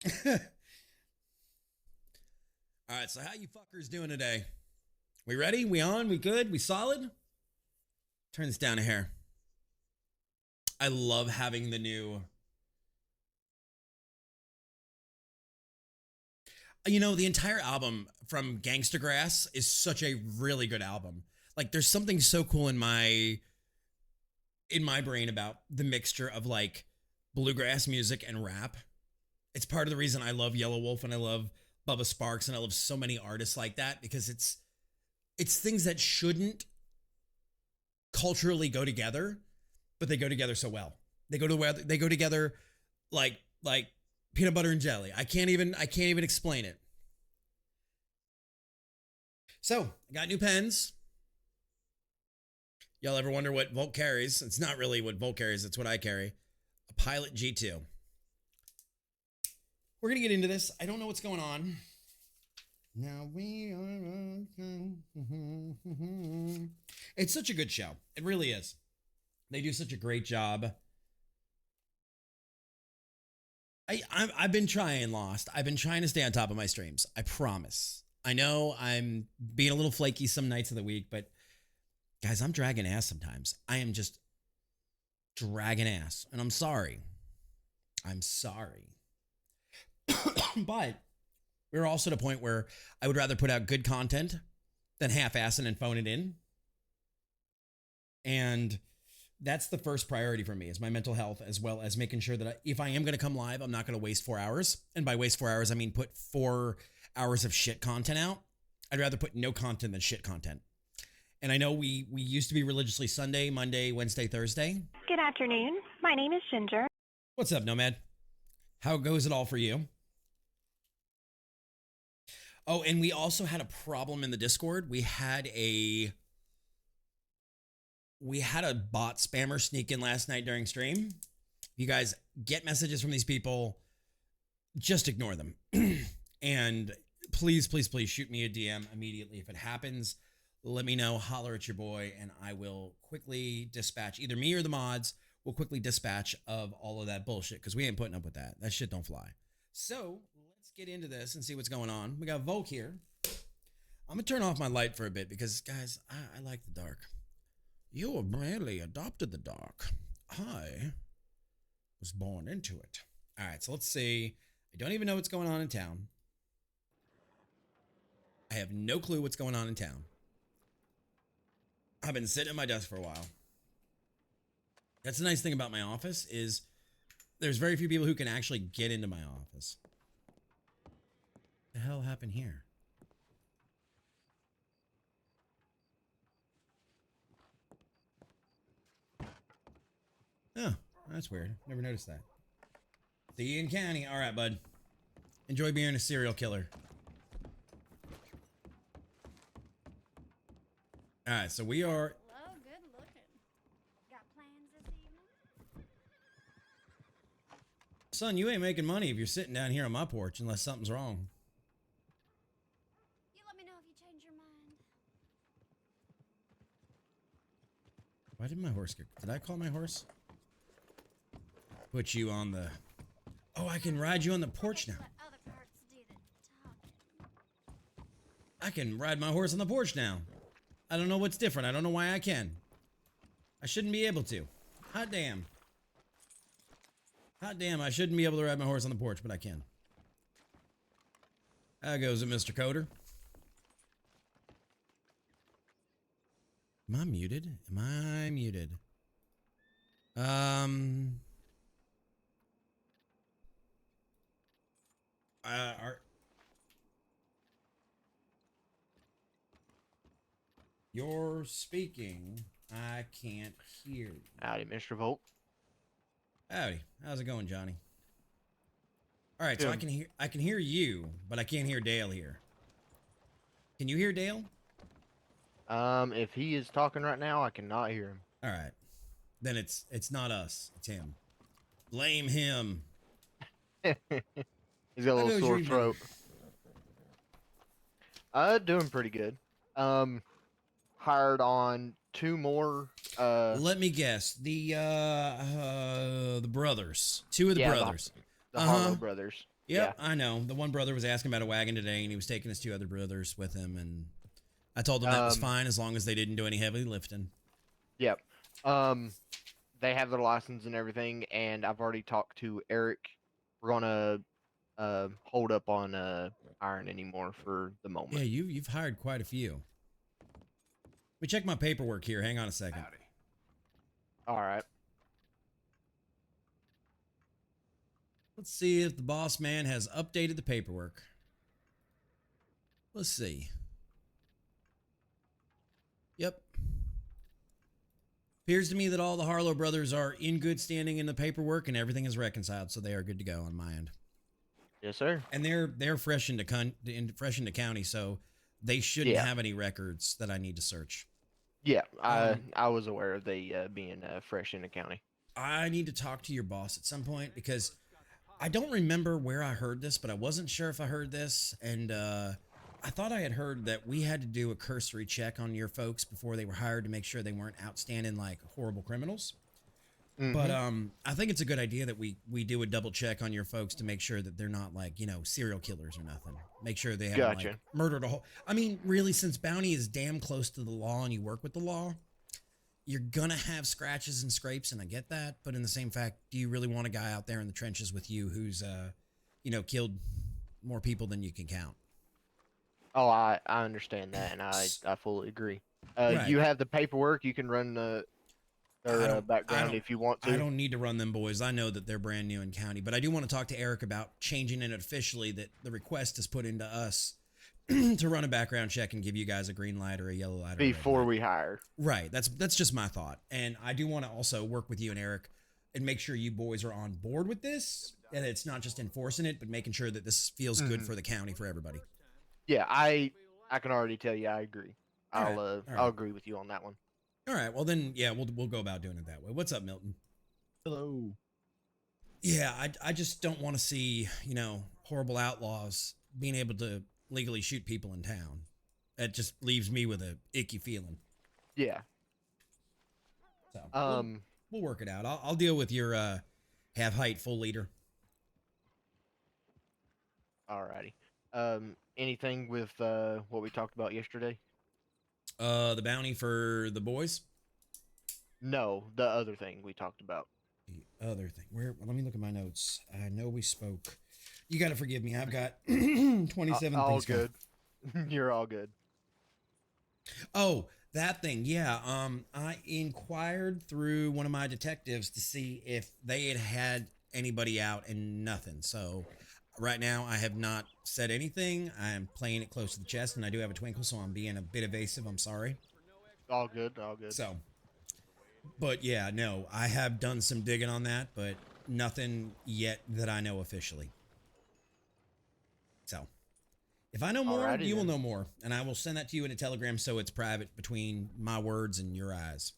All right, so how you fuckers doing today? We ready? We on? We good? We solid? Turn this down a hair. I love having the new... You know, the entire album from Gangsta Grass is such a really good album. Like, there's something so cool in my brain about the mixture of like bluegrass music and rap. It's part of the reason I love Yellow Wolf and I love Bubba Sparks and I love so many artists like that, because it's things that shouldn't culturally go together, but they go together so well. They go together like peanut butter and jelly. I can't even explain it. So, I got new pens. Y'all ever wonder what Volk carries? It's not really what Volk carries, it's what I carry. A Pilot G2. We're going to get into this. I don't know what's going on. Now we are... It's such a good show. It really is. They do such a great job. I've been trying, Lost. I've been trying to stay on top of my streams. I promise. I know I'm being a little flaky some nights of the week, but guys, I'm dragging ass sometimes. I am just dragging ass, and I'm sorry. I'm sorry. But we're also at a point where I would rather put out good content than half-assing and phone it in. And that's the first priority for me, is my mental health, as well as making sure that if I am going to come live, I'm not going to waste 4 hours. And by waste 4 hours, I mean put 4 hours of shit content out. I'd rather put no content than shit content. And I know we used to be religiously Sunday, Monday, Wednesday, Thursday. Good afternoon. My name is Ginger. What's up, Nomad? How goes it all for you? Oh, and we also had a problem in the Discord. We had a bot spammer sneak in last night during stream. You guys get messages from these people, just ignore them. And please, please, please shoot me a DM immediately if it happens. Let me know, holler at your boy, and I will quickly dispatch, either me or the mods will quickly dispatch of all of that bullshit, because we ain't putting up with that. That shit don't fly. So let's get into this and see what's going on. We got Volk here. I'm going to turn off my light for a bit because, guys, I like the dark. You have merely adopted the dark. I was born into it. All right, so let's see. I don't even know what's going on in town. I have no clue what's going on in town. I've been sitting at my desk for a while. That's the nice thing about my office, is there's very few people who can actually get into my office. What the hell happened here? Oh, that's weird. Never noticed that. See you in county. All right, bud. Enjoy being a serial killer. All right, so we are... Hello, good looking. Got plans this evening? Son, you ain't making money if you're sitting down here on my porch unless something's wrong. You let me know if you change your mind. Why did my horse get... Did I call my horse? Put you on the... Oh, I can ride you on the porch now. Let other parts do the talking. I can ride my horse on the porch now. I don't know what's different. I don't know why I can. I shouldn't be able to. Hot damn. Hot damn, I shouldn't be able to ride my horse on the porch, but I can. How goes it, Mr. Coder? Am I muted? Am I muted? You're speaking. I can't hear you. Howdy, Mr. Volk. Howdy. How's it going, Johnny? All right, so I can hear you, but I can't hear Dale here. Can you hear Dale? If he is talking right now, I cannot hear him. All right. Then it's not us. It's him. Blame him. He's got a little sore throat. Doing pretty good. Hired on 2 more. Let me guess. The brothers. 2 of the brothers. The Harlow brothers. Yep, I know. The one brother was asking about a wagon today, and he was taking his two other brothers with him, and I told them that was fine as long as they didn't do any heavy lifting. Yep. They have their license and everything, and I've already talked to Eric. We're gonna hold up on iron anymore for the moment. Yeah, you've hired quite a few. Let me check my paperwork here. Hang on a second. All right. Let's see if the boss man has updated the paperwork. Let's see. Yep. Appears to me that all the Harlow brothers are in good standing in the paperwork and everything is reconciled, so they are good to go on my end. Yes, sir. And they're fresh into county, so they shouldn't have any records that I need to search. Yeah, I was aware of they being fresh in the county. I need to talk to your boss at some point because I don't remember where I heard this, but I wasn't sure if I heard this, and I thought I had heard that we had to do a cursory check on your folks before they were hired to make sure they weren't outstanding like horrible criminals. But I think it's a good idea that we do a double check on your folks to make sure that they're not like, you know, serial killers or nothing. Make sure they haven't like murdered a whole. I mean, really, since bounty is damn close to the law and you work with the law, you're gonna have scratches and scrapes, and I get that. But in the same fact, do you really want a guy out there in the trenches with you who's, you know, killed more people than you can count? Oh, I understand that, and I fully agree. Right. You have the paperwork. You can run their background if you want to. I don't need to run them, boys. I know that they're brand new in county, but I do want to talk to Eric about changing it officially that the request is put into us to run a background check and give you guys a green light or a yellow light before we hire. Right. That's just my thought. And I do want to also work with you and Eric and make sure you boys are on board with this, and it's not just enforcing it, but making sure that this feels good for the county for everybody. Yeah, I can already tell you I agree. I'll agree with you on that one. All right. Well then, yeah, we'll go about doing it that way. What's up, Milton? Hello. Yeah, I just don't want to see, you know, horrible outlaws being able to legally shoot people in town. That just leaves me with a icky feeling. Yeah. So we'll work it out. I'll deal with your have height full leader. Alrighty. Anything with what we talked about yesterday? The bounty for the boys? No, the other thing we talked about. The other thing. Let me look at my notes. I know we spoke. You got to forgive me. I've got 27 all things. Good. You're all good. Oh, that thing. Yeah. I inquired through one of my detectives to see if they had anybody out and nothing. So right now I have not said anything. I'm playing it close to the chest and I do have a twinkle, so I'm being a bit evasive. I'm sorry. All good. All good. So, but yeah, no, I have done some digging on that, but nothing yet that I know officially. So if I know more, Alrighty, you will know more, and I will send that to you in a telegram so it's private between my words and your eyes.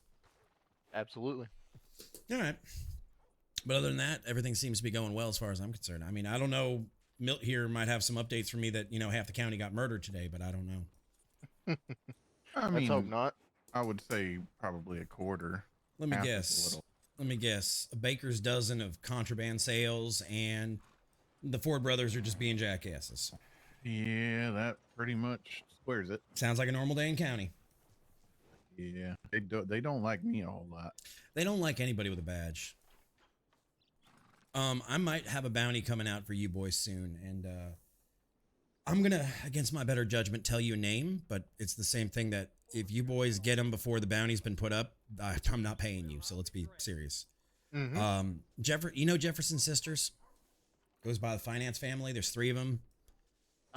Absolutely. All right. But other than that, everything seems to be going well as far as I'm concerned. I mean, I don't know. Milt here might have some updates for me that, you know, half the county got murdered today, but I don't know. I mean, Let's hope not. I would say probably a quarter. Let me half is a guess. little. Let me guess. A baker's dozen of contraband sales, and the Ford brothers are just being jackasses. Yeah, that pretty much squares it. Sounds like a normal day in county. Yeah, they don't like me a whole lot. They don't like anybody with a badge. I might have a bounty coming out for you boys soon, and I'm gonna, against my better judgment, tell you a name, but it's the same thing that if you boys get them before the bounty's been put up, I'm not paying you. So let's be serious. Mm-hmm. You know Jefferson Sisters? Goes by the finance family. There's 3 of them.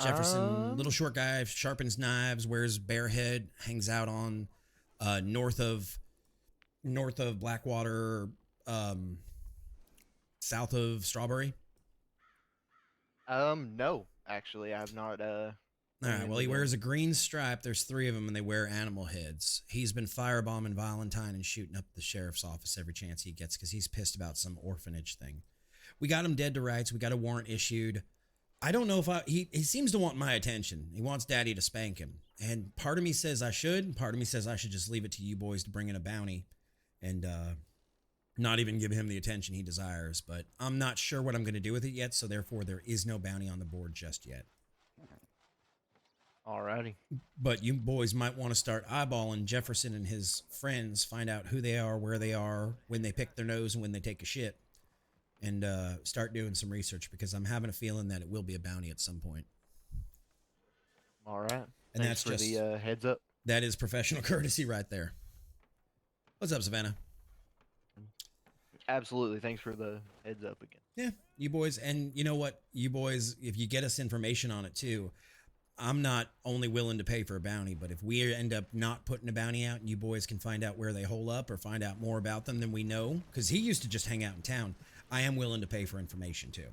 Jefferson, little short guy, sharpens knives, wears bear head, hangs out on north of Blackwater, south of Strawberry. No, actually, I have not. All right. Well, he wears a green stripe. There's 3 of them, and they wear animal heads. He's been firebombing Valentine and shooting up the sheriff's office every chance he gets because he's pissed about some orphanage thing. We got him dead to rights. We got a warrant issued. I don't know if he seems to want my attention. He wants daddy to spank him. And part of me says I should, and part of me says I should just leave it to you boys to bring in a bounty and not even give him the attention he desires. But I'm not sure what I'm going to do with it yet, so therefore there is no bounty on the board just yet. Alrighty. But you boys might want to start eyeballing Jefferson and his friends, find out who they are, where they are, when they pick their nose, and when they take a shit, and start doing some research, because I'm having a feeling that it will be a bounty at some point. All right. And Thanks that's for just the heads up. that is professional courtesy right there. What's up, Savannah? Absolutely. Thanks for the heads up again. Yeah, you boys, and you know what, you boys, if you get us information on it too, I'm not only willing to pay for a bounty, but if we end up not putting a bounty out and you boys can find out where they hole up or find out more about them than we know, because he used to just hang out in town, I am willing to pay for information too.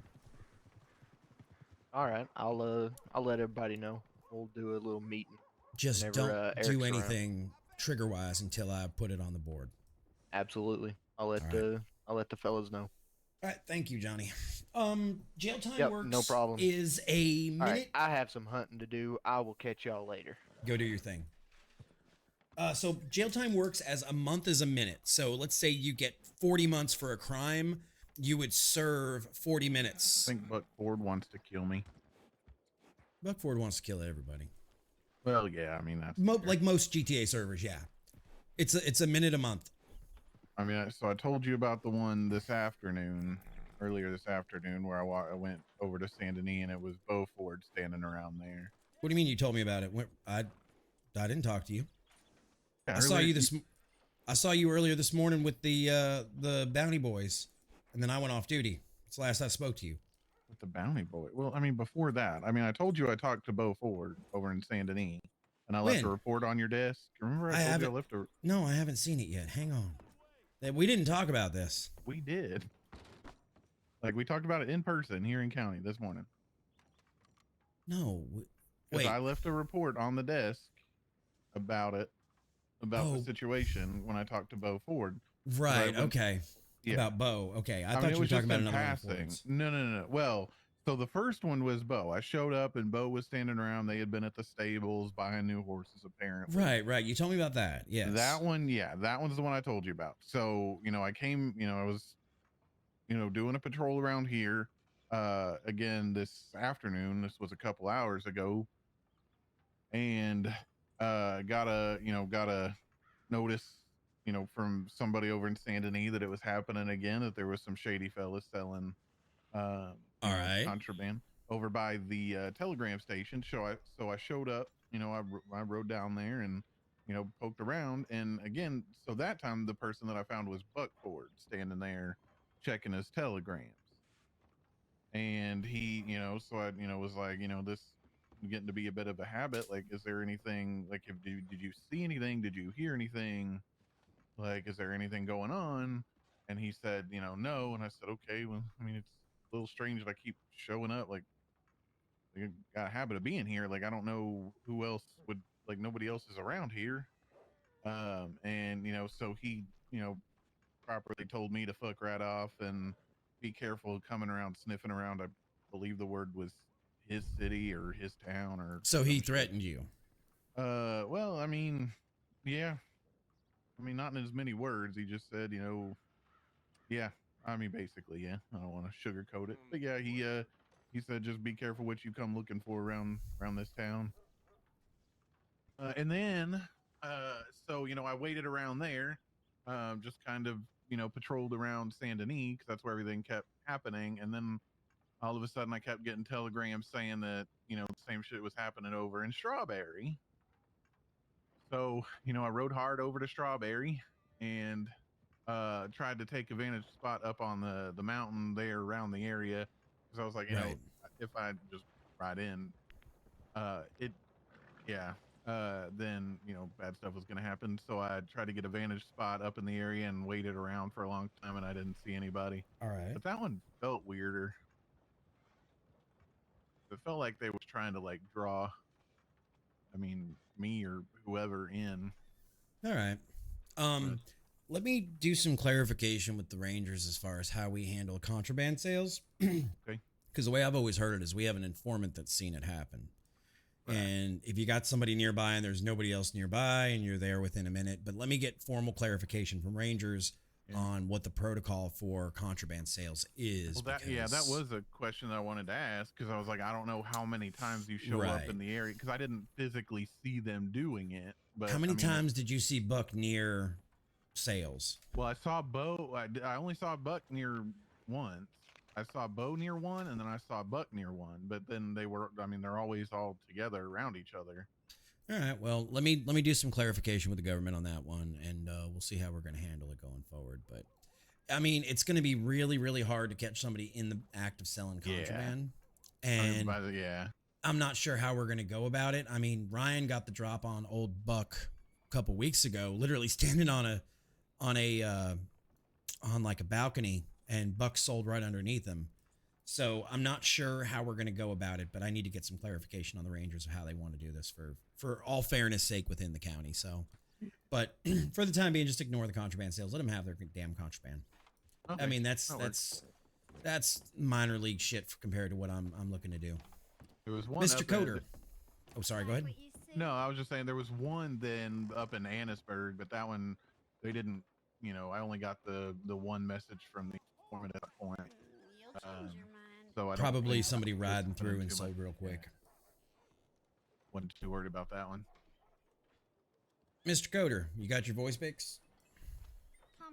All right. I'll let everybody know. We'll do a little meeting. Just Whenever, don't Eric's do around. anything trigger-wise until I put it on the board. Absolutely. I'll let All the fellas know. All right, thank you, Johnny. Jail time Yep, works. no problem. Is a minute. All right. I have some hunting to do. I will catch y'all later. Go do your thing. So jail time works as a month is a minute. So let's say you get 40 months for a crime, you would serve 40 minutes. I think Buck Ford wants to kill me. Buckford wants to kill everybody. Well, yeah, I mean that's fair. Like most GTA servers, yeah. It's a minute a month. I mean, so I told you about the one earlier this afternoon, where I went over to Saint Denis and it was Beau Ford standing around there. What do you mean you told me about it? I didn't talk to you. Yeah, I saw you earlier this morning with the bounty boys, and then I went off duty. It's the last I spoke to you. with the bounty boy. Well, I mean, before that, I mean, I told you I talked to Beau Ford over in Saint Denis, and I left a When? report on your desk. Remember I told you I left a... No, I haven't seen it yet. Hang on. We didn't talk about this. We did. Like, we talked about it in person here in county this morning. No. Because Wait. I left a report on the desk about it, about the situation when I talked to Beau Ford. Right. Okay. Yeah. About Beau. Okay. I mean, thought it you were was talking just about in another passing. one. No. Well, so the first one was Beau. I showed up and Beau was standing around. They had been at the stables buying new horses, apparently. Right. You told me about that. Yes. That one, yeah, that one's the one I told you about. So, I came, I was, doing a patrol around here. Again, this afternoon, this was a couple hours ago, and got a notice, from somebody over in Saint Denis that it was happening again, that there was some shady fellas selling contraband over by the telegram station. So I showed up, I rode down there and poked around, and again, so that time the person that I found was Buck Ford standing there checking his telegrams, and he so I was like, this is getting to be a bit of a habit. Like, is there anything, like, did you see anything, did you hear anything, like, is there anything going on? And he said, no. And I said, okay, well, I mean, it's a little strange that I keep showing up. Like, I got a habit of being here. Like, I don't know who else would, like, nobody else is around here. And, so he, properly told me to fuck right off and be careful coming around, sniffing around. I believe the word was his city or his town or. So he threatened you. Well, I mean, yeah. I mean, not in as many words. He just said, yeah. I mean, basically, yeah. I don't want to sugarcoat it, but yeah, he said, just be careful what you come looking for around this town. And then, so, I waited around there, just kind of, patrolled around Saint Denis, because that's where everything kept happening. And then all of a sudden I kept getting telegrams saying that, the same shit was happening over in Strawberry. So, I rode hard over to Strawberry and tried to take a vantage spot up on the mountain there around the area, because I was like, if I just ride in, then bad stuff was going to happen. So I tried to get a vantage spot up in the area and waited around for a long time, and I didn't see anybody. All right. But that one felt weirder. It felt like they was trying to, like, draw, I mean, me or whoever in. All right. Let me do some clarification with the Rangers as far as how we handle contraband sales. Okay. Because the way I've always heard it is we have an informant that's seen it happen. Right. And if you got somebody nearby and there's nobody else nearby and you're there within a minute, but let me get formal clarification from Rangers Yeah. on what the protocol for contraband sales is. Well, that was a question that I wanted to ask because I was like, I don't know how many times you show up in the area because I didn't physically see them doing it. But how many I mean, times did you see Buck near sales? Well, I saw Bo. I only saw Buck near once. I saw Bo near one, and then I saw Buck near one. But then they were. I mean, they're always all together around each other. All right. Well, let me do some clarification with the government on that one, and we'll see how we're going to handle it going forward. But I mean, it's going to be really, really hard to catch somebody in the act of selling contraband, and I'm not sure how we're going to go about it. I mean, Ryan got the drop on old Buck a couple weeks ago, literally standing on like a balcony, and Buck sold right underneath him. So I'm not sure how we're going to go about it, but I need to get some clarification on the Rangers of how they want to do this for all fairness sake within the county. So, but for the time being, just ignore the contraband sales. Let them have their damn contraband. Okay. I mean, that's minor league shit compared to what I'm looking to do. There was one Mr. Coder. Oh, sorry. Go ahead. No, I was just saying there was one then up in Annisburg, but that one they didn't. You know, I only got the one message from the informant at that point. You'll change your mind. So I Probably don't somebody riding put in through and too sold much. real quick. Wasn't too worried about that one. Mr. Coder, you got your voice fix?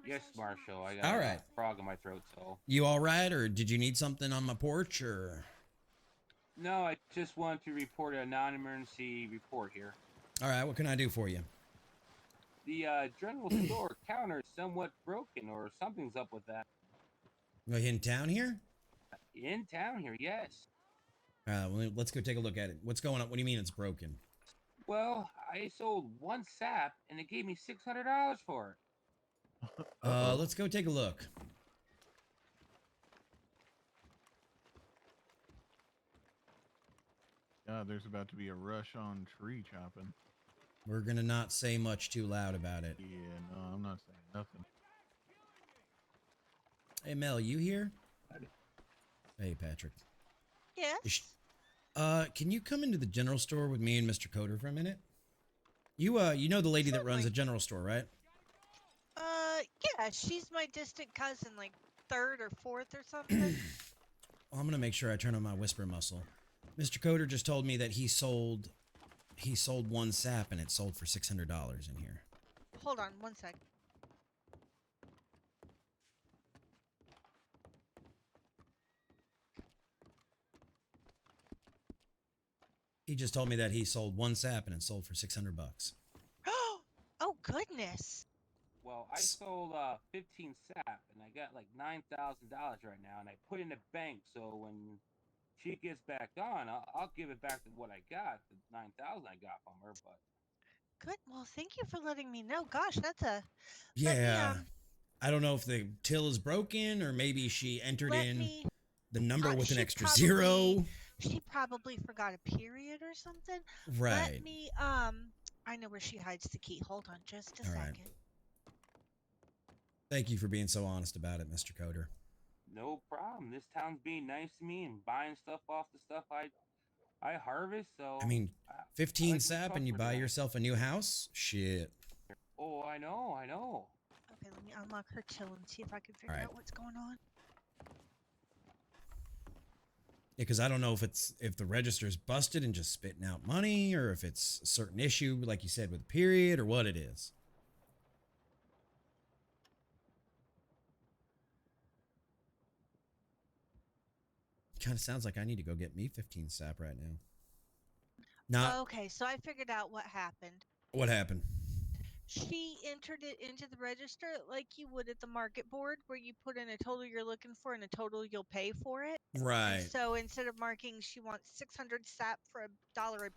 Yes, Marshal. I got All right. a frog in my throat, so. You all right, or did you need something on my porch, or? No, I just wanted to report a non-emergency report here. All right, what can I do for you? The general store counter is somewhat broken, or something's up with that. Are you in town here? In town here, yes. Well, let's go take a look at it. What's going on? What do you mean it's broken? Well, I sold one sap, and it gave me $600 for it. Let's go take a look. God, there's about to be a rush on tree chopping. We're gonna not say much too loud about it. Yeah, no, I'm not saying nothing. Hey, Mel, you here? Hey, Patrick. Yes. Can you come into the general store with me and Mr. Coder for a minute? You know the lady that runs the general store, right? Yeah, she's my distant cousin, like third or fourth or something. Well, I'm gonna make sure I turn on my whisper muscle. Mr. Coder just told me that he sold one sap and it sold for $600 in here. Hold on, one sec. He just told me that he sold one sap and it sold for $600. Oh goodness. Well, I sold 15 sap, and I got like $9,000 right now, and I put in the bank, so when she gets back on, I'll give it back to what I got, the 9,000 I got from her, but... Good. Well, thank you for letting me know. Gosh, that's a... Yeah. I don't know if the till is broken or maybe she entered in the number with an extra zero. She probably forgot a period or something. Right. Let me, I know where she hides the key. Hold on just a All right. second. Thank you for being so honest about it, Mr. Coder. No problem. This town's being nice to me and buying stuff off the stuff I harvest, so... I mean, 15 sap and you buy yourself a new house? Shit. Oh, I know. Okay, let me unlock her till and see if I can figure out what's going on. Yeah, because I don't know if the register's busted and just spitting out money, or if it's a certain issue, like you said, with a period, or what it is. Kind of sounds like I need to go get me 15 sap right now. Okay, so I figured out what happened. What happened? She entered it into the register like you would at the market board, where you put in a total you're looking for and a total you'll pay for it. Right. And so instead of marking she wants 600 sap for $1 a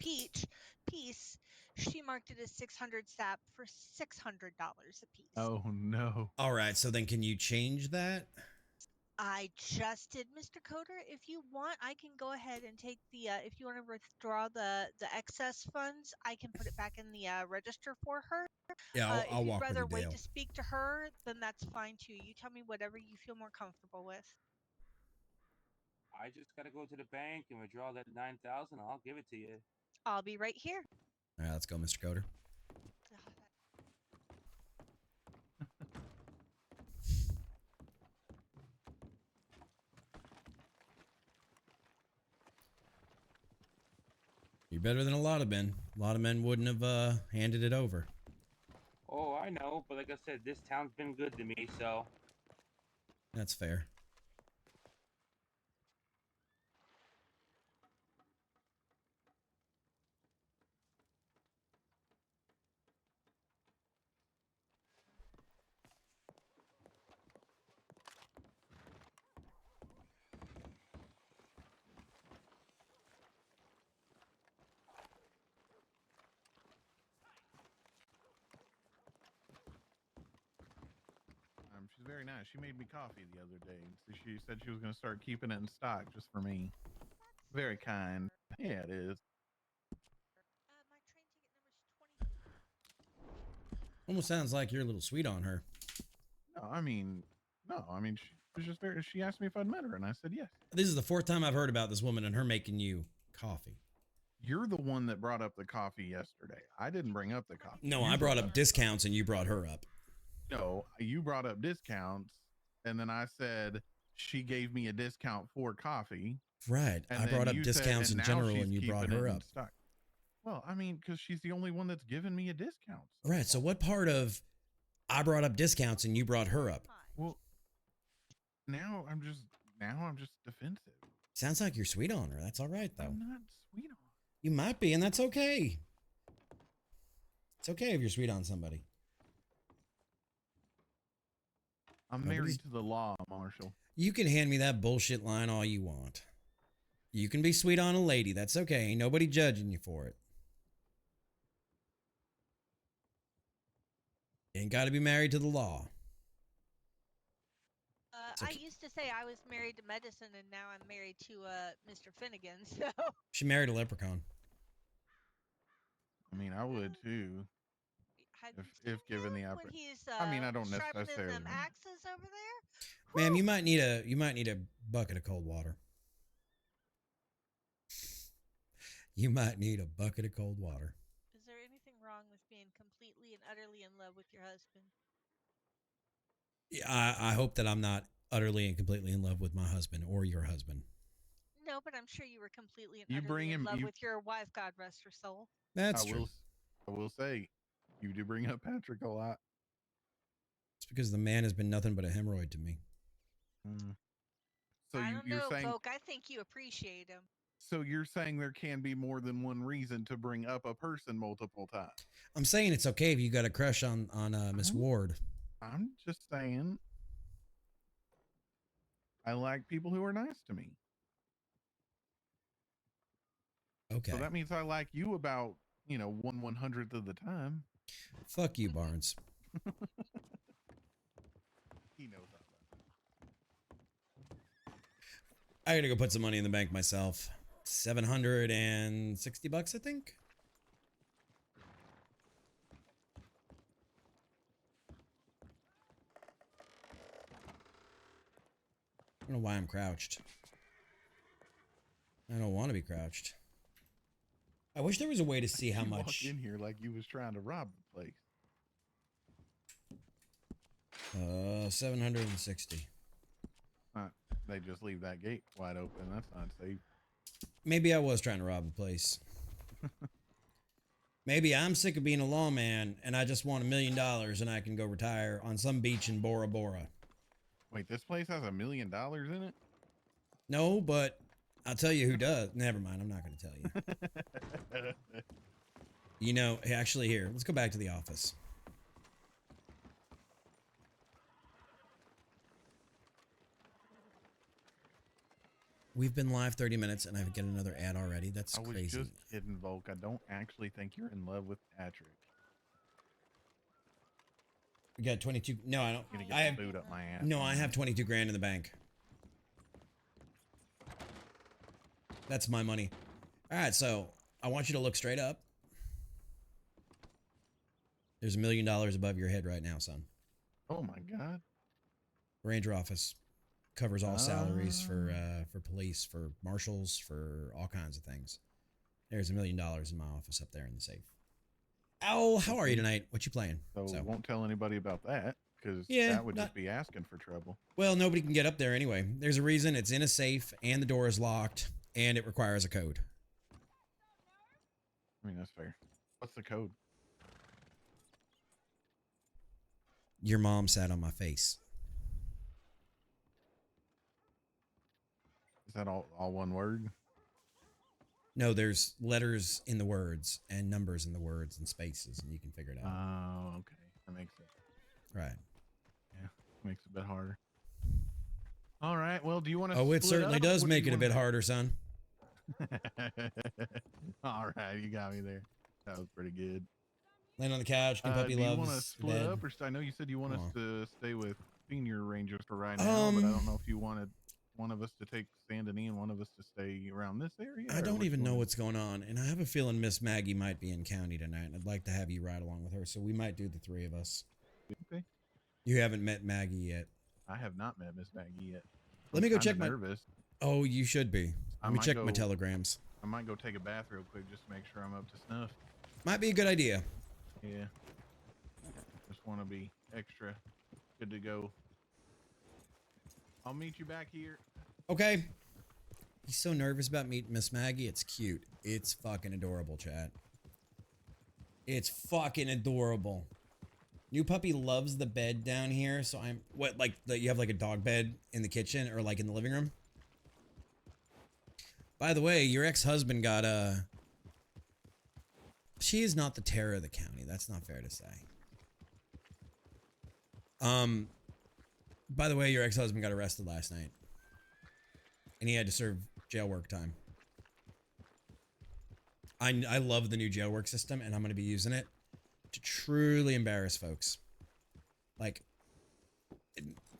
piece, she marked it as 600 sap for $600 a piece. Oh no. All right, so then can you change that? I just did, Mr. Coder. If you want, I can go ahead and take the, if you want to withdraw the excess funds, I can put it back in the register for her. Yeah, I'll walk with you, If you'd rather wait Dale. to speak to her, then that's fine too. You tell me whatever you feel more comfortable with. I just gotta go to the bank and withdraw that 9,000. I'll give it to you. I'll be right here. All right, let's go, Mr. Coder. You're better than a lot of men. A lot of men wouldn't have handed it over. Oh, I know, but like I said, this town's been good to me, so. That's fair. She's very nice. She made me coffee the other day. So she said she was going to start keeping it in stock just for me. Very kind. Yeah, it is. My train ticket number's 20. Almost sounds like you're a little sweet on her. No, I mean, she was just very. She asked me if I'd met her, and I said yes. This is the 4th time I've heard about this woman and her making you coffee. You're the one that brought up the coffee yesterday. I didn't bring up the coffee. No, You I brought up discounts and you brought her up. No, you brought up discounts, and then I said she gave me a discount for coffee. Right. And I brought up you discounts said, in and now general she's and you brought keeping her it in up. stock. Well, I mean, because she's the only one that's given me a discount. Right. So what part of I brought up discounts and you brought her up? Well, now I'm just defensive. Sounds like you're sweet on her. That's all right, though. I'm not sweet on her. You might be, and that's okay. It's okay if you're sweet on somebody. I'm married to the law, Marshal. You can hand me that bullshit line all you want. You can be sweet on a lady. That's okay. Ain't nobody judging you for it. Ain't got to be married to the law. I used to say I was married to medicine, and now I'm married to Mr. Finnegan. So She married a leprechaun. I mean, I would too, if given the when opportunity. he's I mean, I don't sharpening necessarily. them axes over there. Ma'am, you might need a bucket of cold water. You might need a bucket of cold water. Is there anything wrong with being completely and utterly in love with your husband? Yeah, I hope that I'm not utterly and completely in love with my husband or your husband. No, but I'm sure you were completely and You utterly bring in him- love you- with your wife. God rest her soul. That's true. I will say, you do bring up Patrick a lot. It's because the man has been nothing but a hemorrhoid to me. So I don't you're know, saying, Volk. I think you appreciate him. so you're saying there can be more than one reason to bring up a person multiple times. I'm saying it's okay if you got a crush on Miss Ward. I'm just saying, I like people who are nice to me. Okay. So that means I like you about, 1/100th of the time. Fuck you, Barnes. He knows that. I gotta go put some money in the bank myself. $760, I think. I don't know why I'm crouched. I don't want to be crouched. I wish there was a way to see how You much. walked in here like you was trying to rob the place. 760. They just leave that gate wide open. That's not safe. Maybe I was trying to rob the place. Maybe I'm sick of being a lawman and I just want $1 million and I can go retire on some beach in Bora Bora. Wait, this place has $1 million in it? No, but I'll tell you who does. Never mind. I'm not going to tell you. Actually, here, let's go back to the office. We've been live 30 minutes and I get another ad already. That's I was crazy. just kidding, Volk. I don't actually think you're in love with Patrick. We got 22. No, I don't. Gonna get I have food up my ass. no. I have 22 grand in the bank. That's my money. All right, so I want you to look straight up. There's $1 million above your head right now, son. Oh my God. Ranger office covers all salaries for police, for marshals, for all kinds of things. There's $1 million in my office up there in the safe. Ow, how are you tonight? What you playing? So won't tell anybody about that because Yeah, that would not- just be asking for trouble. Well, nobody can get up there anyway. There's a reason. It's in a safe and the door is locked and it requires a code. I mean, that's fair. What's the code? Your mom sat on my face. Is that all one word? No, there's letters in the words and numbers in the words and spaces, and you can figure it out. Oh, okay. That makes sense. Right. Yeah, makes it a bit harder. All right. Well, do you want to? Oh, it certainly does make it a bit harder, son. All right, you got me there. That was pretty good. Laying on the couch, getting puppy do you loves. want to split bed. up, or I know you said you want us Aw. to stay with senior rangers for right now, but I don't know if you wanted one of us to take Sandony and one of us to stay around this area. I or don't which even know one? what's going on, and I have a feeling Miss Maggie might be in county tonight, and I'd like to have you ride along with her, so we might do the three of us. Okay. You haven't met Maggie yet. I have not met Miss Maggie yet. Let me go I'm check kinda my. nervous. Oh, you should be. I Let me might check my go- telegrams. I might go take a bath real quick just to make sure I'm up to snuff. Might be a good idea. Yeah. Just want to be extra good to go. I'll meet you back here. Okay. He's so nervous about meeting Miss Maggie. It's cute. It's fucking adorable, chat. It's fucking adorable. New puppy loves the bed down here, so I'm you have like a dog bed in the kitchen or like in the living room. By the way, your ex-husband got she is not the terror of the county. That's not fair to say. By the way, your ex-husband got arrested last night. And he had to serve jail work time. I love the new jail work system, and I'm going to be using it to truly embarrass folks. Like,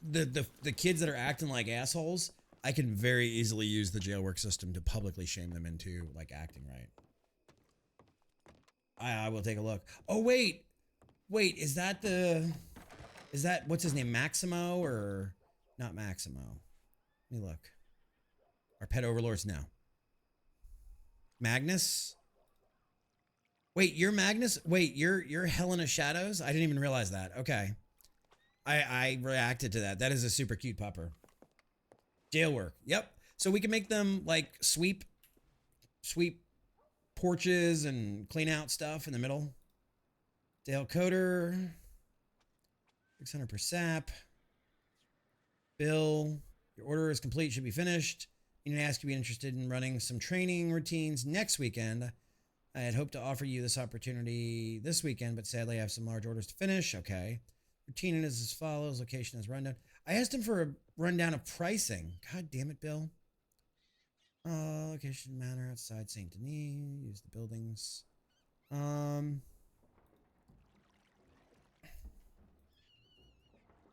the kids that are acting like assholes, I can very easily use the jail work system to publicly shame them into, like, acting right. I will take a look. Oh, wait, is that what's his name, Maximo, or not Maximo? Let me look. Our pet overlords now. Magnus? Wait, you're Magnus? Wait, you're Helena Shadows? I didn't even realize that. Okay. I reacted to that. That is a super cute pupper. Jail work. Yep. So we can make them like sweep porches and clean out stuff in the middle. Dale Coder. 600 per sap. Bill, your order is complete. Should be finished. You need to ask if you're interested in running some training routines next weekend. I had hoped to offer you this opportunity this weekend, but sadly I have some large orders to finish. Okay. Routine is as follows. Location is rundown. I asked him for a rundown of pricing. God damn it, Bill. Location manor outside St. Denis. Use the buildings.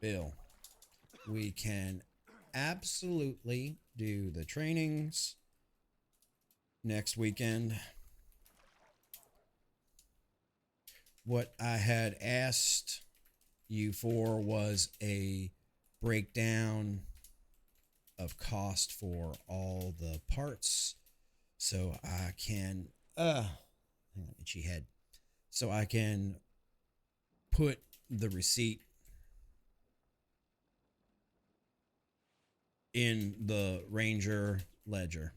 Bill, we can absolutely do the trainings next weekend. What I had asked you for was a breakdown of cost for all the parts, so I can hang on, itchy head, so I can put the receipt in the Ranger ledger.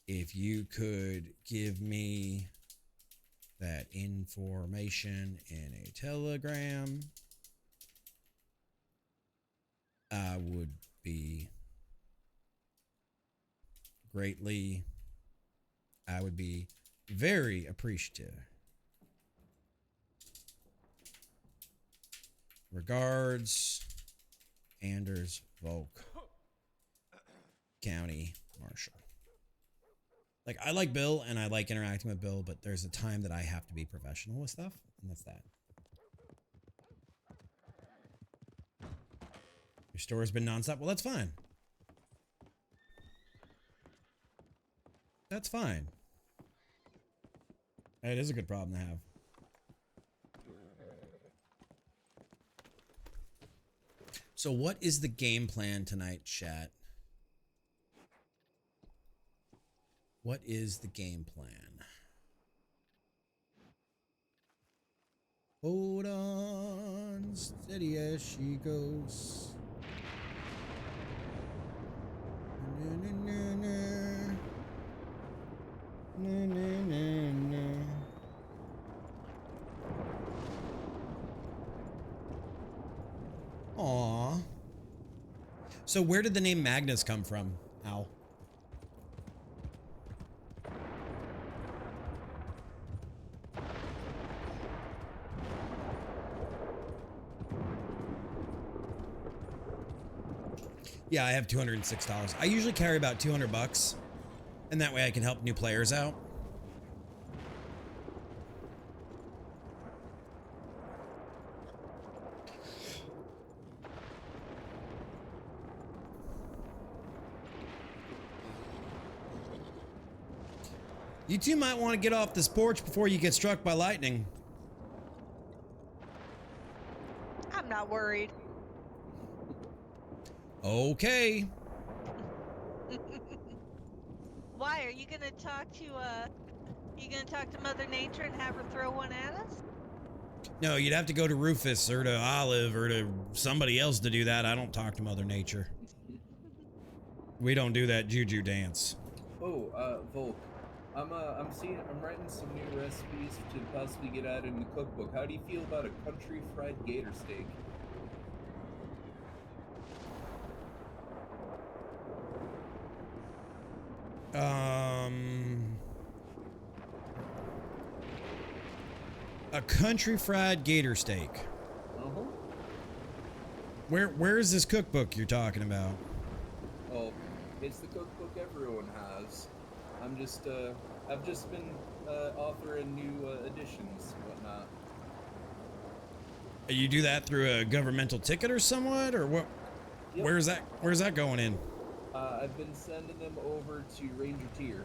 If you could give me that information in a telegram, I would be very appreciative. Regards, Anders Volk, County Marshal. Like, I like Bill and I like interacting with Bill, but there's a time that I have to be professional with stuff, and that's that. Your store's been nonstop. Well, that's fine. That's fine. It is a good problem to have. So what is the game plan tonight, chat? What is the game plan? Hold on, steady as she goes. Na, na, na, na. Na, na, na. So where did the name Magnus come from, Al? Yeah, I have $206. I usually carry about 200 bucks, and that way I can help new players out. You two might want to get off this porch before you get struck by lightning. I'm not worried. Okay. Why are you gonna talk to Mother Nature and have her throw one at us? No, you'd have to go to Rufus or to Olive or to somebody else to do that. I don't talk to Mother Nature. We don't do that juju dance. Oh, Volk. I'm writing some new recipes to possibly get added in the cookbook. How do you feel about a country fried gator steak? A country fried gator steak. Uh-huh. Where is this cookbook you're talking about? Oh, it's the cookbook everyone has. I've just been authoring new editions and whatnot. You do that through a governmental ticket or somewhat, or what? Yep. Where's that going in? I've been sending them over to Ranger Tier.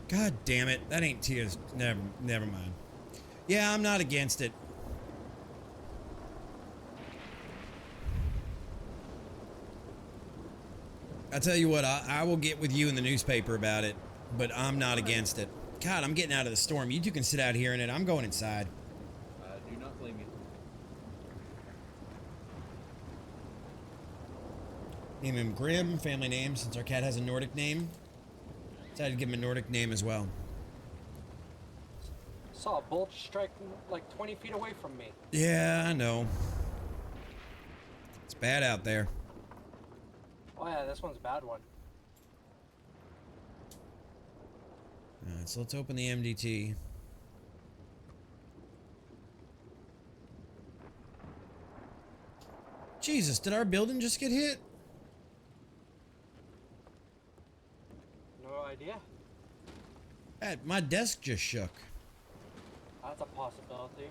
God damn it, that ain't Tia's. Never mind. Yeah, I'm not against it. I tell you what, I will get with you in the newspaper about it, but I'm not against it. God, I'm getting out of the storm. You two can sit out here in it. I'm going inside. Do not blame you. Name him Grim, family name, since our cat has a Nordic name. Decided to give him a Nordic name as well. Saw a bolt strike like 20 feet away from me. Yeah, I know. It's bad out there. Oh yeah, this one's a bad one. Alright, so let's open the MDT. Jesus, did our building just get hit? No idea. My desk just shook. That's a possibility.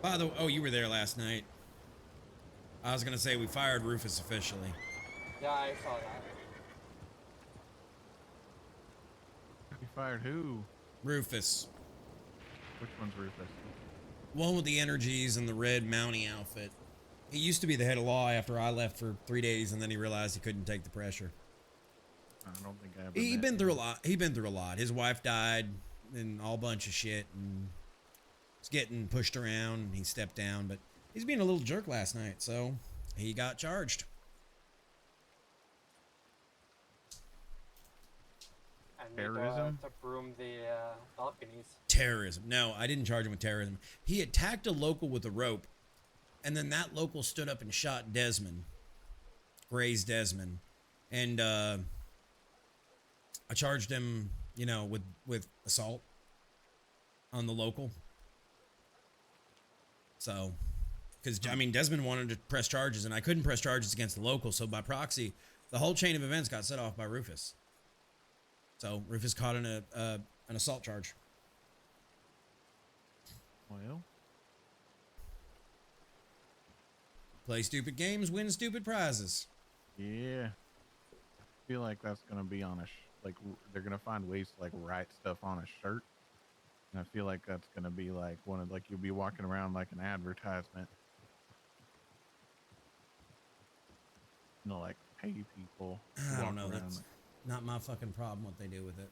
By the way, oh, you were there last night. I was gonna say we fired Rufus officially. Yeah, I saw that. You fired who? Rufus. Which one's Rufus? One with the energies and the red Mountie outfit. He used to be the head of law after I left for 3 days, and then he realized he couldn't take the pressure. I don't think I ever He'd met been him. through a lot. He'd been through a lot. His wife died and all bunch of shit, and was getting pushed around. He stepped down, but he's being a little jerk last night, so he got charged. And Terrorism? to broom the balconies. Terrorism. No, I didn't charge him with terrorism. He attacked a local with a rope, and then that local stood up and shot Desmond. Grazed Desmond. And I charged him, you know, with assault on the local. So, because, I mean, Desmond wanted to press charges, and I couldn't press charges against the local, so by proxy, the whole chain of events got set off by Rufus. So, Rufus caught an assault charge. Well, Play stupid games, win stupid prizes. yeah. I feel like that's gonna be on they're gonna find ways to like write stuff on a shirt, and I feel like that's gonna be like you'll be walking around like an advertisement. You know, like pay people. to I walk don't know. around That's like- not my fucking problem what they do with it.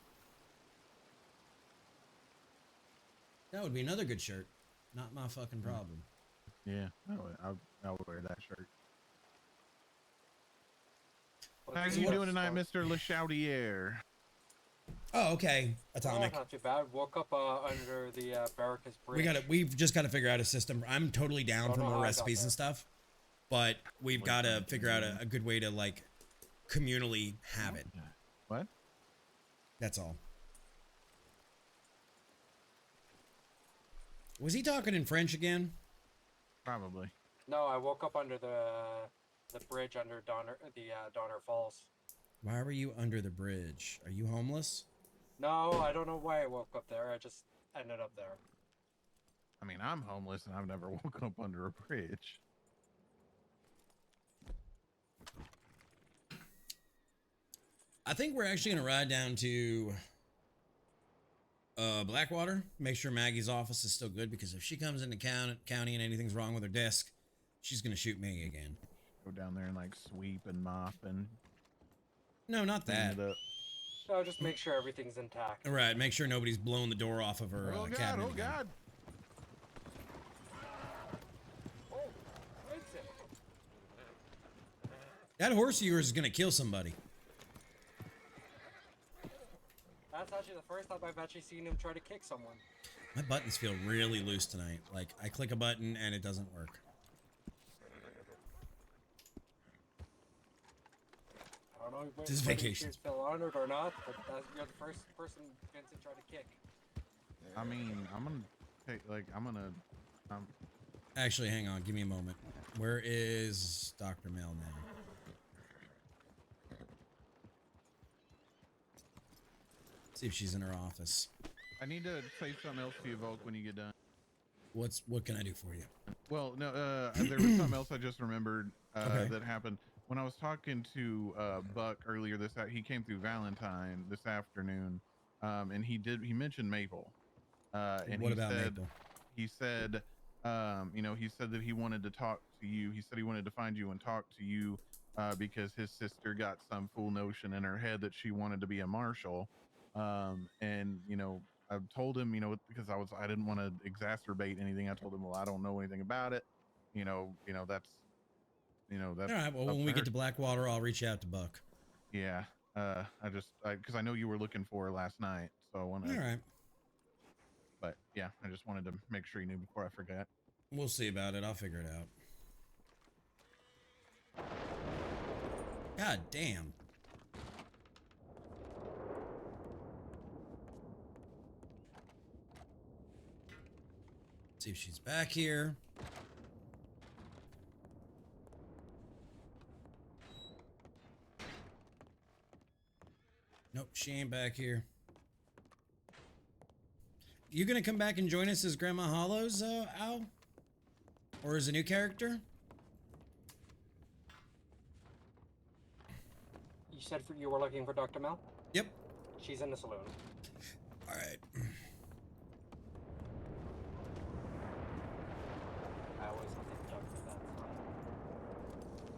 That would be another good shirt. Not my fucking problem. Yeah, I would wear that shirt. What's How the you worst doing tonight, part? Mr. Le Choutier? Oh, okay. Oh, Atomic. not too bad. Woke up under the Barracas Bridge. We've just got to figure out a system. I'm totally down Don't for know more how I got recipes and there. stuff, but we've Wait got for to it to figure out load. a good way to like communally have it. What? That's all. Was he talking in French again? Probably. No, I woke up under the bridge under Donner Falls. Why were you under the bridge? Are you homeless? No, I don't know why I woke up there. I just ended up there. I mean, I'm homeless and I've never woken up under a bridge. I think we're actually gonna ride down to Blackwater. Make sure Maggie's office is still good, because if she comes into county and anything's wrong with her desk, she's gonna shoot me again. Go down there and like sweep and mop and No, not clean that. it up. So just make sure everything's intact. Right, make sure nobody's blown the door off of her Oh God! cabinet Oh again. God! Oh, Vincent! That horse of yours is gonna kill somebody. That's actually the first time I've actually seen him try to kick someone. My buttons feel really loose tonight. Like, I click a button and it doesn't work. I don't know if This is whether you vacation. feel honored or not, but you're the first person Vincent tried to kick. I mean, I'm gonna take Actually, hang on. Give me a moment. Where is Dr. Mel now? See if she's in her office. I need to say something else to you, Volk, when you get done. What can I do for you? Well, no, there was something else I just remembered Okay. that happened when I was talking to Buck earlier. He came through Valentine this afternoon, and he mentioned Maple. And What he about said, Maple? He said, he said that he wanted to talk to you. He said he wanted to find you and talk to you because his sister got some fool notion in her head that she wanted to be a marshal. And I told him, because I didn't want to exacerbate anything. I told him, well, I don't know anything about it. That's All right. Well, when we get to Blackwater, I'll reach out to Buck. yeah. Because I know you were looking for her last night, so I want to. All right. But yeah, I just wanted to make sure you knew before I forgot. We'll see about it. I'll figure it out. God damn. See if she's back here. Nope, she ain't back here. You gonna come back and join us as Grandma Hollows, Al? Or as a new character? You said you were looking for Dr. Mel? Yep. She's in the saloon. All right. I always have to duck for that sign.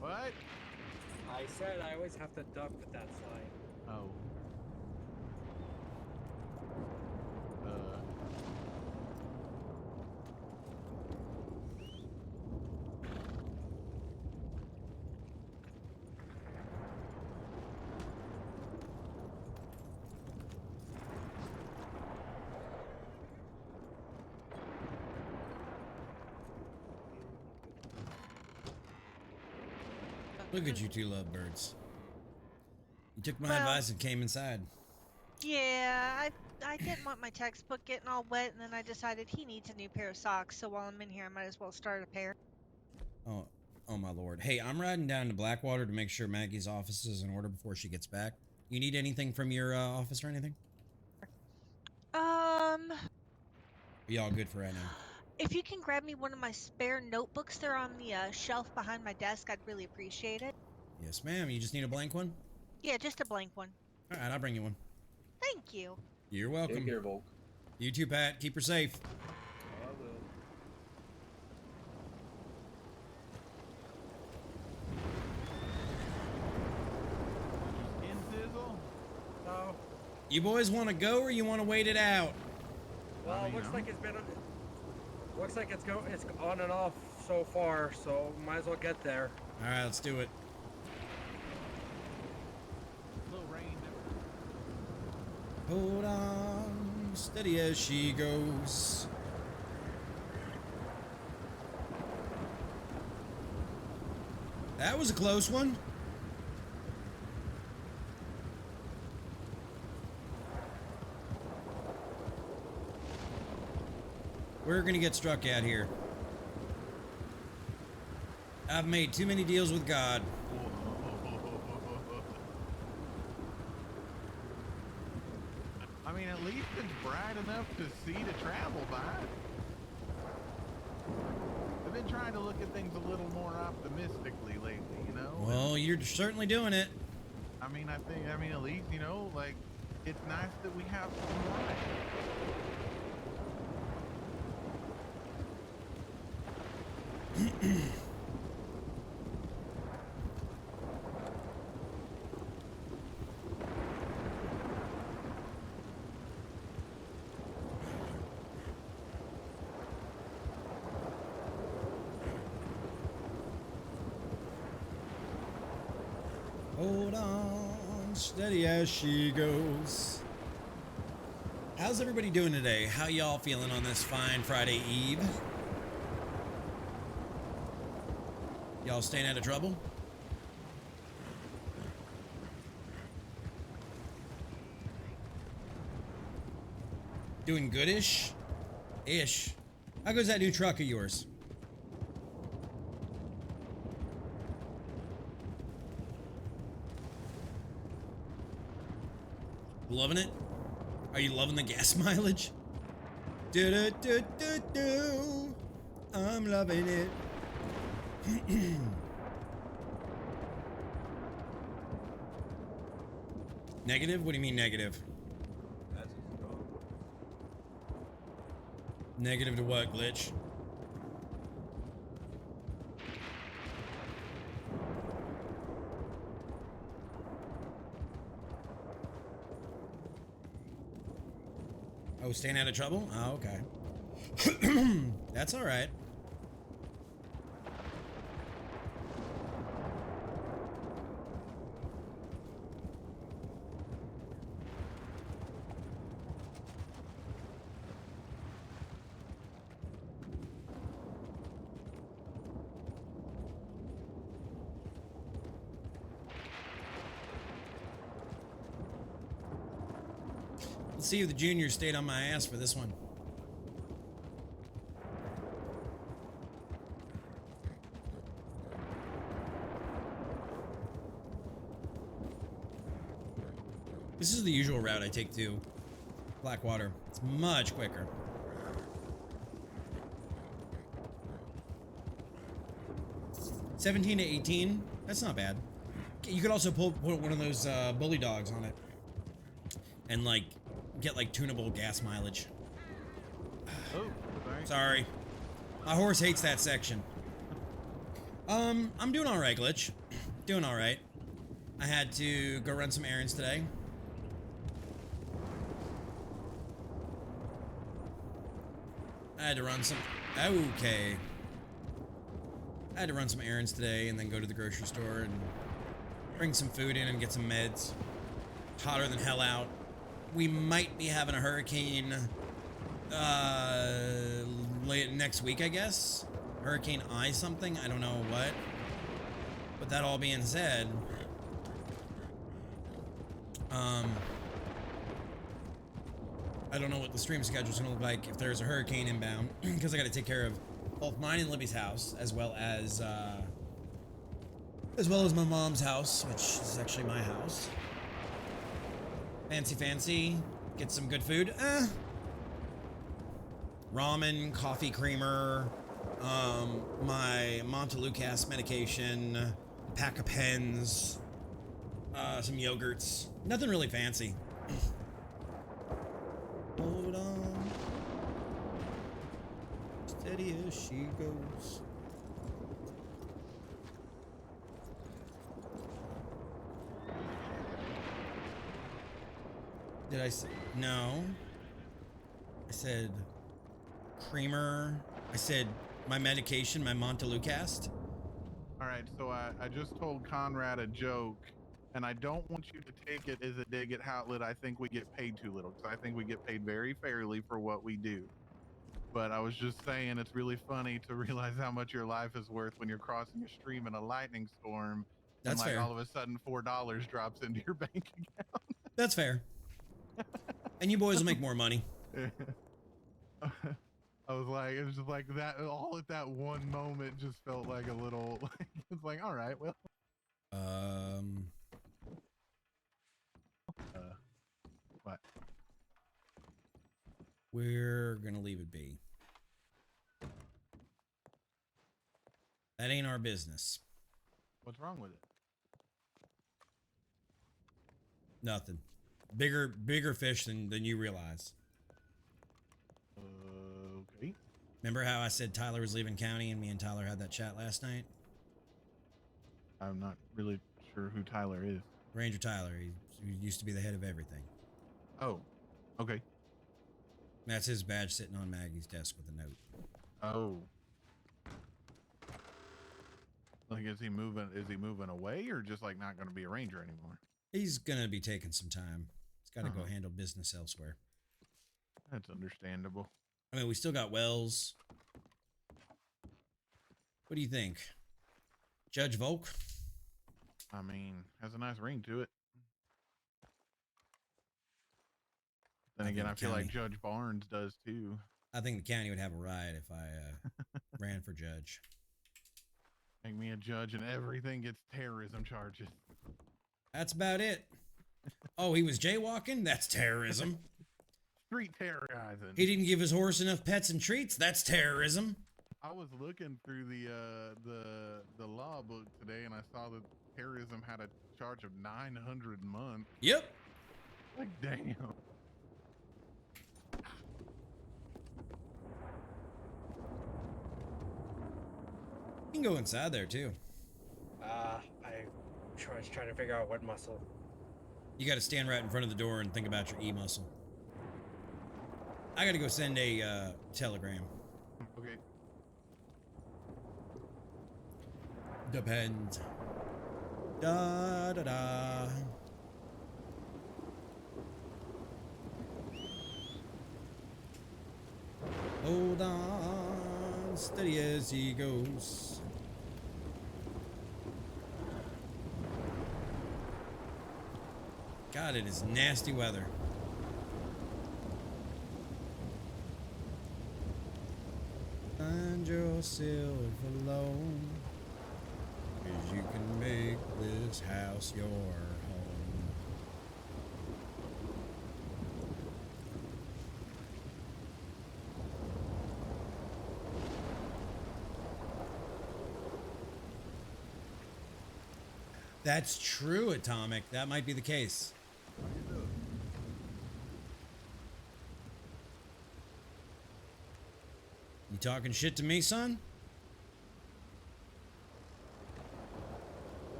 What? I said I always have to duck with that sign. Oh. Look at you two lovebirds. You took my Well- advice and came inside. Yeah, I didn't want my textbook getting all wet, and then I decided he needs a new pair of socks. So while I'm in here, I might as well start a pair. Oh my lord. Hey, I'm riding down to Blackwater to make sure Maggie's office is in order before she gets back. You need anything from your office or anything? Are you all good for right now? If you can grab me one of my spare notebooks, they're on the shelf behind my desk. I'd really appreciate it. Yes, ma'am. You just need a blank one? Yeah, just a blank one. All right, I'll bring you one. Thank you. You're welcome. Take care, Volk. You too, Pat. Keep her safe. I will. Skin sizzle? No. You boys want to go or you want to wait it out? Well, I it mean, looks I'm- like looks like it's on and off so far, so might as well get there. All right, let's do it. Little rain. Hold on, steady as she goes. That was a close one. We're gonna get struck at here. I've made too many deals with God. I mean, at least it's bright enough to see to travel by. I've been trying to look at things a little more optimistically lately, you know? Well, you're certainly doing it. I mean, at least, you know, like, it's nice that we have some light. Hold on, steady as she goes. How's everybody doing today? How y'all feeling on this fine Friday Eve? Y'all staying out of trouble? Doing goodish? Ish. How goes that new truck of yours? Loving it? Are you loving the gas mileage? Do-do-do-do-do. I'm loving it. Negative? What do you mean negative? That's a strong. Negative to what, Glitch? Oh, staying out of trouble? Oh, okay. That's all right. Let's see if the juniors stayed on my ass for this one. This is the usual route I take to Blackwater. It's much quicker. $17 to $18. That's not bad. You could also put one of those bully dogs on it, and like get like tunable gas mileage. Oh, sorry. Sorry, my horse hates that section. I'm doing all right, Glitch. Doing all right. I had to go run some errands today. I had to run some. Okay. I had to run some errands today and then go to the grocery store and bring some food in and get some meds. It's hotter than hell out. We might be having a hurricane late next week, I guess. Hurricane I something, I don't know what. But that all being said, I don't know what the stream schedule is going to look like if there's a hurricane inbound, because I got to take care of both mine and Libby's house, as well as my mom's house, which is actually my house. Fancy, get some good food. Ramen, coffee creamer, my Montelukast medication, a pack of pens, some yogurts. Nothing really fancy. Hold on. Steady as she goes. Did I say no? I said creamer. I said my medication, my Montelukast. All right, so I just told Conrad a joke And I don't want you to take it as a dig at Howlet. I think we get paid too little, because I think we get paid very fairly for what we do. But I was just saying, it's really funny to realize how much your life is worth when you're crossing a stream in a lightning storm, and That's like fair. all of a sudden $4 drops into your bank account. That's fair. And you boys will make more money. I was like, it was just like that. All at that one moment just felt like a little. Like, it's like, all right, well. What? We're gonna leave it be. That ain't our business. What's wrong with it? Nothing. Bigger fish than you realize. Okay. Remember how I said Tyler was leaving county and me and Tyler had that chat last night? I'm not really sure who Tyler is. Ranger Tyler. He used to be the head of everything. Oh, okay. That's his badge sitting on Maggie's desk with a note. Oh. Like, is he moving away, or just like not going to be a ranger anymore? He's gonna be taking some time. He's got to go handle business elsewhere. That's understandable. I mean, we still got Wells. What do you think? Judge Volk? I mean, has a nice ring to it. Then again, I feel like Judge Barnes does too. I think the county would have a riot if I ran for judge. Make me a judge and everything gets terrorism charges. That's about it. Oh, he was jaywalking? That's terrorism. Street terrorizing. He didn't give his horse enough pets and treats? That's terrorism. I was looking through the law book today, and I saw that terrorism had a charge of 900 a month. Yep. Like, damn. You can go inside there too. I was trying to figure out what muscle. You got to stand right in front of the door and think about your E muscle. I got to go send a telegram. Okay. Depends. Da da da. Hold on, steady as he goes. God, it is nasty weather. Find yourself alone, 'cause you can make this house your home. That's true, Atomic. That might be the case. You talking shit to me, son?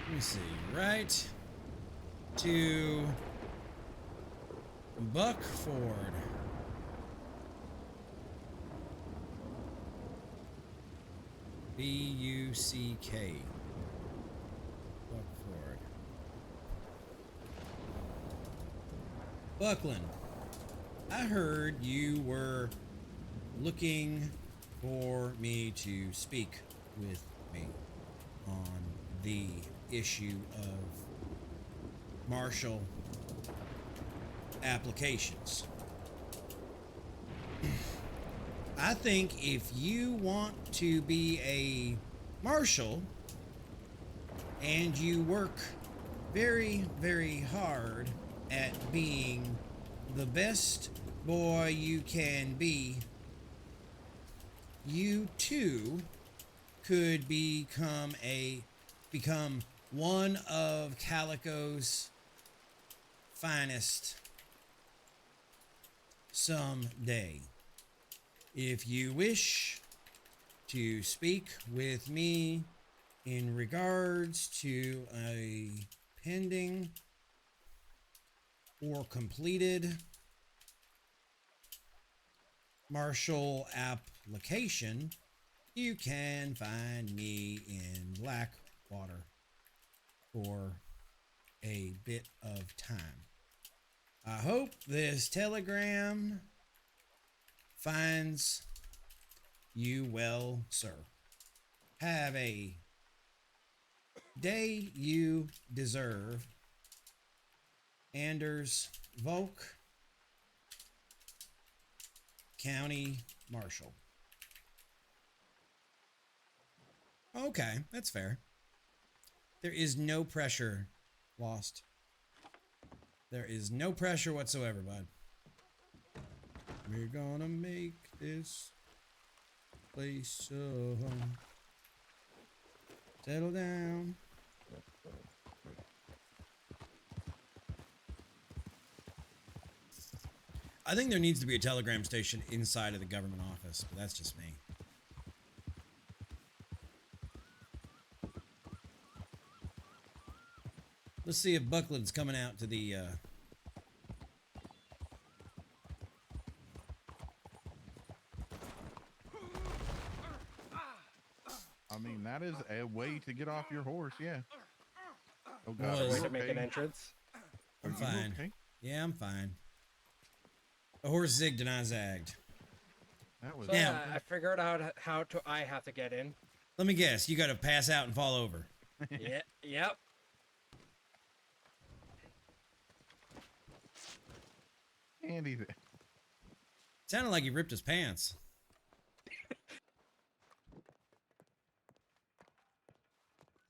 Let me see. Right to Buckford. B-U-C-K. Buckford. Buckland, I heard you were looking for me to speak with me on the issue of Marshal applications. I think if you want to be a marshal and you work very, very hard at being the best boy you can be, you too could become one of Calico's finest someday. If you wish to speak with me in regards to a pending or completed Marshal application, You can find me in Blackwater for a bit of time. I hope this telegram finds you well, sir. Have a day you deserve. Anders Volk, County Marshal. Okay, that's fair. There is no pressure lost. There is no pressure whatsoever, bud. We're gonna make this place settle down. I think there needs to be a telegram station inside of the government office, but that's just me. Let's see if Buckland's coming out to the I mean, that is a way to get off your horse, yeah. Oh God, Was- are Way you to make an okay? entrance. I'm Are you fine. okay? Yeah, I'm fine. The horse zigged and I zagged. That was So Now- yeah, I figured out how to. I have to get in. Let me guess, you gotta pass out and fall over. Yeah. Yep. Andy. Sounded like he ripped his pants.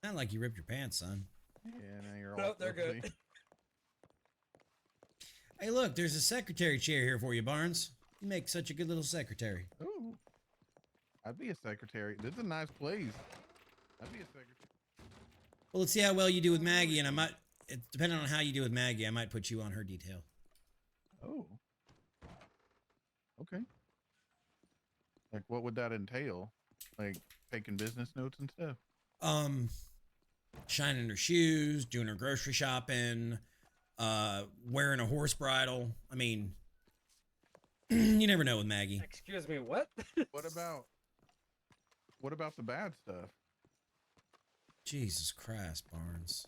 Sounded like you ripped your pants, son. Yeah, now you're all. No, they're filthy. good. Hey, look, there's a secretary chair here for you, Barnes. You make such a good little secretary. Ooh, I'd be a secretary. This is a nice place. I'd be a secretary. Well, let's see how well you do with Maggie, and I might, depending on how you do with Maggie, I might put you on her detail. Oh. Okay. Like, what would that entail? Like, taking business notes and stuff? Shining her shoes, doing her grocery shopping, wearing a horse bridle. I mean, you never know with Maggie. Excuse me. What? What about the bad stuff? Jesus Christ, Barnes.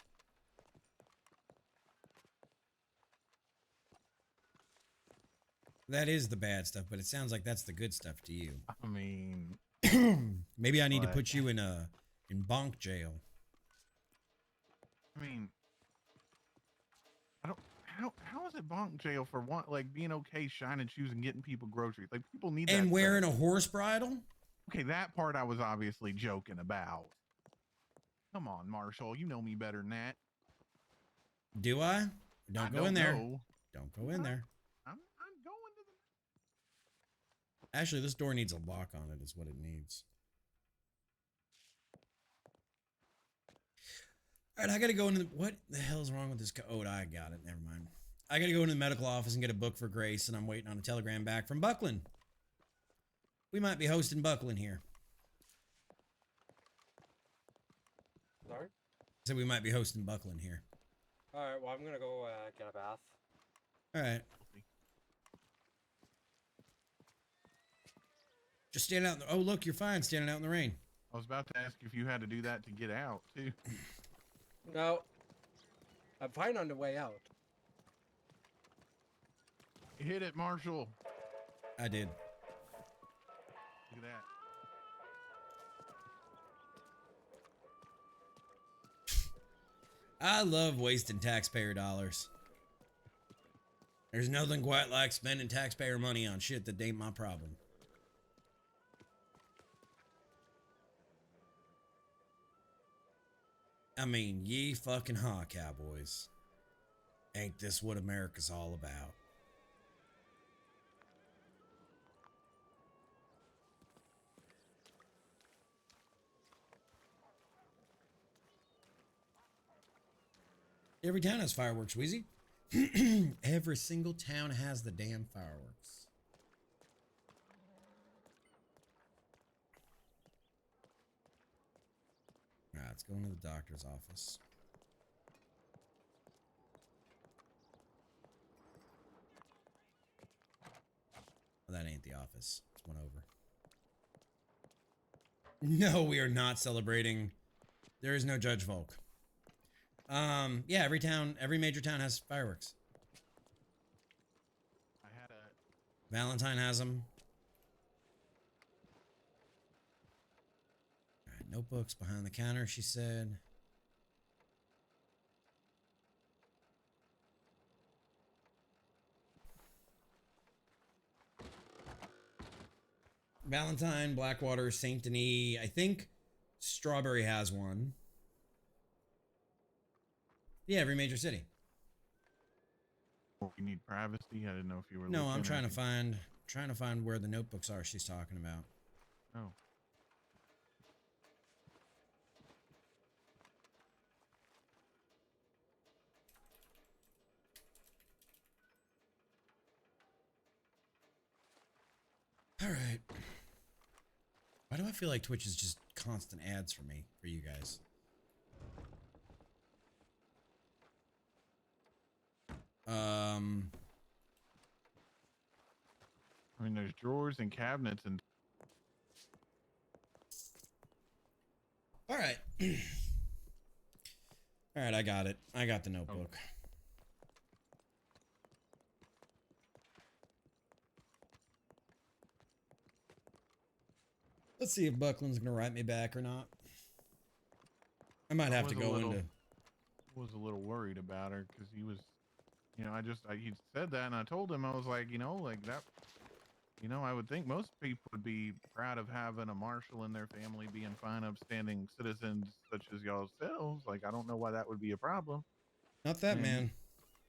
That is the bad stuff, but it sounds like that's the good stuff to you. I mean, Maybe I need to What? put you in bonk jail. I mean, I don't. How is it bonk jail for one? Like being okay, shining shoes and getting people groceries. Like people need that. And stuff. wearing a horse bridle? Okay, that part I was obviously joking about. Come on, Marshall. You know me better than that. Do I? Don't I go in there. know. Don't go in there. I'm going to the. Actually, this door needs a lock on it, is what it needs. All right, I gotta go into the, what the hell is wrong with this? Oh, I got it. Never mind. I gotta go into the medical office and get a book for Grace, and I'm waiting on a telegram back from Buckland. We might be hosting Buckland here. Sorry. So we might be hosting Buckland here. All right. Well, I'm gonna go get a bath. All right. Just stand out in the, oh, look, you're fine standing out in the rain. I was about to ask if you had to do that to get out too. No. I'm fine on the way out. Hit it, Marshall. I did. Look at that. I love wasting taxpayer dollars. There's nothing quite like spending taxpayer money on shit that ain't my problem. I mean, ye fucking ha, cowboys. Ain't this what America's all about? Every town has fireworks, Wheezy. Every single town has the damn fireworks. Alright, let's go into the doctor's office. Oh, that ain't the office. It's one over. No, we are not celebrating. There is no Judge Volk. Yeah, every major town has fireworks. I had a Valentine has them. All right, notebooks behind the counter, she said. Valentine, Blackwater, Saint Denis. I think Strawberry has one. Yeah, every major city. you need privacy. I didn't know if you were. No, I'm looking trying or to find where the notebooks are she's talking about. Oh. All right. Why do I feel like Twitch is just constant ads for me, for you guys? I mean, there's drawers and cabinets and. All right. All right, I got it. I got the notebook. Let's see if Buckland's gonna write me back or not. I might have to go into. Was a little worried about her because he was, you know, he said that and I told him, I was like, you know, like that, you know, I would think most people would be proud of having a marshal in their family being fine, upstanding citizens such as yourselves. Like, I don't know why that would be a problem. Not that, And man.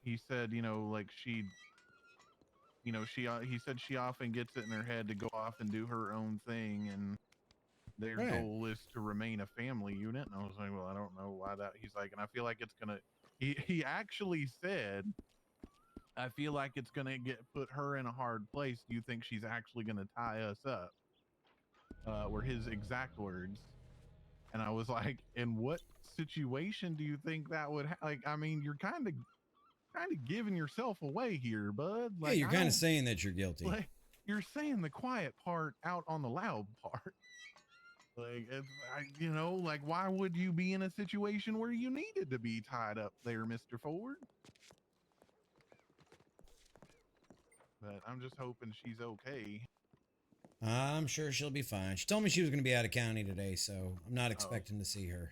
he said, you know, like he said she often gets it in her head to go off and do her own thing. And their Right. goal is to remain a family unit. And I was like, well, I don't know why that. He's like, and I feel like it's gonna. He actually said, I feel like it's gonna put her in a hard place. Do you think she's actually gonna tie us up? Were his exact words. And I was like, in what situation do you think that would like? I mean, you're kind of giving yourself away here, bud. Yeah, Like, you're kind of saying that you're guilty. like, you're saying the quiet part out on the loud part. Like, you know, like, why would you be in a situation where you needed to be tied up there, Mr. Ford? But I'm just hoping she's okay. I'm sure she'll be fine. She told me she was going to be out of county today, so I'm not expecting to see her.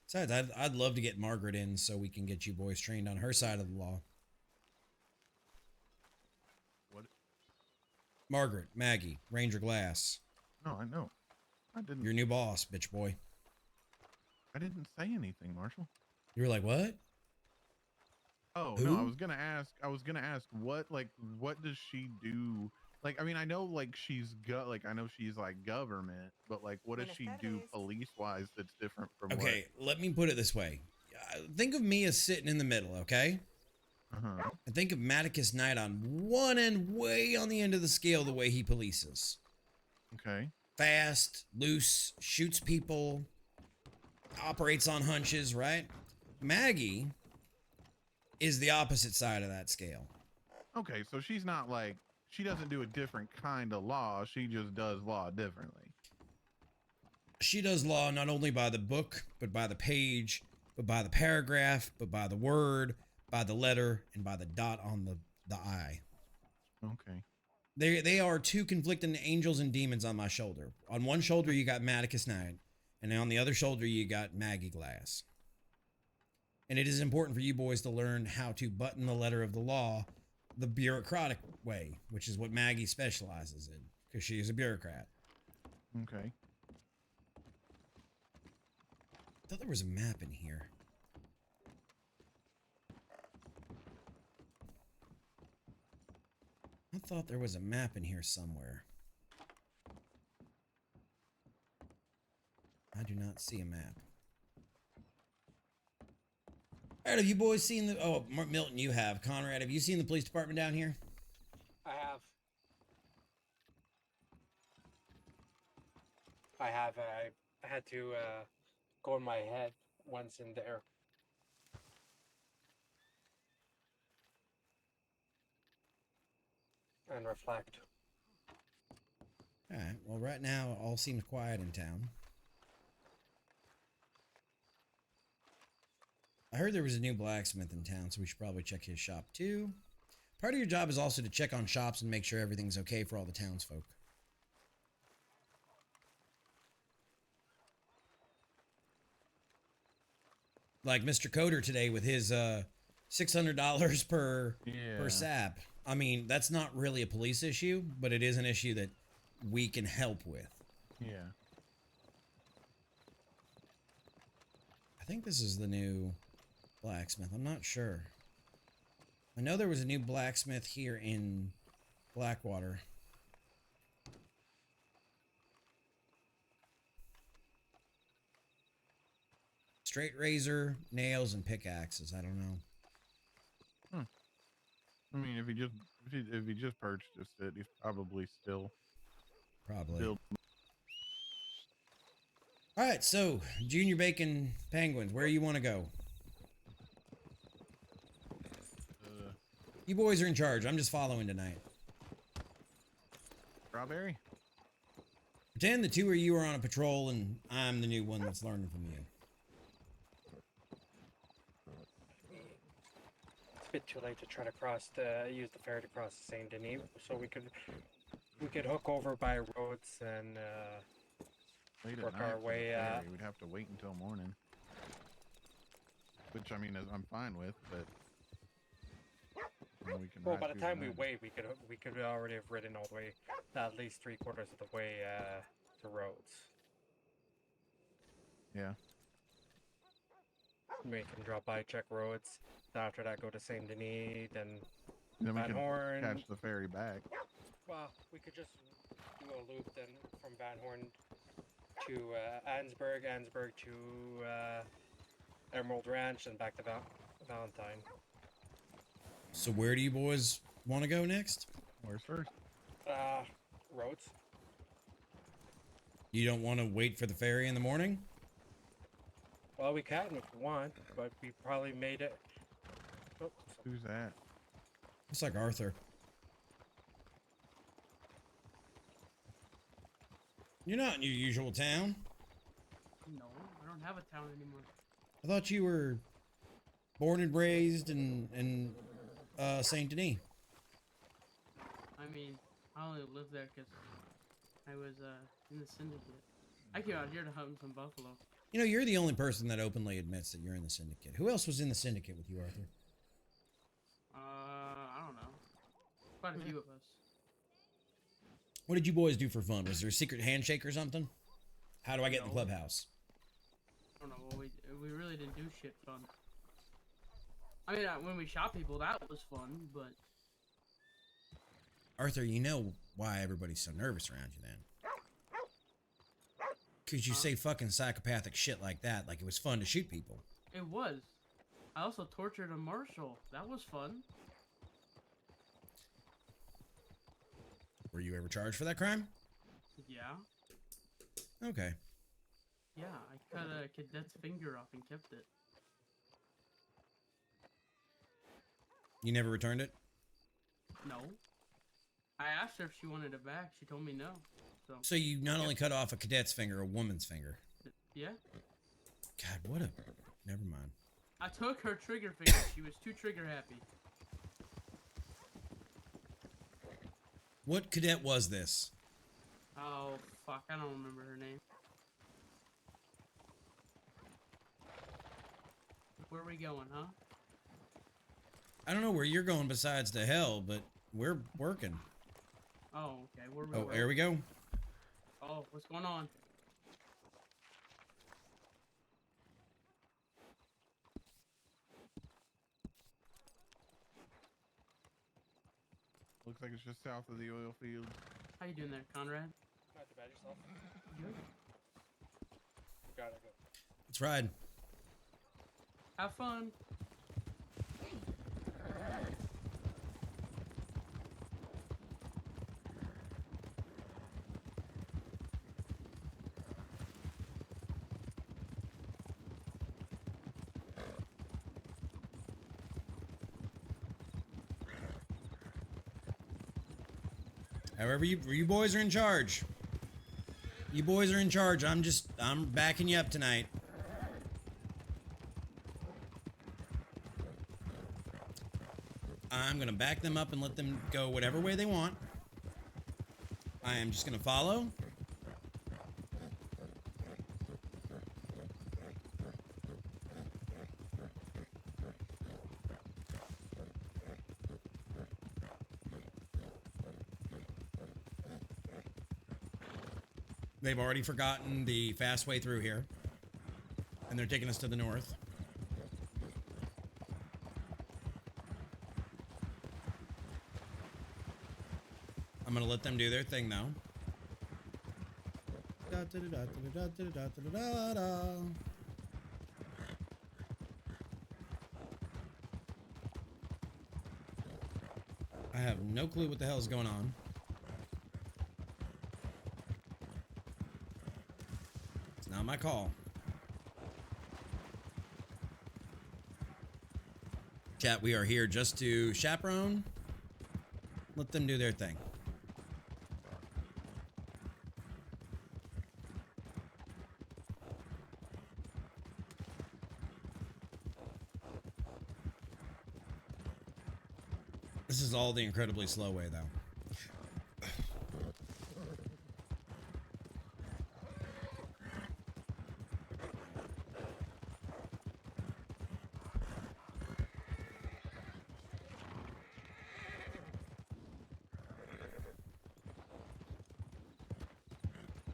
Besides, I'd love to get Margaret in so we can get you boys trained on her side of the law. What? Margaret, Maggie, Ranger Glass. No, I know. I didn't. Your new boss, bitch boy. I didn't say anything, Marshal. You were like, what? Oh, Who? no, I was gonna ask what does she do? Like, I mean, I know like I know she's like government, but like what does she do police wise that's different from Okay, let me put it this way. Think of me as sitting in the middle, okay? Uh-huh. And think of Maticus Knight on one end, way on the end of the scale, the way he polices. Okay. Fast, loose, shoots people, operates on hunches, right? Maggie is the opposite side of that scale. Okay, so she's not like, she doesn't do a different kind of law, she just does law differently. She does law not only by the book, but by the page, but by the paragraph, but by the word, by the letter, and by the dot on the I. Okay. They are two conflicting angels and demons on my shoulder. On one shoulder, you got Maticus Knight, and on the other shoulder, you got Maggie Glass. And it is important for you boys to learn how to button the letter of the law the bureaucratic way, which is what Maggie specializes in, because she is a bureaucrat. Okay. I thought there was a map in here. I thought there was a map in here somewhere. I do not see a map. All right, have you boys seen the... Oh, Milton, you have. Conrad, have you seen the police department down here? I have. I had to go in my head once in there. and reflect. All right. Well, right now, all seems quiet in town. I heard there was a new blacksmith in town, so we should probably check his shop too. Part of your job is also to check on shops and make sure everything's okay for all the townsfolk. Like Mr. Coder today with his $600 per sap. I mean, that's not really a police issue, but it is an issue that we can help with. Yeah. I think this is the new blacksmith. I'm not sure. I know there was a new blacksmith here in Blackwater. Straight razor, nails, and pickaxes. I don't know. I mean, if he just purchased it, he's probably still. All right, so Junior Bacon Penguins, where you want to go? You boys are in charge. I'm just following tonight. Strawberry? Pretend the two of you are on a patrol and I'm the new one that's learning from you. It's a bit too late to try to use the ferry to cross the Saint Denis, so we could hook over by roads and work our way. We'd have to wait until morning, which I mean, I'm fine with, but. We can Well, by the time we wait, we could already have ridden all the way, at least 3/4 of the way to roads. Yeah. We can drop by, check roads. Then after that, go to Saint Denis, then we Van can Horn. catch the ferry back. Well, we could just do a loop then from Van Horn to Ansburg to Emerald Ranch, and back to Valentine. So where do you boys want to go next? Where's first? Roads. You don't want to wait for the ferry in the morning? Well, we can if we want, but we probably made it. Oh, Who's that? Looks like Arthur. You're not in your usual town. No, I don't have a town anymore. I thought you were born and raised in Saint Denis. I mean, I only lived there because I was in the syndicate. I came out here to hunt some buffalo. You know, you're the only person that openly admits that you're in the syndicate. Who else was in the syndicate with you, Arthur? I don't know. Quite a few of us. What did you boys do for fun? Was there a secret handshake or something? How do I get in the clubhouse? I don't know. Well, we really didn't do shit fun. I mean, when we shot people, that was fun, but... Arthur, you know why everybody's so nervous around you then. Because you say fucking psychopathic shit like that, like it was fun to shoot people. It was. I also tortured a Marshal. That was fun. Were you ever charged for that crime? Yeah. Okay. Yeah, I cut a cadet's finger off and kept it. You never returned it? No. I asked her if she wanted it back. She told me no. So you not only cut off a cadet's finger, a woman's finger. Yeah. God, what a... Never mind. I took her trigger finger. She was too trigger happy. What cadet was this? Oh, fuck. I don't remember her name. Where are we going, huh? I don't know where you're going besides to hell, but we're working. Oh, okay. Where are we Oh, there we go. Oh, what's going on? Looks like it's just south of the oil field. How you doing there, Conrad? Not too bad, yourself. Good. Gotta go. Let's ride. Have fun. However, you boys are in charge. You boys are in charge. I'm backing you up tonight. I'm gonna back them up and let them go whatever way they want. I am just gonna follow. They've already forgotten the fast way through here. And they're taking us to the north. I'm gonna let them do their thing though. I have no clue what the hell is going on. It's not my call. Chat, we are here just to chaperone. Let them do their thing. This is all the incredibly slow way, though.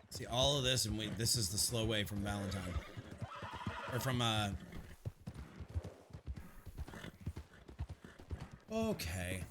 See, all of this, and this is the slow way from Valentine. Or from, okay.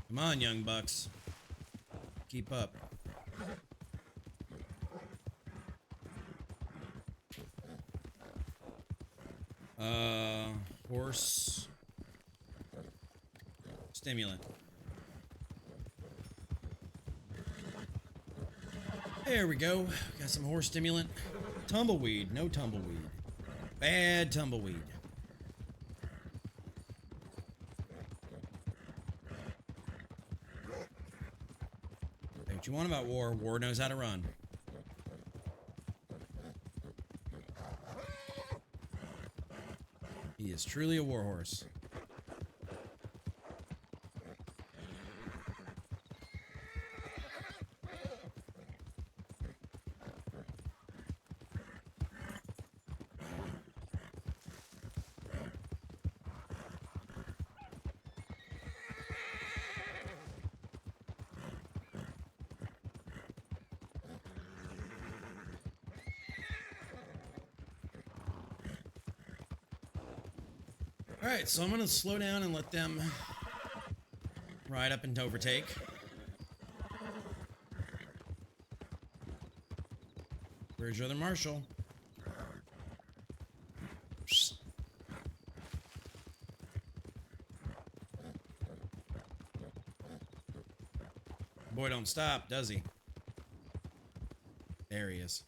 Come on, young bucks. Keep up. Horse stimulant. There we go. Got some horse stimulant. Tumbleweed. No tumbleweed. Bad tumbleweed. Say what you want about war. War knows how to run. He is truly a warhorse. All right, so I'm going to slow down and let them ride up and overtake. Where's your other Marshal? Boy, don't stop, does he? There he is.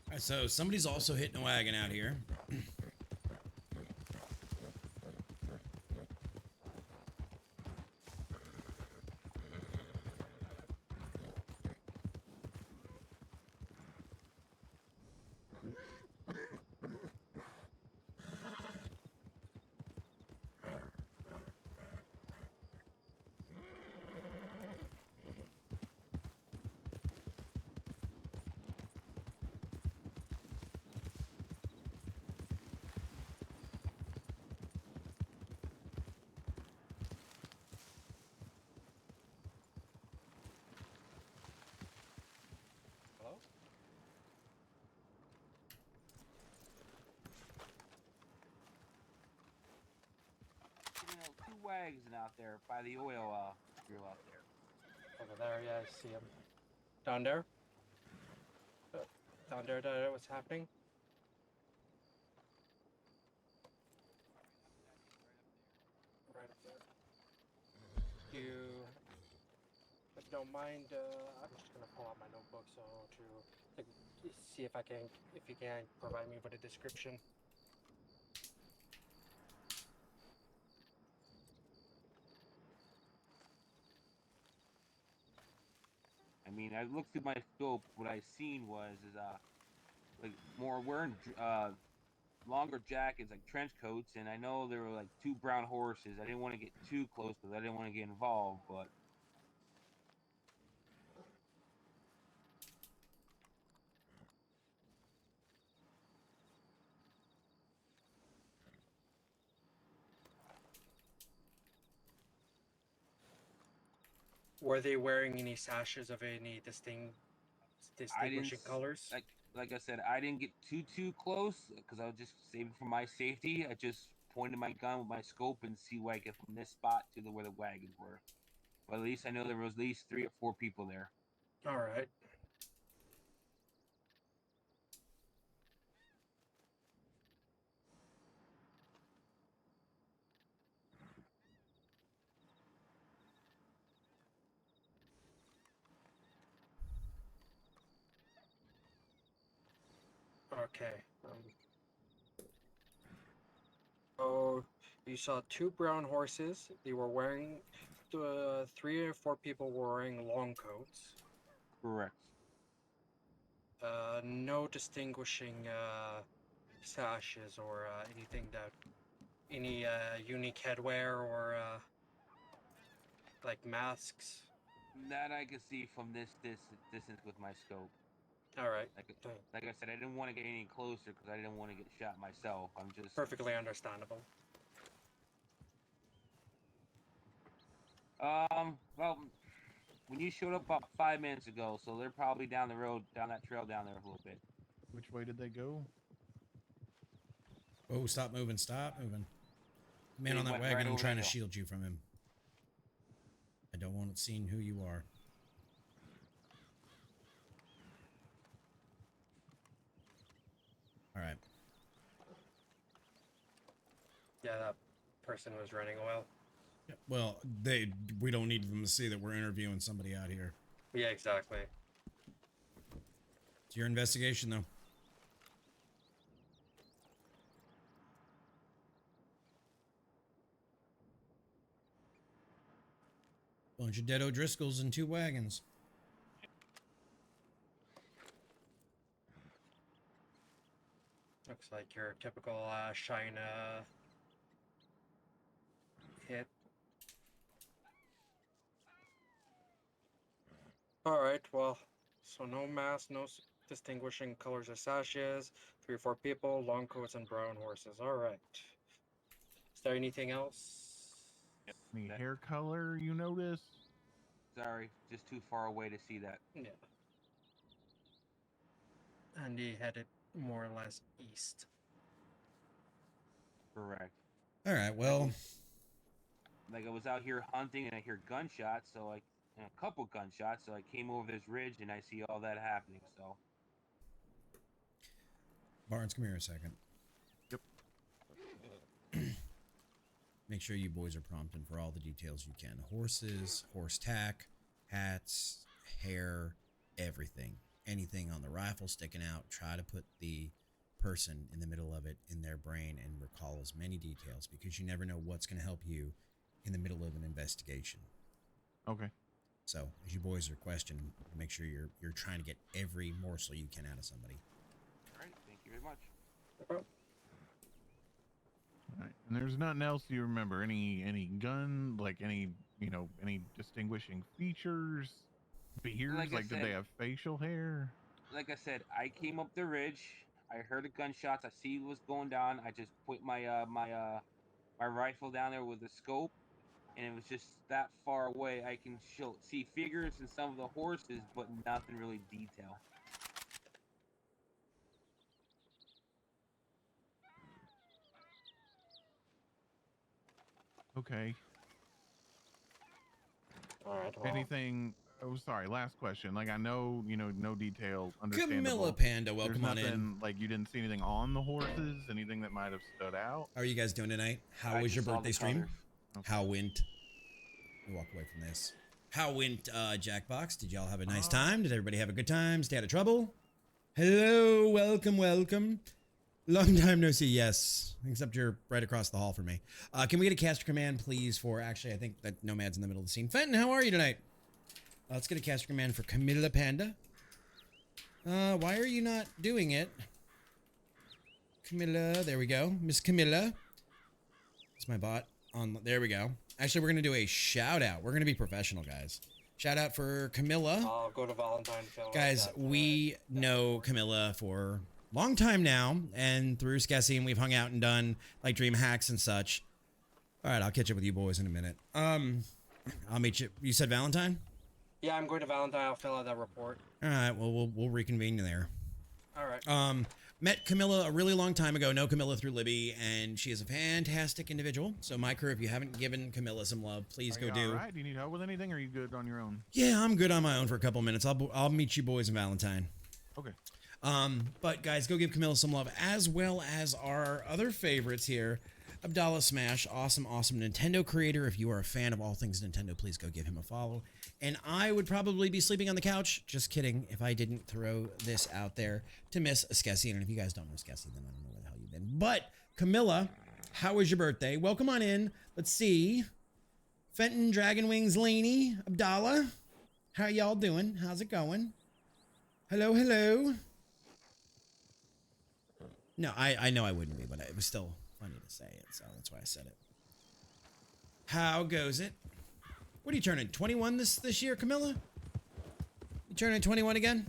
Alright, so somebody's also hitting a wagon out here. wags out there by the oil grill out there. Over there, yeah, I see him. Down there? Down there, what's happening? Right up there. If you don't mind, I'm just gonna pull out my notebook so to like, see if you can provide me with a description. I mean, I looked through my scope. What I seen was like more wearing longer jackets, like trench coats, and I know there were like 2 brown horses. I didn't want to get too close because I didn't want to get involved, but Were they wearing any sashes of any I didn't distinguishing colors? like I said, I didn't get too close because I was just saving for my safety. I just pointed my gun with my scope and see where I get from this spot to where the wagons were. But at least I know there was at least 3 or 4 people there. All right. Okay. So you saw 2 brown horses. They were wearing 3 or 4 people were wearing long coats. Correct. No distinguishing sashes or anything that any unique headwear or like masks. That I could see from this distance with my scope. All right. Like I said, I didn't want to get any closer because I didn't want to get shot myself. I'm just Perfectly understandable. Well, when you showed up about 5 minutes ago, so they're probably down the road, down that trail down there a little bit. Which way did they go? Oh, stop moving, stop moving. Man They on that went wagon, right I'm over trying the to hill. shield you from him. I don't want it seen who you are. All right. Yeah, that person was running well. Yeah, well, we don't need them to see that we're interviewing somebody out here. Yeah, exactly. It's your investigation, though. Bunch of dead O'Driscolls and 2 wagons. Looks like your typical China hit. All right, well, so no mask, no distinguishing colors or sashes, 3 or 4 people, long coats and brown horses. All right. Is there anything else? Any hair color you notice? Sorry, just too far away to see that. Yeah. And he headed more or less east. Correct. All right, well. Like I was out here hunting and I hear gunshots, so a couple gunshots, so I came over this ridge and I see all that happening, so. Barnes, come here a second. Yep. Make sure you boys are prompting for all the details you can. Horses, horse tack, hats, hair, everything. Anything on the rifle sticking out, try to put the person in the middle of it in their brain and recall as many details because you never know what's going to help you in the middle of an investigation. Okay. So, as you boys are questioning, make sure you're trying to get every morsel you can out of somebody. All right, thank you very much. All right. And there's nothing else you remember? Any gun, like any distinguishing features, beards, like did they have facial hair? Like I said, I came up the ridge. I heard the gunshots. I see what's going down. I just put my my rifle down there with the scope, and it was just that far away. I can see figures in some of the horses, but nothing really detail. Okay. All right. Well, Anything? Oh, sorry. Last question. Like I know, no detail. Understandable. Camilla Panda, There's welcome on nothing in. like you didn't see anything on the horses. Anything that might have stood out. How are you guys doing tonight? How I was your just saw birthday the stream? colors. Okay. How went? Let me walk away from this. How went Jackbox? Did y'all have a nice time? Did everybody have a good time? Stay out of trouble? Hello, welcome, welcome. Long time no see, yes. Except you're right across the hall from me. Can we get a caster command, please, for... Actually, I think that Nomad's in the middle of the scene. Fenton, how are you tonight? Let's get a caster command for Camilla Panda. Why are you not doing it? Camilla, there we go. Miss Camilla. It's my bot. There we go. Actually, we're going to do a shout out. We're going to be professional, guys. Shout out for Camilla. I'll go to Valentine. Guys, we know Camilla for a long time now, and through Skessy, and we've hung out and done like dream hacks and such. All right, I'll catch up with you boys in a minute. I'll meet you. You said Valentine? Yeah, I'm going to Valentine. I'll fill out that report. All right, well, we'll reconvene there. All right. Met Camilla a really long time ago. Know Camilla through Libby, and she is a fantastic individual. So, my crew, if you haven't given Camilla some love, please go do. All right. Do you need help with anything, or are you good on your own? Yeah, I'm good on my own for a couple minutes. I'll meet you boys in Valentine. Okay. But guys, go give Camilla some love, as well as our other favorites here. Abdallah Smash, awesome Nintendo creator. If you are a fan of all things Nintendo, please go give him a follow. And I would probably be sleeping on the couch. Just kidding, if I didn't throw this out there to Miss Skessy. And if you guys don't know Skessy, then I don't know where the hell you've been. But Camilla, how was your birthday? Welcome on in. Let's see. Fenton, Dragon Wings, Laney, Abdallah. How y'all doing? How's it going? Hello, hello. No, I know I wouldn't be, but it was still funny to say it, so that's why I said it. How goes it? What are you turning, 21 this year, Camilla? You turning 21 again?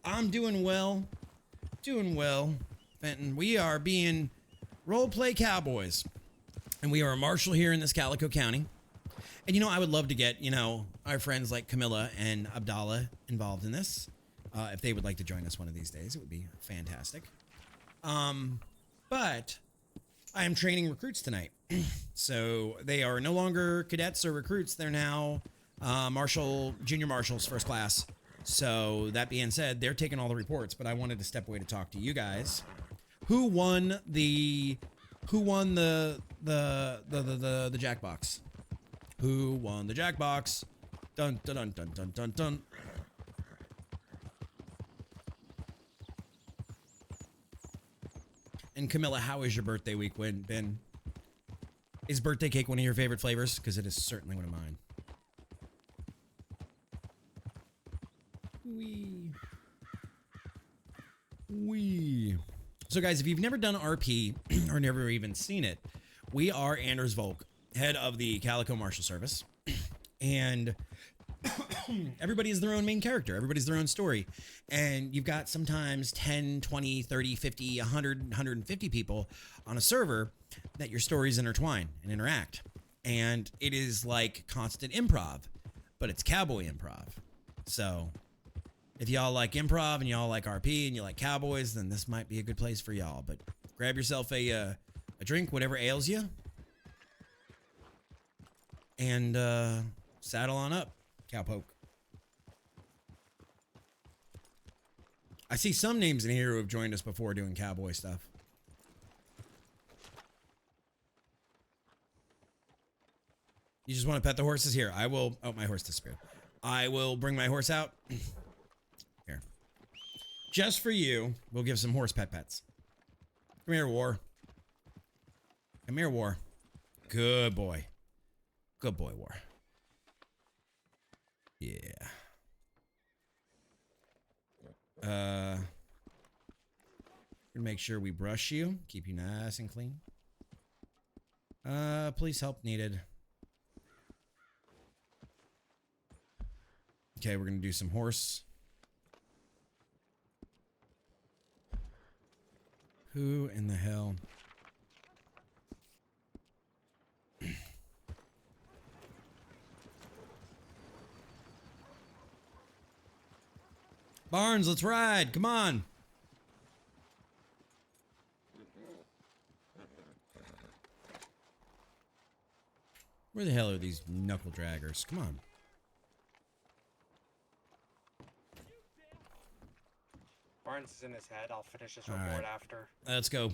I'm doing well. Doing well, Fenton. We are being roleplay cowboys. And we are a marshal here in this Calico County. And, I would love to get, our friends like Camilla and Abdallah involved in this. If they would like to join us one of these days, it would be fantastic. But I am training recruits tonight. So they are no longer cadets or recruits. They're now junior marshals, first class. So that being said, they're taking all the reports, but I wanted to step away to talk to you guys. Who won the Jackbox? Who won the Jackbox? Dun dun dun dun dun dun dun. And Camilla, how is your birthday week been? Is birthday cake one of your favorite flavors? Because it is certainly one of mine. Wee. So guys, if you've never done RP or never even seen it, we are Anders Volk, head of the Calico Marshal Service. And everybody is their own main character. Everybody's their own story. And you've got sometimes 10, 20, 30, 50, 100, 150 people on a server that your stories intertwine and interact. And it is like constant improv, but it's cowboy improv. So if y'all like improv and y'all like RP and you like cowboys, then this might be a good place for y'all. But grab yourself a drink, whatever ails you, and saddle on up, cowpoke. I see some names in here who have joined us before doing cowboy stuff. You just want to pet the horses? Here, I will. Oh, my horse disappeared. I will bring my horse out. Here. Just for you, we'll give some horse pets. Come here, War. Come here, War. Good boy. Good boy, War. Yeah. Make sure we brush you. Keep you nice and clean. Police help needed. Okay, we're gonna do some horse. Who in the hell? Barnes, let's ride. Come on. Where Where the hell are these knuckle draggers? Come on. Barnes is in his head. I'll finish this All report right. after. Let's go.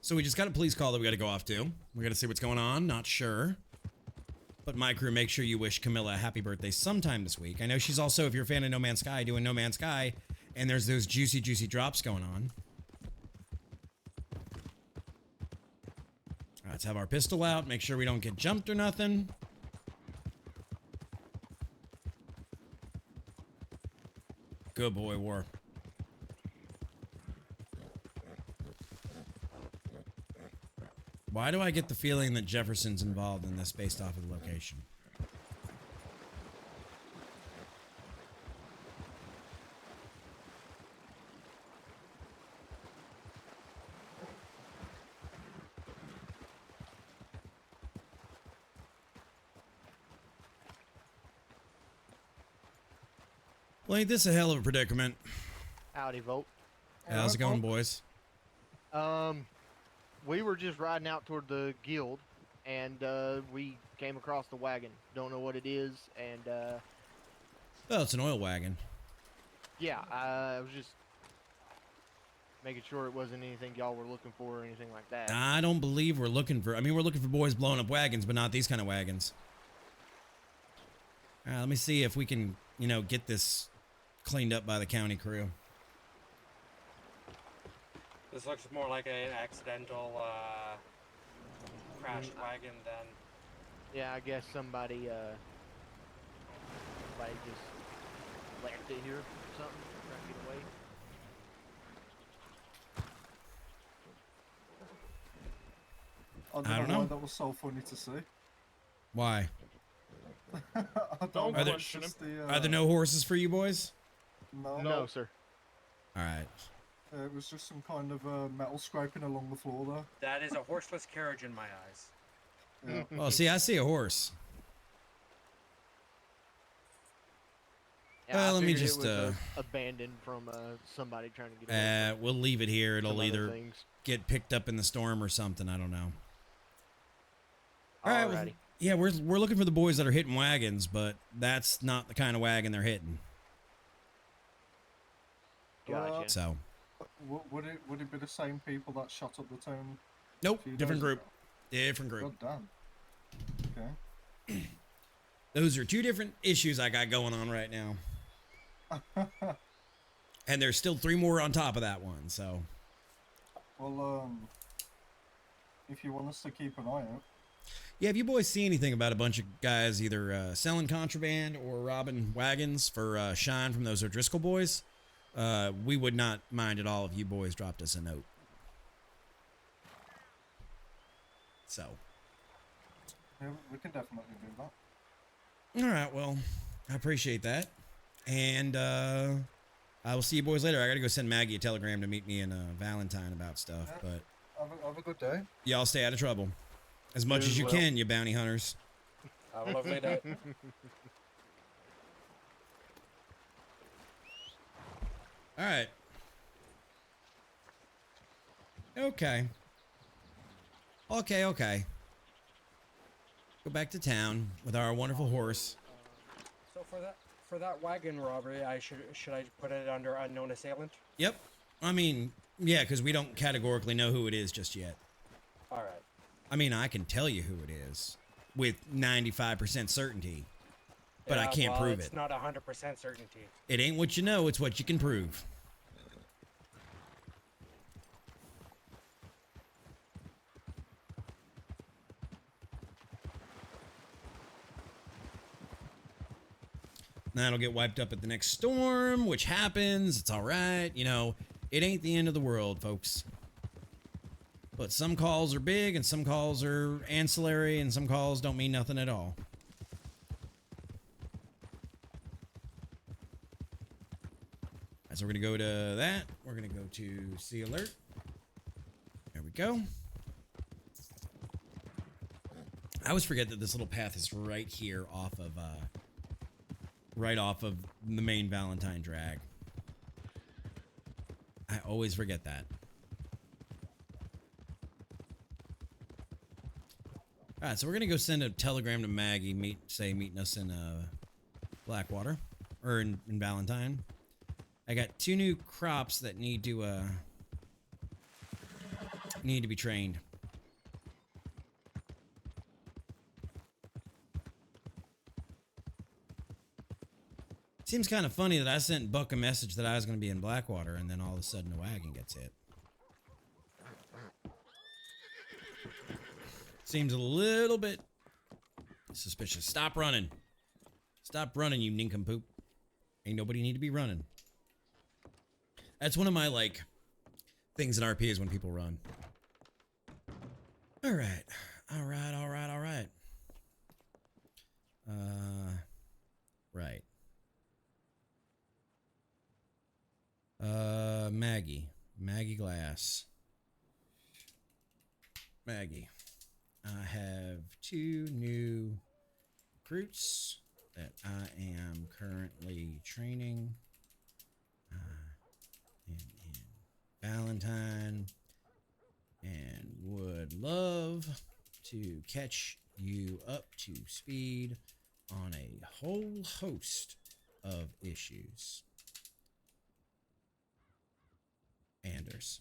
So we just got a police call that we got to go off to. We got to see what's going on. Not sure. But my crew, make sure you wish Camilla a happy birthday sometime this week. I know she's also, if you're a fan of No Man's Sky, doing No Man's Sky, and there's those juicy, juicy drops going on. All right, let's have our pistol out. Make sure we don't get jumped or nothing. Good boy, War. Why do I get the feeling that Jefferson's involved in this based off of the location? Well, ain't this a hell of a predicament? Howdy, Volk. How's it going, boys? We were just riding out toward the guild, and we came across the wagon. Don't know what it is, and Oh, it's an oil wagon. yeah, I was just making sure it wasn't anything y'all were looking for or anything like that. I don't believe we're looking for... I mean, we're looking for boys blowing up wagons, but not these kind of wagons. All right, let me see if we can, you know, get this cleaned up by the county crew. This looks more like an accidental crashed wagon than. Yeah, I guess somebody just left it here or something, trying to get away. I don't know. Why that was so funny to see. Why? I don't Are know. there, It's just the, are there no horses for you boys? No, No, sir. All right. It was just some kind of metal scraping along the floor there. That is a horseless carriage in my eyes. Yeah. Well, see, I see a horse. Yeah, I let me figured it just, was, abandoned from somebody trying to get away. We'll leave it here. It'll Some other either things. get picked up in the storm or something. I don't know. All right. Well, Alrighty. yeah, we're looking for the boys that are hitting wagons, but that's not the kind of wagon they're hitting. Gotcha. So, Would it be the same people that shot up the town? nope, few different days group. ago? Different group. God damn. Okay. Those are two different issues I got going on right now. And there's still 3 more on top of that one, so. Well, if you want us to keep an eye out. Yeah, if you boys see anything about a bunch of guys either selling contraband or robbing wagons for shine from those O'Driscoll boys, we would not mind at all if you boys dropped us a note. So. Yeah, we can definitely do that. All right, well, I appreciate that. And I will see you boys later. I got to go send Maggie a telegram to meet me in Valentine about stuff. Yeah. But Have a good day. y'all stay out of trouble. As much as you can, you bounty hunters. Have a lovely day. All right. Okay. Okay. Go back to town with our wonderful horse. So for that wagon robbery, should I put it under unknown assailant? Yep. I mean, yeah, because we don't categorically know who it is just yet. All right. I mean, I can tell you who it is with 95% certainty, but I can't prove it's it. Not 100% certainty. It ain't what you know, it's what you can prove. That'll get wiped up at the next storm, which happens. It's all right. You know, it ain't the end of the world, folks. But some calls are big and some calls are ancillary and some calls don't mean nothing at all. So we're going to go to that. We're going to go to C alert. There we go. I always forget that this little path is right here off of the main Valentine drag. I always forget that. All right, so we're gonna go send a telegram to Maggie, meeting us in Blackwater, or in Valentine. I got 2 new crops that need to be trained. Seems kind of funny that I sent Buck a message that I was going to be in Blackwater, and then all of a sudden a wagon gets hit. Seems a little bit suspicious. Stop running. Stop running, you nincompoop. Ain't nobody need to be running. That's one of my, like, things in RP is when people run. All right. All right, all right, all right. Right. Maggie Glass. Maggie. I have 2 new recruits that I am currently training in Valentine, and would love to catch you up to speed on a whole host of issues. Anders.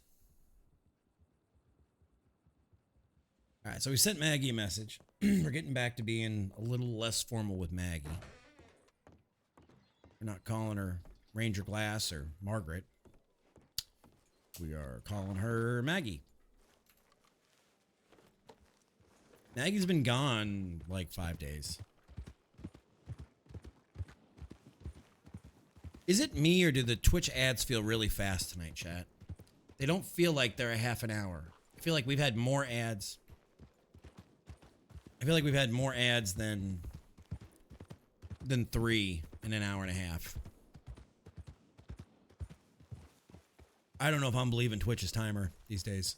All right, so we sent Maggie a message. We're getting back to being a little less formal with Maggie. We're not calling her Ranger Glass or Margaret. We are calling her Maggie. Maggie's been gone like 5 days. Is it me, or do the Twitch ads feel really fast tonight, chat? They don't feel like they're a half an hour. I feel like we've had more ads. I feel like we've had more ads than 3 in an hour and a half. I don't know if I'm believing Twitch's timer these days.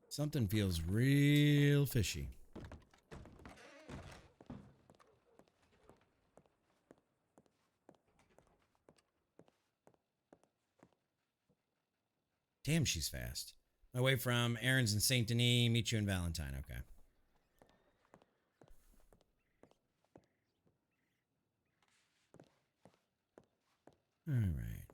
Something feels real fishy. Damn, she's fast. My way from Aaron's in Saint Denis. Meet you in Valentine. Okay. All right.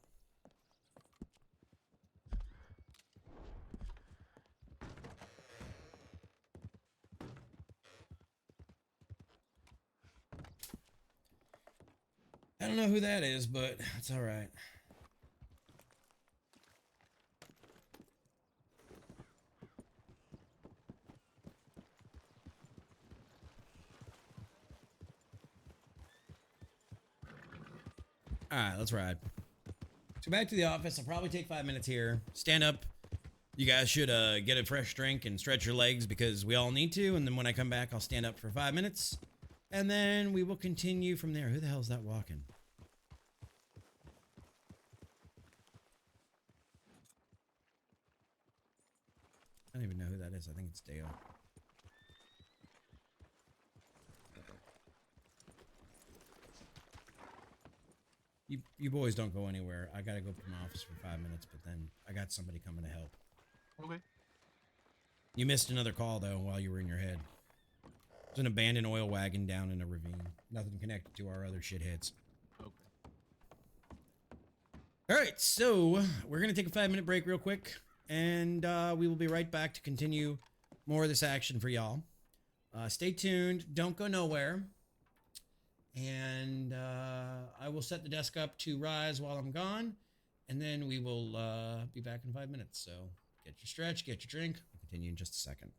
I don't know who that is, but it's all right. All right, let's ride. So back to the office. I'll probably take 5 minutes here. Stand up. You guys should get a fresh drink and stretch your legs because we all need to. And then when I come back, I'll stand up for 5 minutes. And then we will continue from there. Who the hell is that walking? I don't even know who that is. I think it's Dale. You boys don't go anywhere. I gotta go to my office for 5 minutes, but then I got somebody coming to help. Okay. You missed another call, though, while you were in your head. It's an abandoned oil wagon down in a ravine. Nothing connected to our other shitheads. Okay. All right, so we're going to take a 5-minute break real quick, and we will be right back to continue more of this action for y'all. Stay tuned. Don't go nowhere. And I will set the desk up to rise while I'm gone, and then we will be back in 5 minutes. So get your stretch, get your drink. We'll continue in just a second.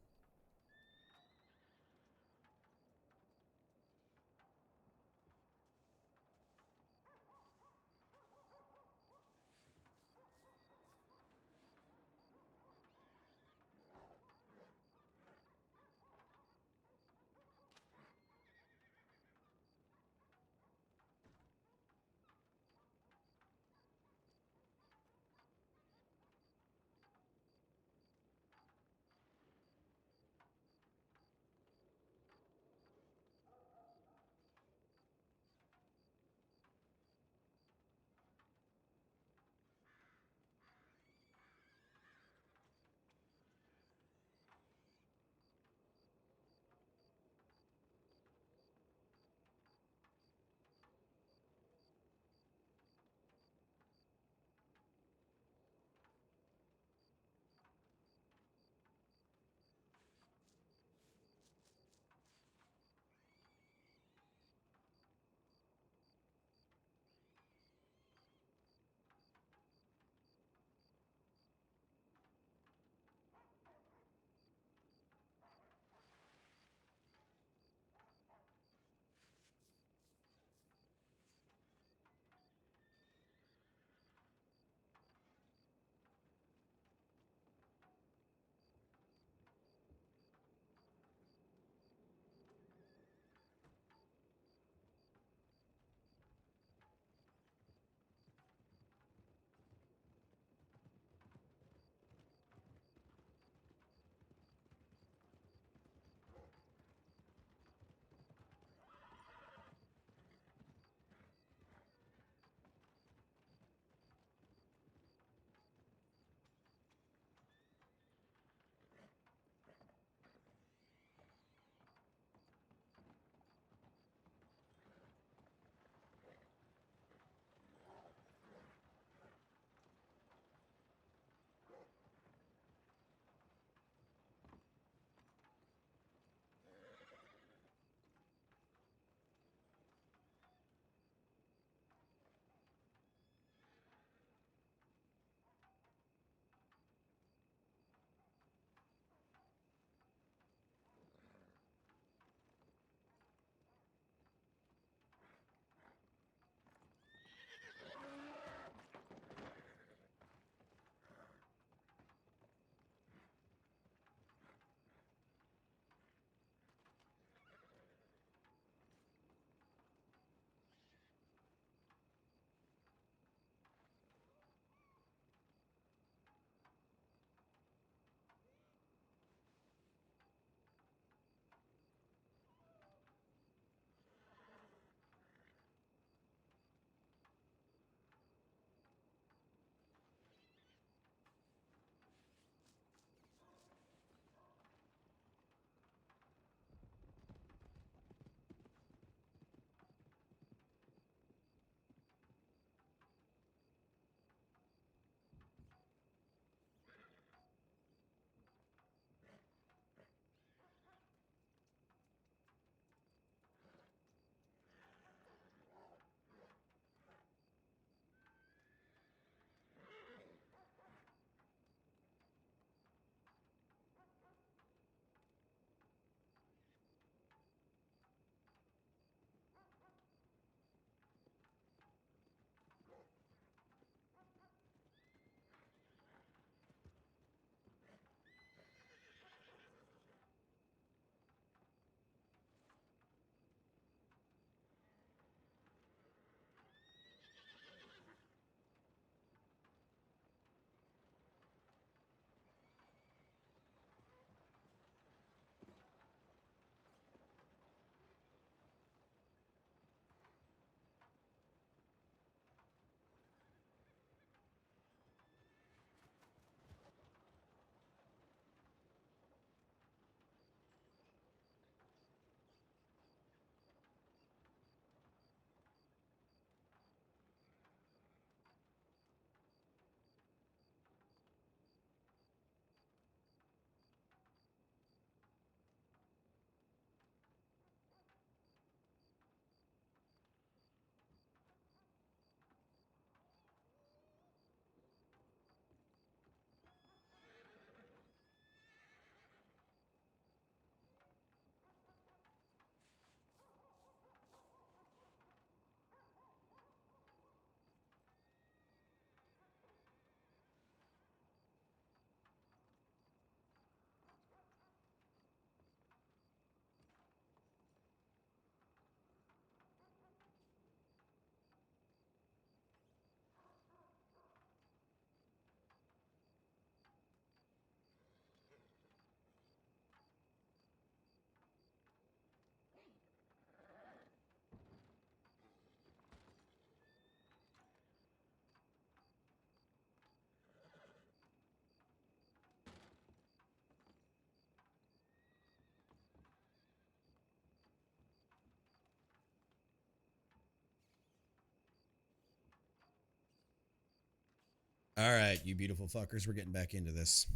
All right, you beautiful fuckers, we're getting back into this.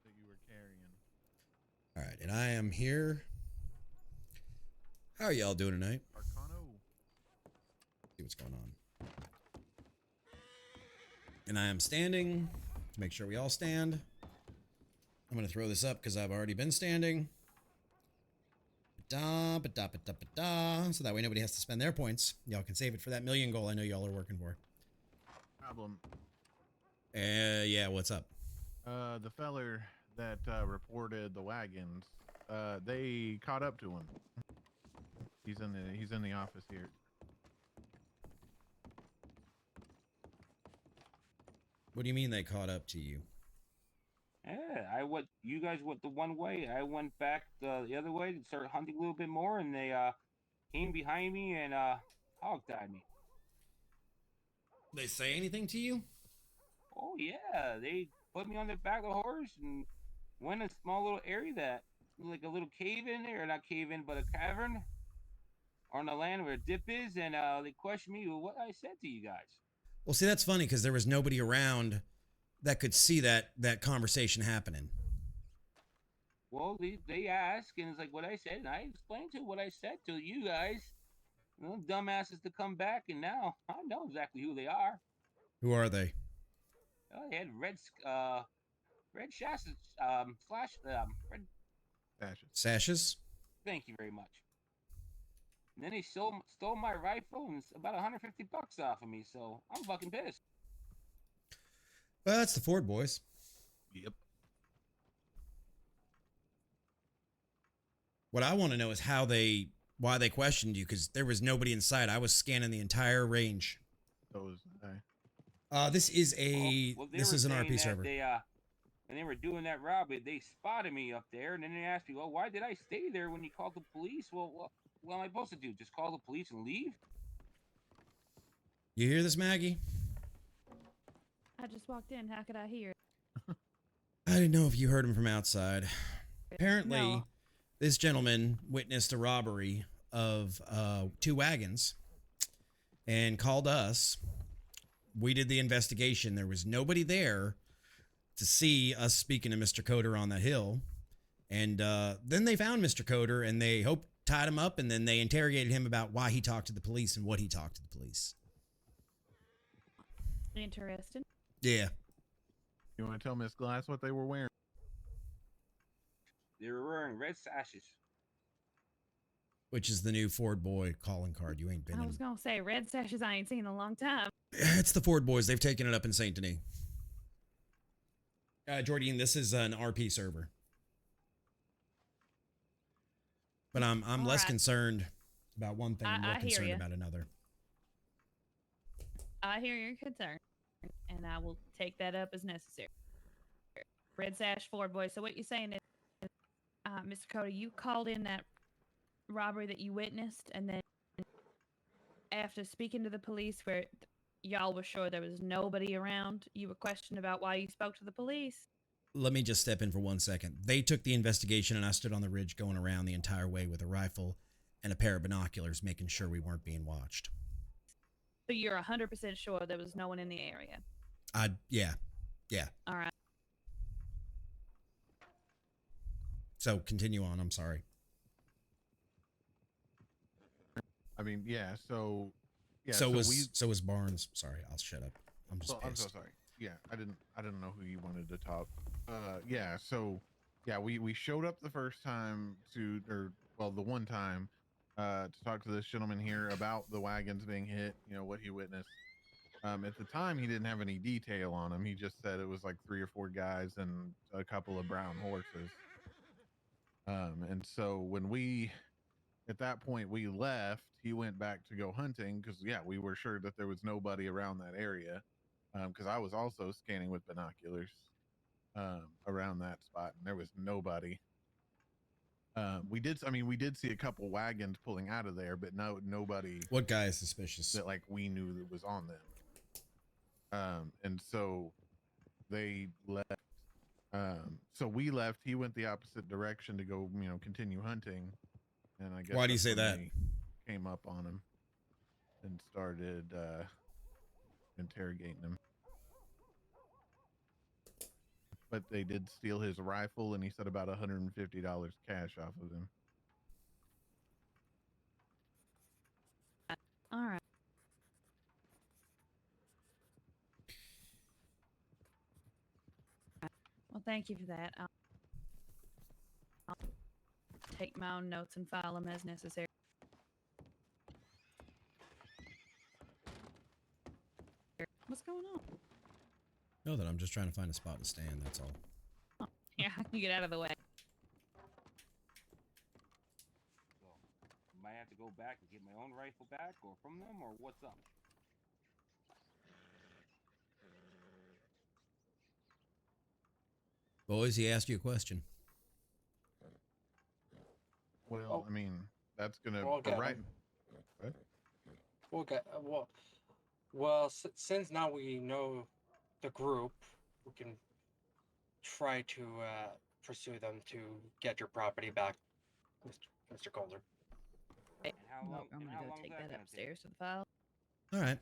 That you were carrying. All right, and I am here. How are y'all doing tonight? Arcano. See what's going on. And I am standing to make sure we all stand. I'm going to throw this up because I've already been standing. So that way nobody has to spend their points. Y'all can save it for that million goal I know y'all are working for. Problem. Yeah, what's up? The feller that reported the wagons, they caught up to him. He's in the office here. What do you mean they caught up to you? Yeah, you guys went the one way. I went back the other way to start hunting a little bit more, and they came behind me and hog-tied me. They say anything to you? Oh yeah, they put me on the back of the horse and went in a small little area that like a little cave in there, not cave in, but a cavern on the land where a dip is, and they questioned me with what I said to you guys. Well, see, that's funny because there was nobody around that could see that conversation happening. Well, they asked, and it's like what I said, and I explained to what I said to you guys. You know, dumbasses to come back, and now I know exactly who they are. Who are they? They had red sashes, red Sashes? Thank you very much. And then he stole my rifle and it's about $150 off of me, so I'm fucking pissed. Well, that's the Ford boys. Yep. What I want to know is why they questioned you, because there was nobody inside. I was scanning the entire range. So was I. This is this is an RP server. And they were doing that robbery. They spotted me up there, and then they asked me, "Well, why did I stay there when you called the police?" Well, what am I supposed to do? Just call the police and leave? You hear this, Maggie? I just walked in. How could I hear? I didn't know if you heard him from outside. Apparently, No. this gentleman witnessed a robbery of 2 wagons and called us. We did the investigation. There was nobody there to see us speaking to Mr. Coder on the hill. And then they found Mr. Coder and they tied him up, and then they interrogated him about why he talked to the police and what he talked to the police. Interesting. Yeah. You want to tell Miss Glass what they were wearing? They were wearing red sashes. Which is the new Ford boy calling card. You ain't been I in. was gonna say red sashes. I ain't seen in a long time. It's the Ford boys. They've taken it up in Saint Denis. Jordan, this is an RP server. But I'm less concerned about one thing and more concerned about another. I hear your concern, and I will take that up as necessary. Red sash Ford boy. So what you're saying is, Mr. Cody, you called in that robbery that you witnessed, and then after speaking to the police, where y'all were sure there was nobody around, you were questioned about why you spoke to the police. Let me just step in for 1 second. They took the investigation, and I stood on the ridge going around the entire way with a rifle and a pair of binoculars, making sure we weren't being watched. So you're 100% sure there was no one in the area? Yeah. All right. So continue on. I'm sorry. I mean, yeah. So, yeah. So was Barnes. Sorry, I'll shut up. I'm just pissed. I'm so sorry. Yeah, I didn't know who you wanted to talk. Yeah. So, yeah, we showed up the first time the one time, to talk to this gentleman here about the wagons being hit. You know what he witnessed. At the time, he didn't have any detail on him. He just said it was like 3 or 4 guys and a couple of brown horses. And so at that point we left, he went back to go hunting because, yeah, we were sure that there was nobody around that area. Because I was also scanning with binoculars around that spot, and there was nobody. We did see a couple wagons pulling out of there, but nobody. What guy is suspicious? That like we knew that was on them. And so they left. So we left. He went the opposite direction to go, continue hunting. And I guess why do you say that? Came up on him and started interrogating him. But they did steal his rifle, and he said about $150 cash off of him. All right. Well, thank you for that. I'll take my own notes and file them as necessary. What's going on? Know that I'm just trying to find a spot to stand. That's all. Yeah, I can get out of the way. So, might have to go back and get my own rifle back, or from them, or what's up? Boys, he asked you a question. Well, I mean, that's gonna We'll get right. him. What? We'll get well. Since now we know the group, we can try to pursue them to get your property back, Mr. Calder. And how long? I'm and gonna how go long is take that that gonna upstairs to the file. All right.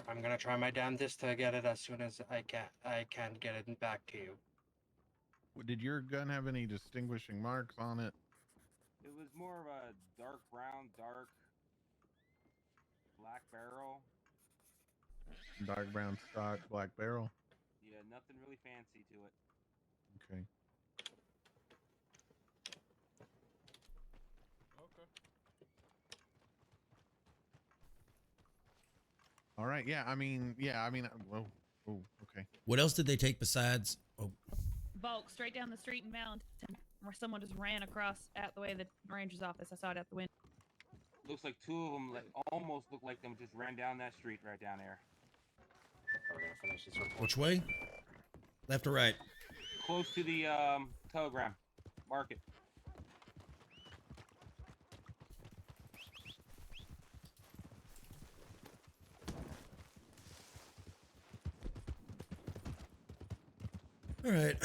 I'm gonna try my damnedest to get it as soon as I can. I can get it back to you. Did your gun have any distinguishing marks on it? It was more of a dark brown, dark black barrel. Dark brown stock, black barrel. Yeah, nothing really fancy to it. Okay. Okay. All right. Yeah. I mean. Well. Oh. Okay. What else did they take besides? Oh, Volk, straight down the street in Valentin, where someone just ran across out the way of the ranger's office. I saw it out the window. Looks like two of them almost look like them just ran down that street right down there. We're gonna finish this report. which way? Left or right? Close to the telegram market. All right.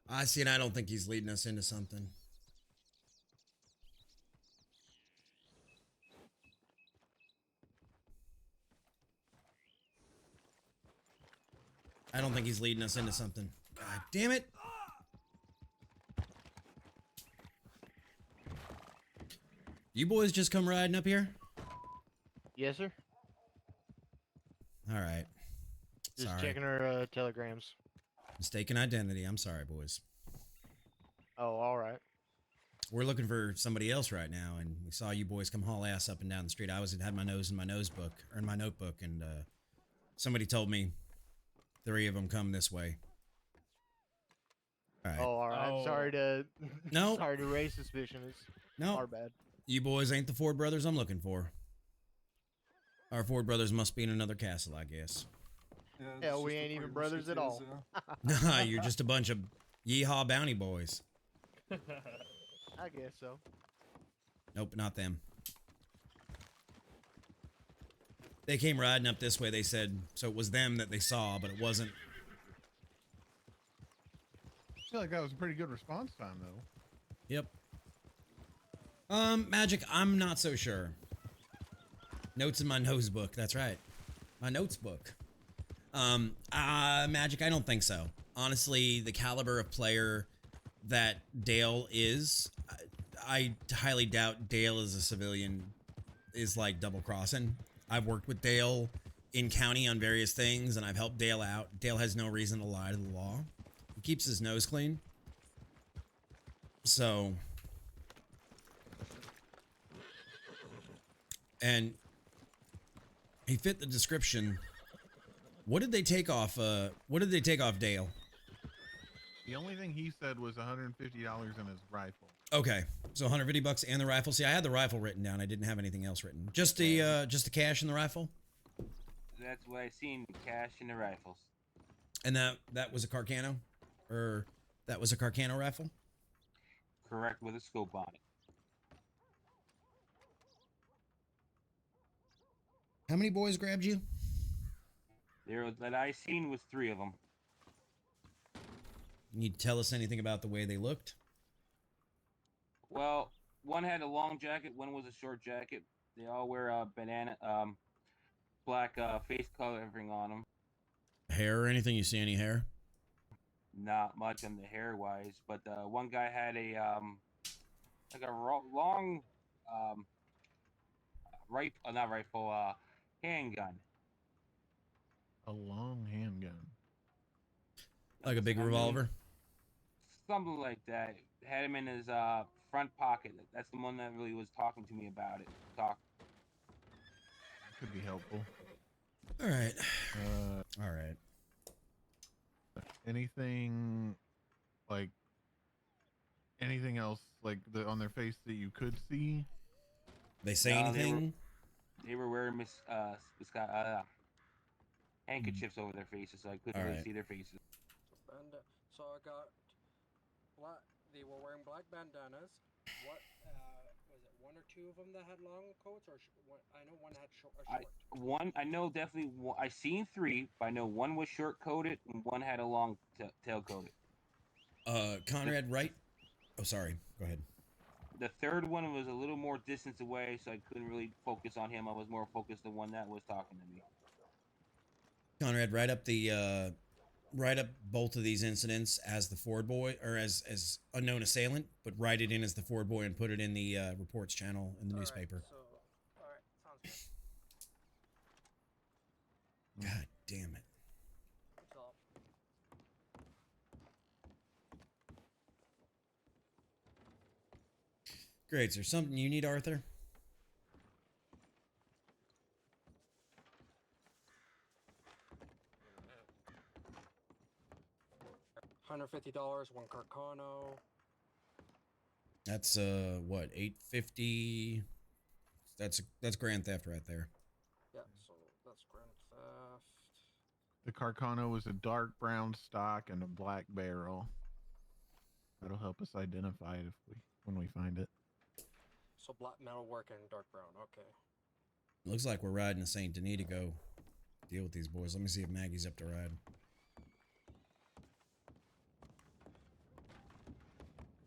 I see, and I don't think he's leading us into something. I don't think he's leading us into something. God damn it. You boys just come riding up here? Yes, sir. All right. Just Sorry. checking our telegrams. Mistaken identity. I'm sorry, boys. Oh, all right. We're looking for somebody else right now, and we saw you boys come haul ass up and down the street. I had my nose in my notebook, and somebody told me 3 of them come this way. All right. Oh, all right. Oh. Sorry to No. sorry to raise suspicion. It's No. our bad. You boys ain't the Ford brothers I'm looking for. Our Ford brothers must be in another castle, I guess. Yeah, Hell, it's we just ain't a even pretty brothers much at it all. is, Nah, you're just a bunch of yeehaw bounty boys. I guess so. Nope, not them. They came riding up this way, they said, so it was them that they saw, but it wasn't. I feel like that was a pretty good response time, though. Yep. Magic, I'm not so sure. Notes in my nose book, that's right. My notes book. Magic, I don't think so. Honestly, the caliber of player that Dale is, I highly doubt Dale as a civilian is like double crossing. I've worked with Dale in county on various things, and I've helped Dale out. Dale has no reason to lie to the law. He keeps his nose clean. So, and he fit the description. What did they take off? What did they take off Dale? The only thing he said was $150 in his rifle. Okay, so 150 bucks and the rifle. See, I had the rifle written down. I didn't have anything else written. Just the cash and the rifle. That's what I seen, the cash and the rifles. And that was a Carcano, or that was a Carcano rifle. Correct, with a scope on it. How many boys grabbed you? There that I seen was 3 of them. Can you tell us anything about the way they looked? Well, one had a long jacket, one was a short jacket. They all wear black face covering on them. Hair or anything? You see any hair? Not much on the hair wise, but one guy had a like a long not rifle, handgun. A long handgun. Like a big revolver? Something like that. Had him in his front pocket. That's the one that really was talking to me about it. Could be helpful. All right. All right. Anything like anything else like on their face that you could see? They say anything? They were wearing handkerchiefs over their faces, so I couldn't really see their faces. So I got black. They were wearing black bandanas. What was it? 1 or 2 of them that had long coats, or I know one had short. I know definitely. I seen 3, but I know one was short coated and one had a long tail coated. Conrad, right? Oh, sorry. Go ahead. The third one was a little more distance away, so I couldn't really focus on him. I was more focused on the one that was talking to me. Conrad, write up both of these incidents as the Ford boy, or as unknown assailant, but write it in as the Ford boy and put it in the reports channel in the newspaper. All right, sounds good. God damn it. Great. Is there something you need, Arthur? $150, 1 Carcano. That's what, $850? That's grand theft right there. Yeah, so that's grand theft. The Carcano was a dark brown stock and a black barrel. That'll help us identify it when we find it. So black metal work and dark brown. Okay. Looks like we're riding to St. Denis to go deal with these boys. Let me see if Maggie's up to ride.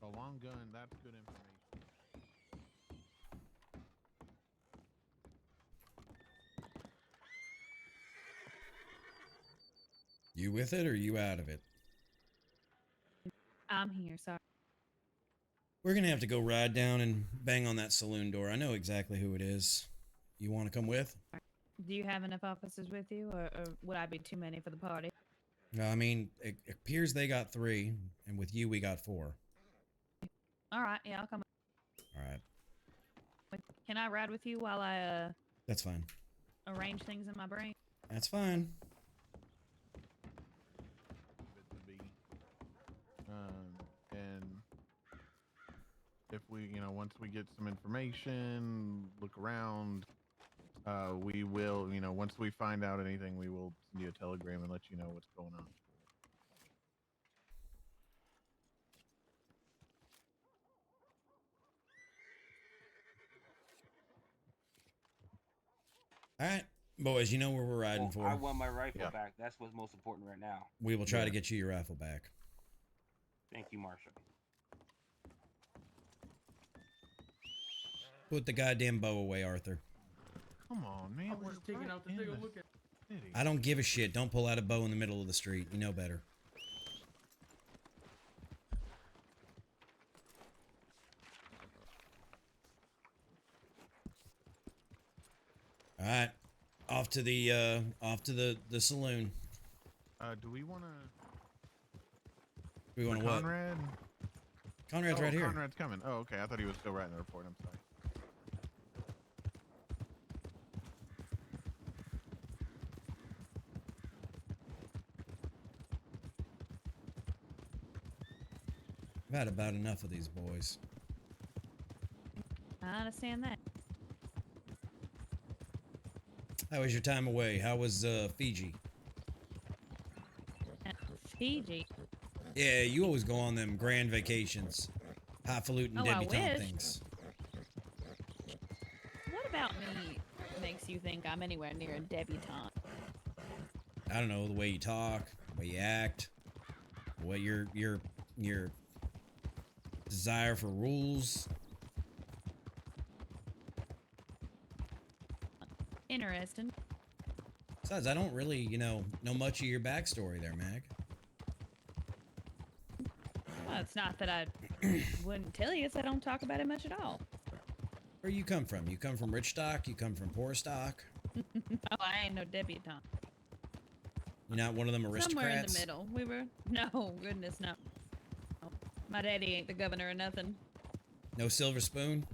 A long gun, that's good information. You with it or you out of it? I'm here, sorry. We're going to have to go ride down and bang on that saloon door. I know exactly who it is. You want to come with? Do you have enough officers with you, or would I be too many for the party? I mean, it appears they got 3, and with you, we got 4. All right, yeah, I'll come. All right. Can I ride with you while I That's fine. arrange things in my brain? That's fine. And if we, once we get some information, look around, we will, once we find out anything, we will send you a telegram and let you know what's going on. All right, boys, you know where we're riding for. I want my rifle back. That's what's most important right now. We will try to get you your rifle back. Thank you, Marshal. Put the goddamn bow away, Arthur. Come on, man. We're just taking out the thing. Look at. I don't give a shit. Don't pull out a bow in the middle of the street. You know better. All right, off to the saloon. Do we want to? We want to what? Conrad? Conrad's right here. Conrad's coming. Oh, okay. I thought he was still writing the report. I'm sorry. I've had about enough of these boys. I understand that. How was your time away? How was Fiji? Fiji? Yeah, you always go on them grand vacations. Highfalutin debutante things. What about me makes you think I'm anywhere near a debutante? I don't know, the way you talk, the way you act, what your desire for rules. Interesting. Besides, I don't really, know much of your backstory there, Mag. Well, it's not that I wouldn't tell you, it's I don't talk about it much at all. Where you come from? You come from rich stock? You come from poor stock? Oh, I ain't no debutante. You're not one of them aristocrats? Somewhere in the middle. We were... No, goodness, no. My daddy ain't the governor or nothing. No silver spoon?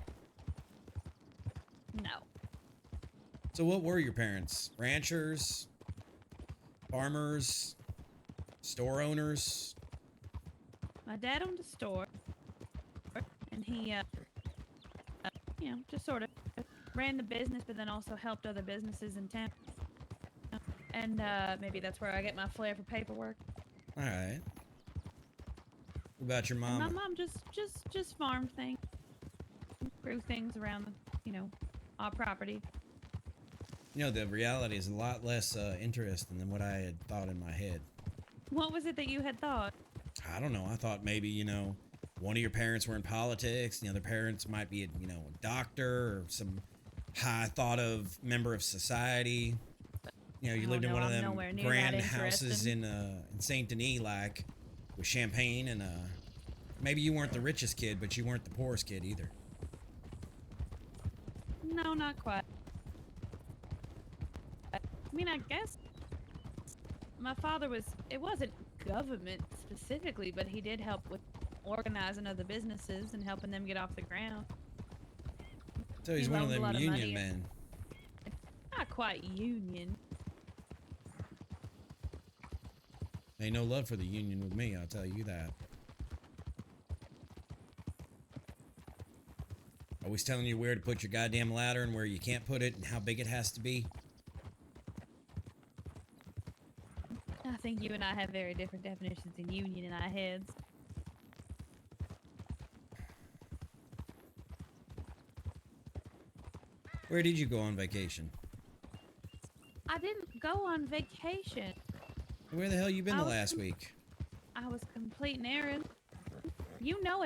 No. So what were your parents? Ranchers? Farmers? Store owners? My dad owned a store, and he, just sort of ran the business, but then also helped other businesses in town. And maybe that's where I get my flair for paperwork. All right. What about your And mom? my mom just farmed things, grew things around, our property. The reality is a lot less interesting than what I had thought in my head. What was it that you had thought? I don't know. I thought maybe, one of your parents were in politics. The other parents might be, a doctor or some high thought of member of society. You lived in one of them grand houses in Saint Denis, like with champagne, and maybe you weren't the richest kid, but you weren't the poorest kid either. No, not quite. I mean, I guess my father it wasn't government specifically, but he did help with organizing other businesses and helping them get off the ground. So he's one of them union men. Not quite union. Ain't no love for the union with me, I'll tell you that. Always telling you where to put your goddamn ladder and where you can't put it and how big it has to be. I think you and I have very different definitions of union in our heads. Where did you go on vacation? I didn't go on vacation. Where the hell you been the last week? I was completing errands.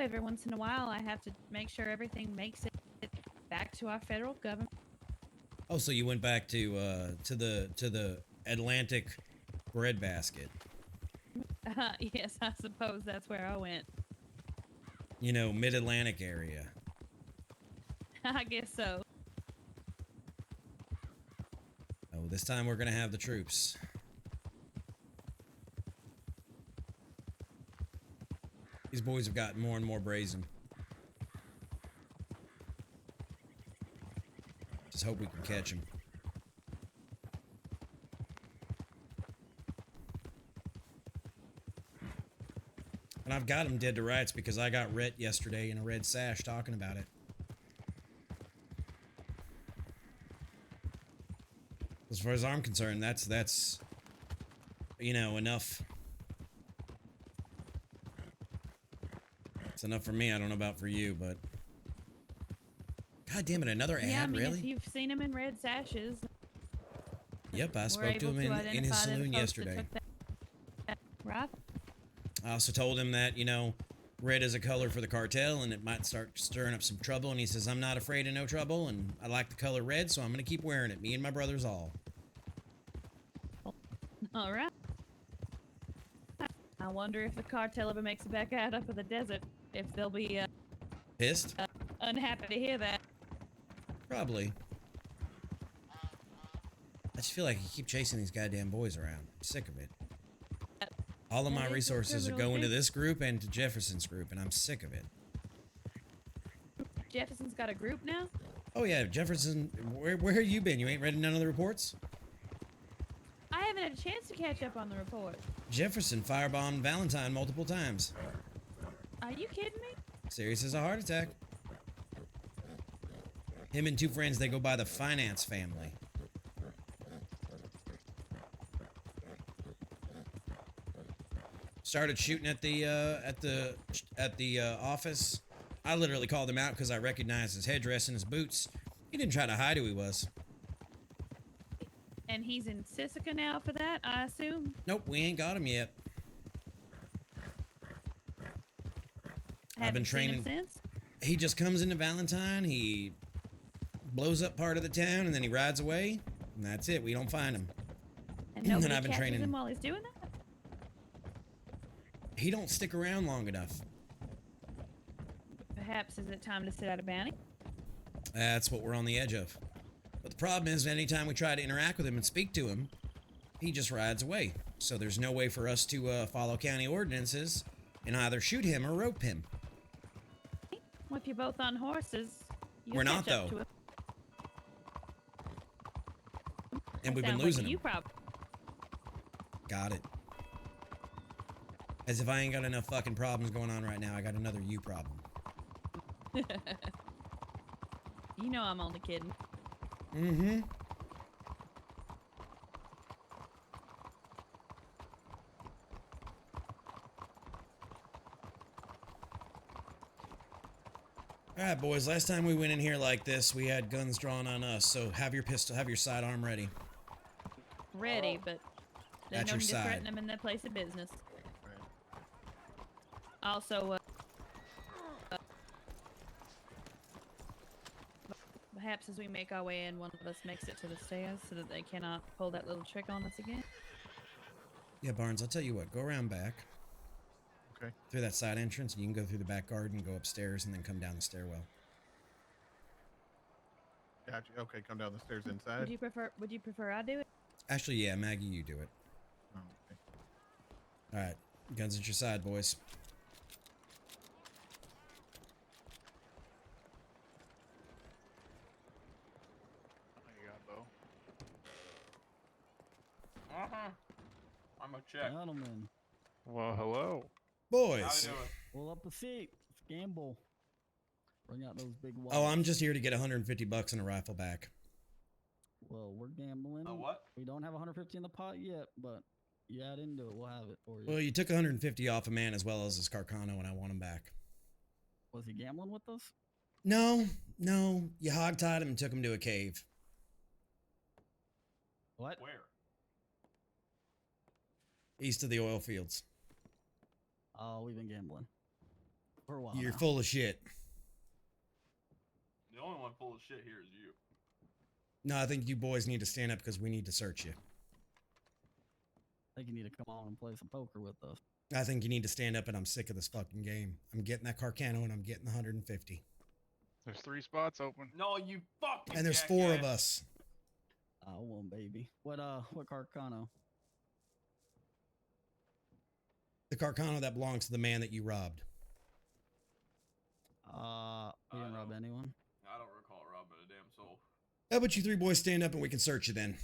Every once in a while I have to make sure everything makes it back to our federal government. Oh, so you went back to the Atlantic breadbasket. Yes, I suppose that's where I went. Mid-Atlantic area. I guess so. Oh, this time we're gonna have the troops. These boys have gotten more and more brazen. Just hope we can catch them. And I've got them dead to rights because I got Rhett yesterday in a red sash talking about it. As far as I'm concerned, that's enough. It's enough for me. I don't know about for you, but God damn it, another ad, Yeah, I mean, really? if you've seen him in red sashes. Yep, I spoke to him in his saloon yesterday. Right. I also told him that, red is a color for the cartel and it might start stirring up some trouble. And he says, I'm not afraid of no trouble and I like the color red, so I'm going to keep wearing it. Me and my brothers all. All right. I wonder if the cartel ever makes it back out up in the desert, if they'll be pissed? Unhappy to hear that. Probably. I just feel like I keep chasing these goddamn boys around. I'm sick of it. All of my resources are going to this group and to Jefferson's group, and I'm sick of it. Jefferson's got a group now? Oh yeah, Jefferson. Where have you been? You ain't read none of the reports? I haven't had a chance to catch up on the report. Jefferson firebombed Valentine multiple times. Are you kidding me? Serious as a heart attack. Him and two friends, they go by the Finance family. Started shooting at the office. I literally called him out because I recognized his headdress and his boots. He didn't try to hide who he was. And he's in Sisika now for that, I assume? Nope, we ain't got him yet. Have been you seen him training- since? He just comes into Valentine, he blows up part of the town, and then he rides away, and that's it. We don't find him. And nobody I've been catches training- him while he's doing that? He don't stick around long enough. Perhaps is it time to sit out a bounty? That's what we're on the edge of. But the problem is, anytime we try to interact with him and speak to him, he just rides away. So there's no way for us to follow county ordinances and either shoot him or rope him. Well, if you're both on horses, you'll We're not, catch up though. to him. And we've been Sounds like losing you him. probably. Got it. As if I ain't got enough fucking problems going on right now, I got another you problem. You know I'm only kidding. Mm-hmm. All right, boys. Last time we went in here like this, we had guns drawn on us. So have your pistol, have your sidearm ready. Ready, but there's At no your need to side. threaten them in their place of business. Also, perhaps as we make our way in, one of us makes it to the stairs so that they cannot pull that little trick on us again. Yeah, Barnes. I'll tell you what. Go around back. Okay. Through that side entrance, and you can go through the back garden, go upstairs, and then come down the stairwell. Gotcha. Okay, come down the stairs inside. Would you prefer I do it? Actually, yeah, Maggie, you do it. Oh, okay. All right, guns at your side, boys. There you go, Bo. I'm a check. Gentlemen, Well, hello. Boys. pull up a seat. Let's gamble. Bring out those big Oh, wallets. I'm just here to get 150 bucks and a rifle back. Well, we're gambling. A what? We don't have 150 in the pot yet, but you add into it, we'll have it for you. Well, you took 150 off a man as well as his Carcano, and I want him back. Was he gambling with us? No, you hogtied him and took him to a cave. What? Where? East of the oil fields. Oh, we've been gambling for a while. You're now. full of shit. The only one full of shit here is you. No, I think you boys need to stand up because we need to search you. I think you need to come on and play some poker with us. I think you need to stand up, and I'm sick of this fucking game. I'm getting that Carcano, and I'm getting the 150. There's 3 spots open. No, you fucking. And there's jackass. 4 of us. Oh, well, baby. What Carcano? The Carcano that belongs to the man that you robbed. We didn't rob anyone. I don't recall robbing a damn soul. How about you 3 boys stand up, and we can search you then?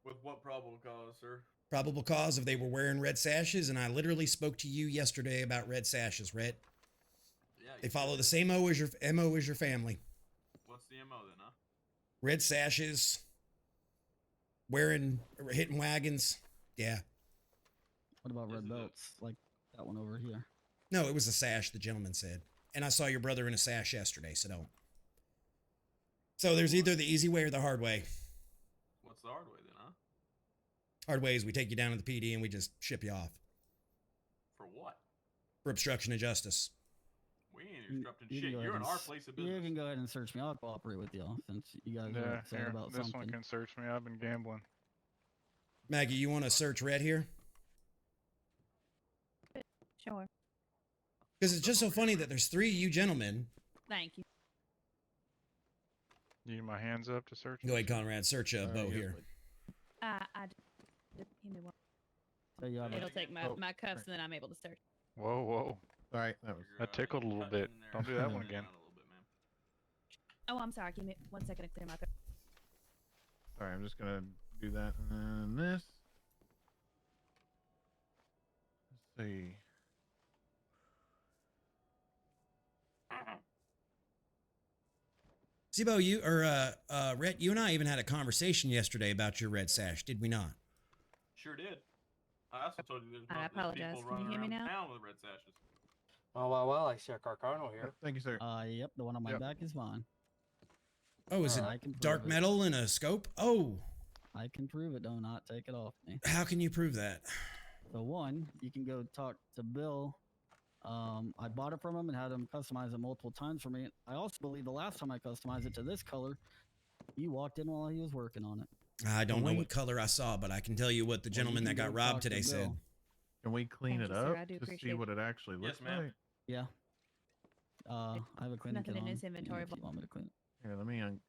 With what probable cause, sir? Probable cause if they were wearing red sashes, and I literally spoke to you yesterday about red sashes, Rhett. Yeah. They follow the same MO as your family. What's the MO then, huh? Red sashes, hitting wagons. Yeah. What about red belts? Like that one over here. No, it was a sash, the gentleman said. And I saw your brother in a sash yesterday, so don't. So there's either the easy way or the hard way. What's the hard way then, huh? Hard way is we take you down to the PD and we just ship you off For what? for obstruction of justice. We ain't You- disrupting you can shit. go You're ahead in and our s- place of You business. can go ahead and search me. I'll cooperate with y'all since you guys are Yeah, upset here, about this something. one can search me. I've been gambling. Maggie, you want to search Red here? Sure. Because it's just so funny that there's 3 of you gentlemen. Thank you. Need my hands up to search? Go ahead, Conrad. Search Alright, Bo yes, here. please. Give me one. So you have It'll a- take my cuffs, and then I'm able to search. Whoa, whoa. All right, that was. That tickled a little bit. Don't do that one again. Oh, I'm sorry. Give me 1 second to clear my throat. Sorry, I'm just gonna do that and this. Let's see. Bo, you or Rhett, you and I even had a conversation yesterday about your red sash, did we not? Sure did. I also told you there's I there's apologize. people Can you running hear me around now? town with red sashes. Oh, well, I see a Carcano here. Thank you, sir. Yep, the one on my Yep. back is mine. Oh, is it I can dark prove it. metal and a scope? Oh, I can prove it. Do not take it off me. how can you prove that? So one, you can go talk to Bill. I bought it from him and had him customize it multiple times for me. I also believe the last time I customized it to this color, you walked in while he was working on it. I don't know what color I saw, but I can tell you what the gentleman that got robbed today said. Can we clean Thank it you, sir. up I do to see appreciate what it actually Yes, looks ma'am. like? Yeah. I have a cleaning Nothing kit in on. his inventory, If you want me to clean it. Here, let me. Can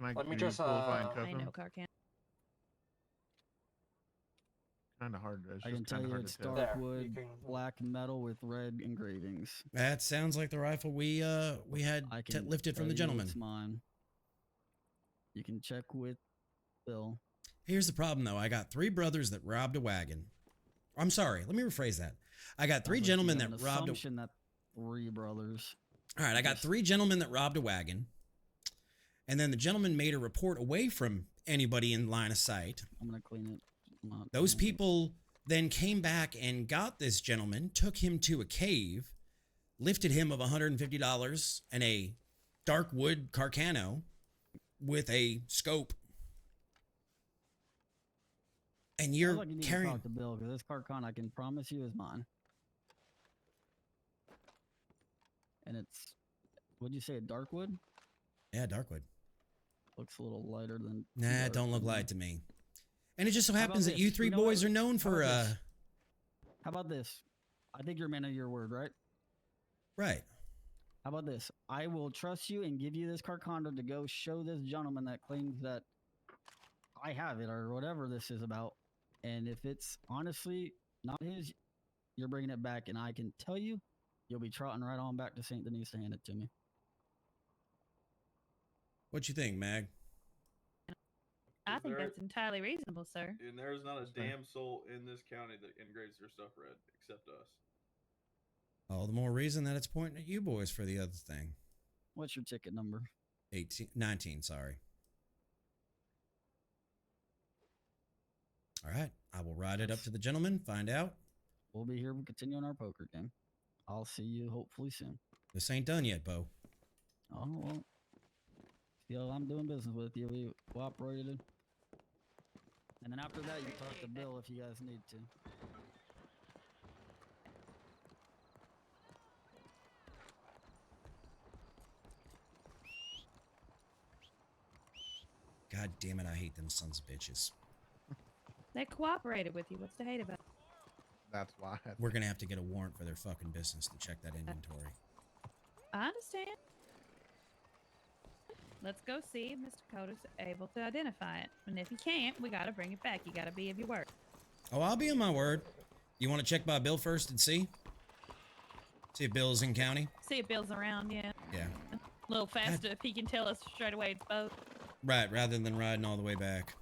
I? Let me Can you just, pull a fine cuff I him? know, car can. Kind of hard. It's I can just tell kind of you hard it's to tell. dark There, you wood, can- black metal with red engravings. That sounds like the rifle we had I can lifted from tell the you gentleman. It's mine. You can check with Bill. Here's the problem, though. I got 3 brothers that robbed a wagon. I'm sorry. Let me rephrase that. I got 3 Sounds like you gentlemen have that an robbed a... assumption that 3 brothers. All right, I got 3 gentlemen that robbed a wagon. And then the gentleman made a report away from anybody in line of sight. I'm going to clean it. Those people then came back and got this gentleman, took him to a cave, lifted him of $150 and a dark wood Carcano with a scope. And you're like you need carrying... to talk to Bill because this Carcon, I can promise you, is mine. And it's, would you say a dark wood? Yeah, dark wood. Looks a little lighter than. Nah, it don't look light to me. And it just so How about happens that you this? 3 You know boys what? are known How for about this? How about this? I think you're a man of your word, right? Right. How about this? I will trust you and give you this Carcondo to go show this gentleman that claims that I have it or whatever this is about. And if it's honestly not his, you're bringing it back. And I can tell you, you'll be trotting right on back to St. Denis to hand it to me. What you think, Mag? I Is think there- that's entirely reasonable, sir. And there's not a damn soul in this county that engraves their stuff red except us. All the more reason that it's pointing at you boys for the other thing. What's your ticket number? 19, sorry. All right, I will ride it up to the gentleman, find out. We'll be here continuing our poker game. I'll see you hopefully soon. This ain't done yet, Bo. Oh, well. Yo, I'm doing business with you. We cooperated. And then after that, you can talk to Bill if you guys need to. God damn it, I hate them sons of bitches. They cooperated with you. What's to hate about it? That's why. We're gonna have to get a warrant for their fucking business to check that inventory. I understand. Let's go see if Mr. Coder's able to identify it. And if he can't, we gotta bring it back. You gotta be of your word. Oh, I'll be on my word. You want to check by Bill first and see? See if Bill's in county? See if Bill's around, yeah. Yeah. A little faster if he can tell us straight away it's both. Right, rather than riding all the way back.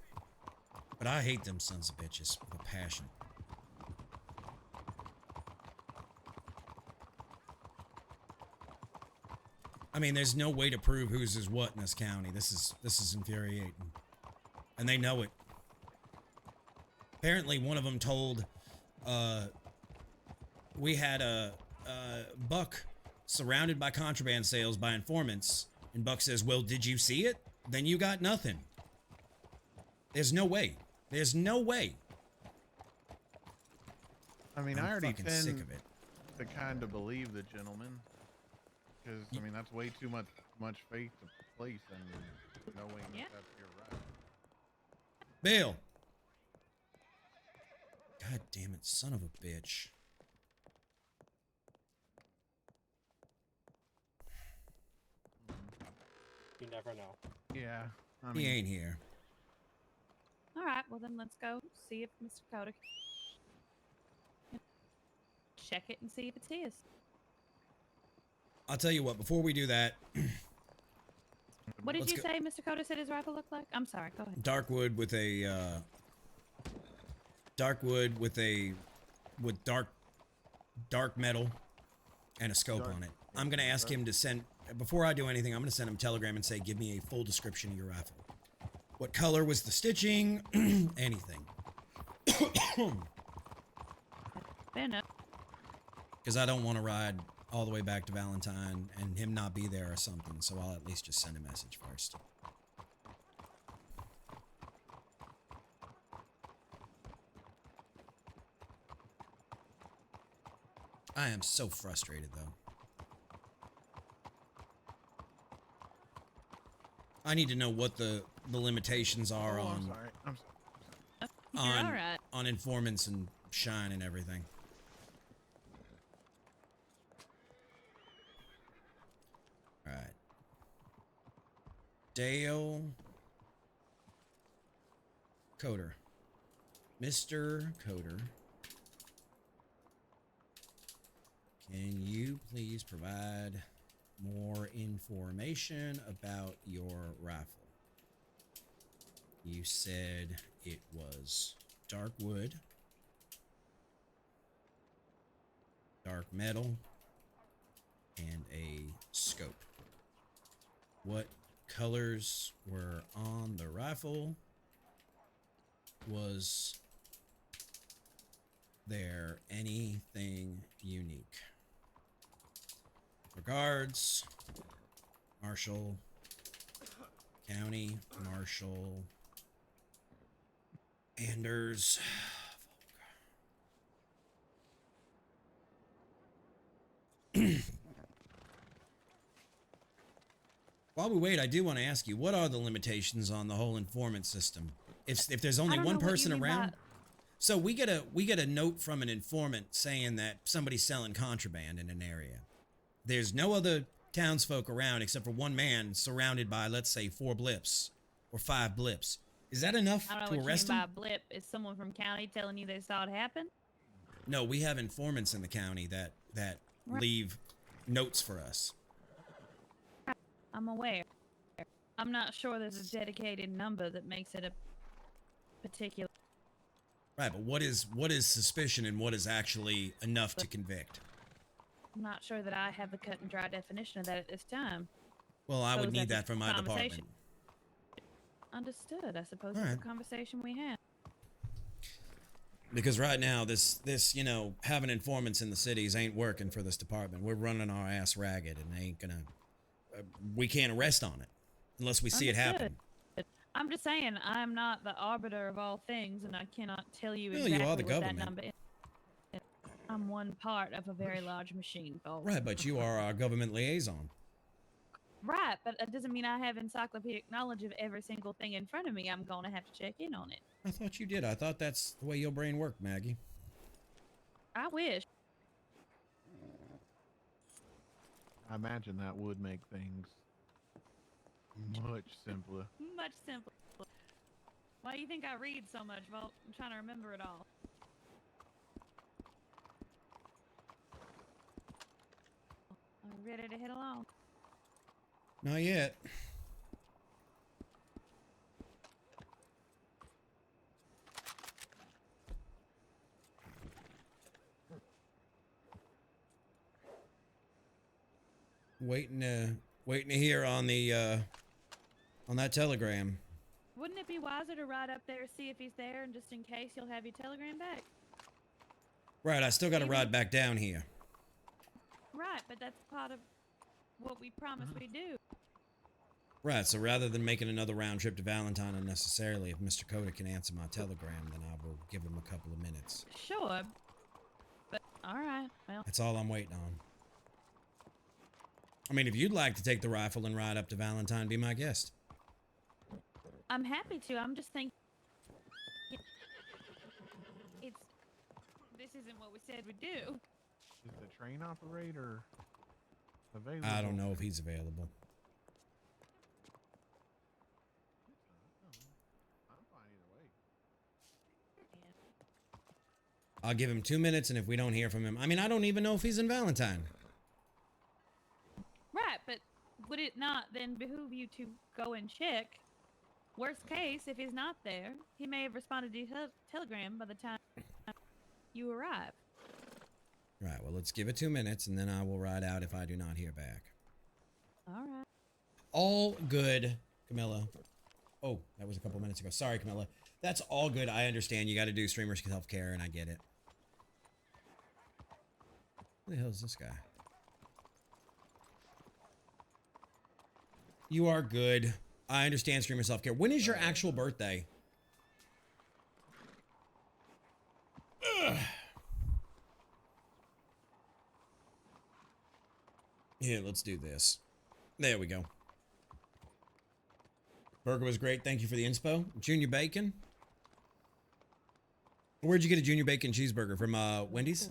But I hate them sons of bitches with a passion. I mean, there's no way to prove whose is what in this county. This is infuriating. And they know it. Apparently, one of them told, we had a Buck surrounded by contraband sales by informants. And Buck says, well, did you see it? Then you got nothing. There's no way. There's no way. I mean, I'm I already fucking tend sick of it. to kind of believe the gentleman, because I mean that's way too much faith to place in knowing Yeah. that that's your right. Bill. God damn it, son of a bitch. You never know. Yeah, I He ain't here. All right, well then let's go see if Mr. Coder can check it and see if it's his. I'll tell you what, before we do that, What did Let's you go. say Mr. Coder said his rifle looked like? I'm sorry, go ahead. dark wood with a dark metal and a scope on it. I'm gonna ask him to send, before I do anything, I'm gonna send him a telegram and say, give me a full description of your rifle. What color was the stitching? Anything. Fair enough. Because I don't want to ride all the way back to Valentine and him not be there or something, so I'll at least just send a message first. I am so frustrated, though. I need to know what the limitations are Oh, on I'm sorry. I'm sorry. You're all right. on informants and shine and everything. All right. Dale Coder. Mr. Coder. Can you please provide more information about your rifle? You said it was dark wood, dark metal, and a scope. What colors were on the rifle? Was there anything unique? Regards, Marshal, County Marshal, Anders, Volk. While we wait, I do want to ask you, what are the limitations on the whole informant system? If there's only one person around, so we get a note from an informant saying that somebody's selling contraband in an area. There's no other townsfolk around except for one man surrounded by, let's say, 4 blips or 5 blips. Is that enough I don't know to what arrest you mean him? by a blip. Is someone from county telling you they saw it happen? No, we have informants in the county that Right. leave notes for us. I'm aware. I'm not sure there's a dedicated number that makes it a particular. Right, but what is suspicion and what is actually enough to convict? I'm not sure that I have the cut and dry definition of that at this time. Well, I would Suppose need that's a that from my conversation. department. Understood. I suppose All it's right. a conversation we had. Because right now, this having informants in the cities ain't working for this department. We're running our ass ragged, and they ain't gonna. We can't arrest on it unless we see it happen. Understood. I'm just saying, I'm not the arbiter of all things, and I cannot tell you Well, exactly you are the what that government. number is. I'm one part of a very large machine, Volk. Right, but you are our government liaison. Right, but that doesn't mean I have encyclopedic knowledge of every single thing in front of me. I'm going to have to check in on it. I thought you did. I thought that's the way your brain worked, Maggie. I wish. I imagine that would make things much simpler. Much simpler. Why do you think I read so much, Volk? I'm trying to remember it all. Are we ready to head along? Not yet. Waiting to hear on the on that telegram. Wouldn't it be wiser to ride up there, see if he's there, and just in case you'll have your telegram back? Right, I still got to ride back down here. Right, but that's part of what we promised we'd do. Right, so rather than making another round trip to Valentine unnecessarily, if Mr. Coda can answer my telegram, then I will give him a couple of minutes. Sure, but all right. Well, That's all I'm waiting on. I mean, if you'd like to take the rifle and ride up to Valentine, be my guest. I'm happy to. I'm just thinking. This isn't what we said we'd do. Is the train operator available? I don't know if he's available. I'm fine either way. I'll give him 2 minutes, and if we don't hear from him, I mean, I don't even know if he's in Valentine. Right, but would it not then behoove you to go and check? Worst case, if he's not there, he may have responded to your telegram by the time you arrive. Right, well, let's give it 2 minutes, and then I will ride out if I do not hear back. All right. All good, Camilla. Oh, that was a couple minutes ago. Sorry, Camilla. That's all good. I understand. You got to do streamer self-care, and I get it. Who the hell is this guy? You are good. I understand streamer self-care. When is your actual birthday? Ugh. Yeah, let's do this. There we go. Burger was great. Thank you for the inspo. Junior bacon. Where'd you get a junior bacon cheeseburger? From Wendy's?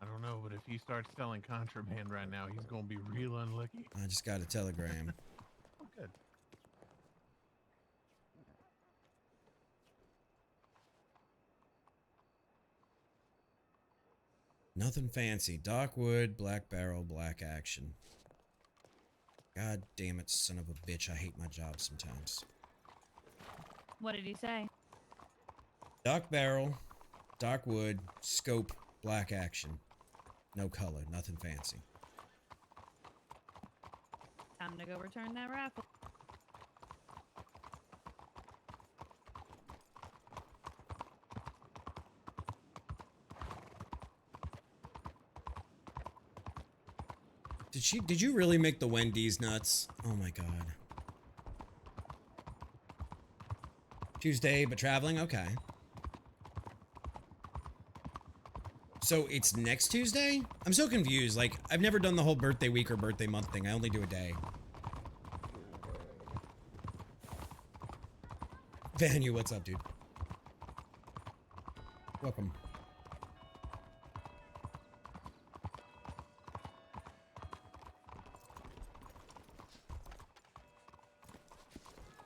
I don't know, but if he starts selling contraband right now, he's gonna be real unlucky. I just got a telegram. Oh, good. Nothing fancy. Dark wood, black barrel, black action. God damn it, son of a bitch. I hate my job sometimes. What did he say? Dark barrel, dark wood, scope, black action. No color, nothing fancy. Time to go return that rifle. Did you really make the Wendy's nuts? Oh my god. Tuesday, but traveling? Okay. So it's next Tuesday? I'm so confused. Like, I've never done the whole birthday week or birthday month thing. I only do a day. Vanu, what's up, dude? Welcome.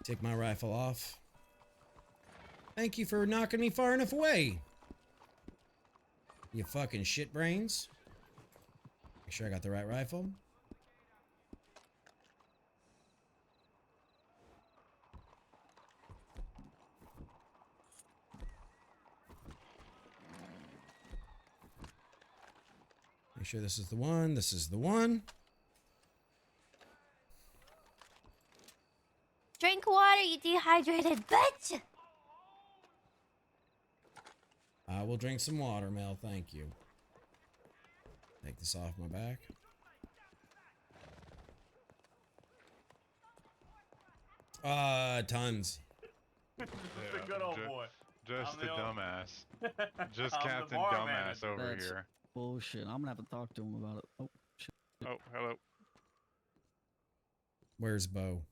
Take my rifle off. Thank you for knocking me far enough away. You fucking shit brains. Make sure I got the right rifle. Make sure this is the one. This is the one. Drink water, you dehydrated bitch! I will drink some water, Mel. Thank you. Take this off my back. Tons. The good old boy. Just the dumbass. Just I'm the Captain bar Dumbass manager. over That's here. bullshit. I'm gonna have to talk to him about it. Oh, shit. Oh, hello. Where's Bo?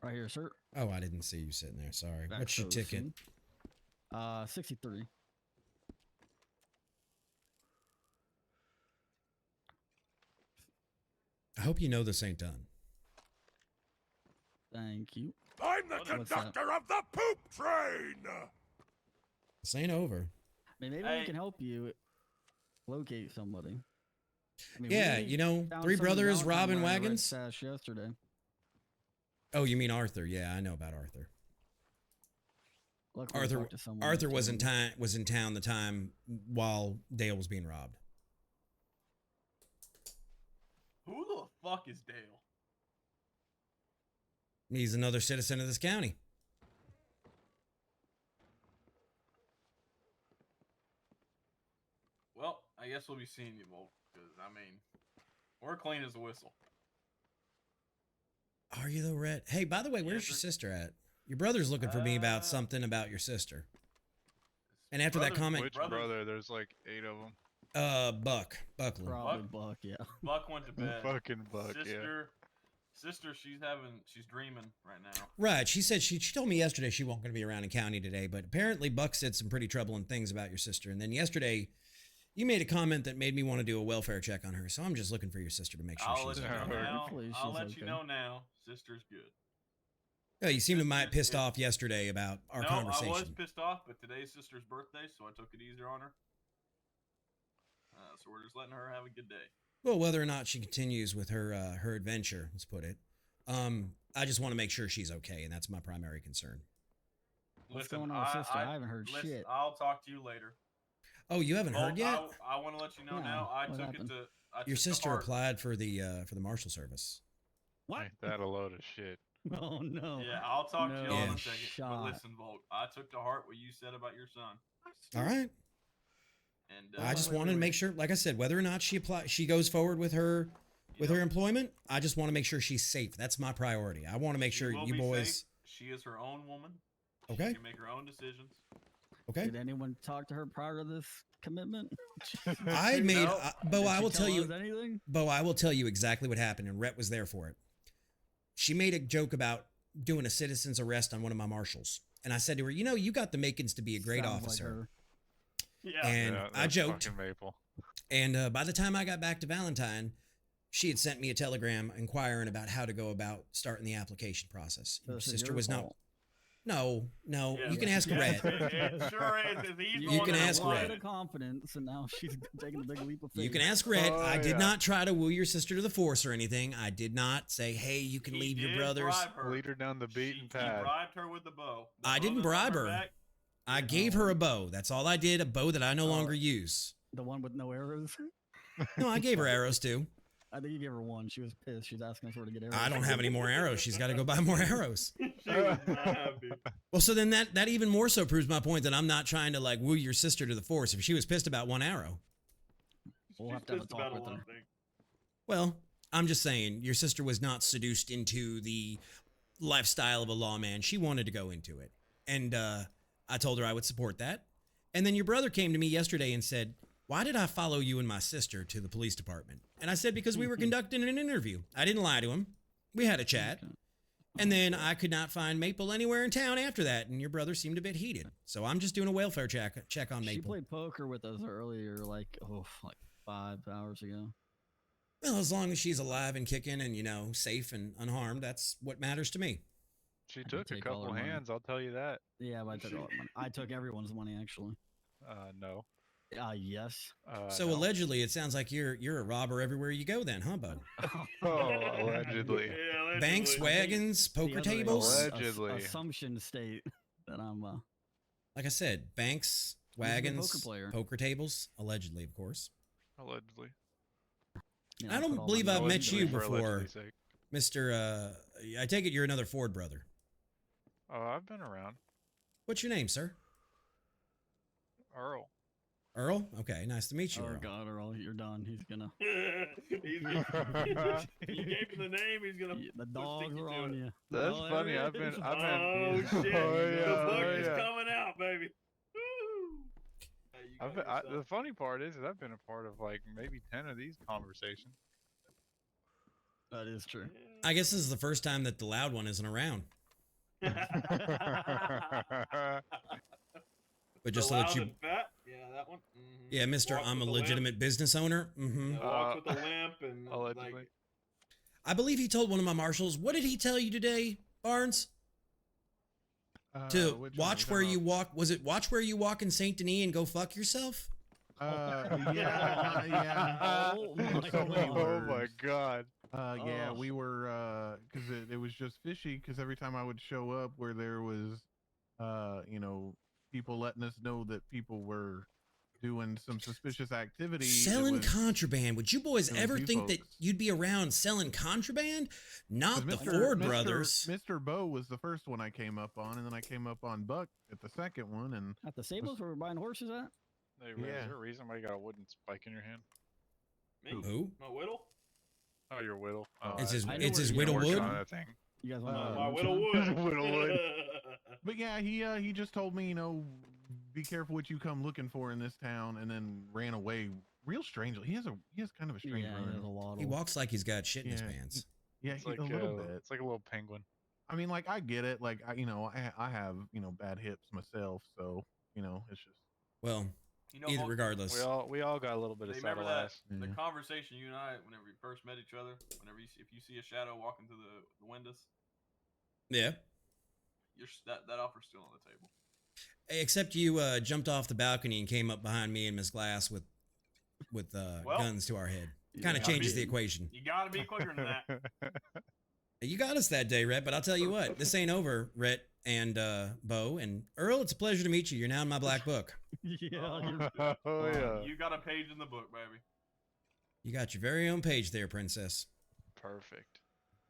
Right here, sir. Oh, I didn't see you sitting there. Sorry. Back What's your so ticket? soon. 63. I hope you know this ain't done. Thank you. I'm the What's that? conductor of the poop train! This ain't over. Maybe we can help you locate somebody. I mean, Yeah, we you know, found three someone brothers downtown robbing wearing a red wagons. sash yesterday. Oh, you mean Arthur? Yeah, I know about Arthur. Luckily, we Arthur talked to someone Arthur that was told in me. time was in town the time while Dale was being robbed. Who the fuck is Dale? He's another citizen of this county. Well, I guess we'll be seeing you, Volk, because, I mean, we're clean as a whistle. Are you though, Rhett? Hey, by the way, where's your sister at? Your brother's looking for me about something about your sister. And after that comment, Which brother? There's like 8 of them. Buck, Buckland. Probably Buck, yeah. Buck went to bed. Fucking Buck, yeah. Sister, she's dreaming right now. Right. She said she told me yesterday she won't going to be around in county today, but apparently Buck said some pretty troubling things about your sister. And then yesterday, you made a comment that made me want to do a welfare check on her. So I'm just looking for your sister to make sure I'll let she's you know okay. now. Hopefully I'll she's let you okay. know now. Sister's good. Oh, you seemed might pissed off yesterday about our conversation. I was pissed off, but today's sister's birthday, so I took it easier on her. So we're just letting her have a good day. Well, whether or not she continues with her her adventure, let's put it. I just want to make sure she's okay, and that's my primary concern. What's going on, sister? I haven't heard shit. I'll talk to you later. Oh, you haven't heard yet? I want to let you know Yeah, now. I what took happened? it to. I Your took to sister heart. applied for the Marshal service. What? Ain't that a load of shit? Oh no. Yeah, I'll talk to you all in Yeah. a second. Shot. But listen, Volk, I took to heart what you said about your son. All right. And I just wanted to make sure, like I said, whether or not she goes forward with her employment, I just want to make sure she's safe. That's my priority. I want to make she sure will you be boys. safe. She is her own woman. Okay. She can make her own decisions. Okay. Did anyone talk to her prior to this commitment? I made, Bo, Did I she will tell you, us anything? Bo, I will tell you exactly what happened, and Rhett was there for it. She made a joke about doing a citizen's arrest on one of my marshals. And I said to her, you know, you got the makings to be a great Sounds like officer. her. Yeah. And Yeah, I that's joked. fucking Maple. And by the time I got back to Valentine, she had sent me a telegram inquiring about how to go about starting the application process. So Your this is sister your was not. fault. No. Yeah, You can ask yes, Rhett. it sure is. 'Cause he's the You one can that ask applied Rhett. it. Confidence, and now she's taking a big leap of faith. You can ask Rhett. Oh, I did yeah. not try to woo your sister to the force or anything. I did not say, hey, you can He leave your did brothers. bribe her. Lead her down the beaten He path. bribed her with the bow. The I bow didn't that's on bribe her. back, I gave her a bow. That's all I did. A bow that I no longer use. The one with no arrows. No, I gave her arrows too. I think you gave her one. She was pissed. She was asking us where to get arrows. I don't have any more arrows. She's got to go buy more arrows. She was not happy. Well, so then that even more so proves my point that I'm not trying to like woo your sister to the force. If she was pissed about one arrow, We'll She's have to have a pissed talk about a with lot her. of things. well, I'm just saying your sister was not seduced into the lifestyle of a lawman. She wanted to go into it. And I told her I would support that. And then your brother came to me yesterday and said, why did I follow you and my sister to the police department? And I said, because we were conducting an interview. I didn't lie to him. We had a chat. And then I could not find Maple anywhere in town after that. And your brother seemed a bit heated. So I'm just doing a welfare check on She Maple. played poker with us earlier, like 5 hours ago. Well, as long as she's alive and kicking and, you know, safe and unharmed, that's what matters to me. She could took a take all couple her money. hands, I'll tell you that. Yeah, but I took all that money. I took everyone's money actually. No. Yes. So no. allegedly, it sounds like you're a robber everywhere you go then, huh, Bo? Oh, allegedly. Yeah, allegedly. Banks, wagons, poker The other tables. is Allegedly. Assumption state that I'm Like I said, banks, He's a good wagons, poker player. poker tables, allegedly, of course. Allegedly. you know, I put don't all believe my I've money met into you it. For before, allegedly's sake. Mr. I take it you're another Ford brother. Oh, I've been around. What's your name, sir? Earl. Earl? Okay, nice to meet you, Oh Earl. God, Earl, you're done. He's gonna. You gave him the name. He's gonna. The push dogs stick you are to on it. you. That's Oh, funny. there I've it been. is. Oh shit! Oh, yeah, The book oh, is yeah. coming out, baby. Woo! Hey, you I've got been, yourself- the funny part is that I've been a part of like maybe 10 of these conversations. That is true. I guess this is the first time that the loud one isn't around. But just The to let loud you, and fat? Yeah, that one. Mhm. yeah, Mister, Walks I'm a with the limp. legitimate business owner. Mm-hmm. Yeah, walks with a limp and allegedly. like. I believe he told one of my marshals. What did he tell you today, Barnes? To Which one? watch where you walk. Was it watch where you walk in Saint Denis and go fuck yourself? Yeah. Oh my So many God. Oh my words. god. Yeah, Oh. we were because it was just fishy because every time I would show up where there was people letting us know that people were doing some suspicious activity. it Selling was- contraband. Would you boys it was ever you think that folks. you'd be around selling contraband? 'cause Not the Mr. Ford Mr. brothers. Mr. Bo was the first one I came up on, and then I came up on Buck at the second one, and At the stables where we're buying horses at? Hey, Yeah. Is there a reason why you got a wooden spike in your hand? Me? Who? My whittle? Oh, your whittle. Oh, It's his. I know It's where his you whittle are working wood. on that thing. You guys want to know? My what whittle I'm wood. Whittle wood. but yeah, he just told me, be careful what you come looking for in this town, and then ran away real strangely. He has kind of a strange Yeah, run. he has a lot He of. walks like he's got shit in his Yeah. pants. Yeah, It's he- like a little bit. It's like a little penguin. I mean, like I get it. Like I have bad hips myself, so it's just Well, You know, either Volk, regardless. We all got a little bit of Hey, remember saddle that ass. the Yeah. conversation you and I, whenever we first met each other, if you see a shadow walking through the windows, Yeah. that offer's still on the table. Except you jumped off the balcony and came up behind me and Miss Glass with Well, guns to our head. Kind of gotta changes be- the equation. You gotta be quicker than that. You got us that day, Rhett, but I'll tell you what, this ain't over, Rhett and Bo. And Earl, it's a pleasure to meet you. You're now in my black book. Yeah, you're Oh yeah. You got a page in the book, baby. You got your very own page there, Princess. Perfect.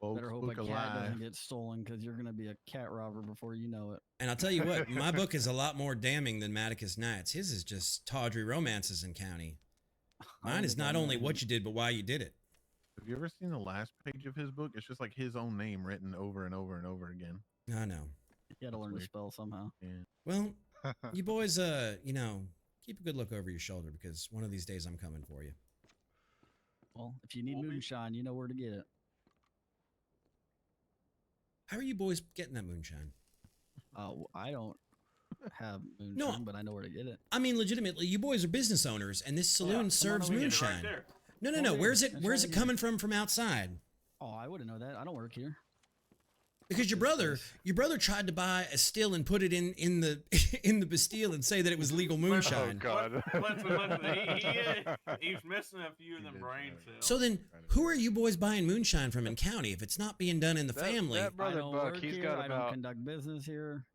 better hope a Book cat alive. doesn't get stolen because you're gonna be a cat robber before you know it. And I'll tell you what, my book is a lot more damning than Maticus Knight's. His is just tawdry romances in county. Mine is not only what you did, but why you did it. Have you ever seen the last page of his book? It's just like his own name written over and over and over again. I know. You had to learn to weird. spell somehow. Yeah. Well, You boys, you know, keep a good look over your shoulder because one of these days I'm coming for you. Well, if you need moonshine, you know where to get it. How are you boys getting that moonshine? I don't have moonshine, but I know where to get it. I mean, legitimately, you boys are business owners, and this saloon serves moonshine. No. Where's it coming from outside? Oh, I wouldn't know that. I don't work here. Because your brother tried to buy a still and put it in the in the Bastille and say that it was legal moonshine. Oh God! He's missing a few of them brain cells. So then, who are you boys buying moonshine from in county if it's not being done in the family? That brother I don't Buck, work he's here. got I about don't conduct business here.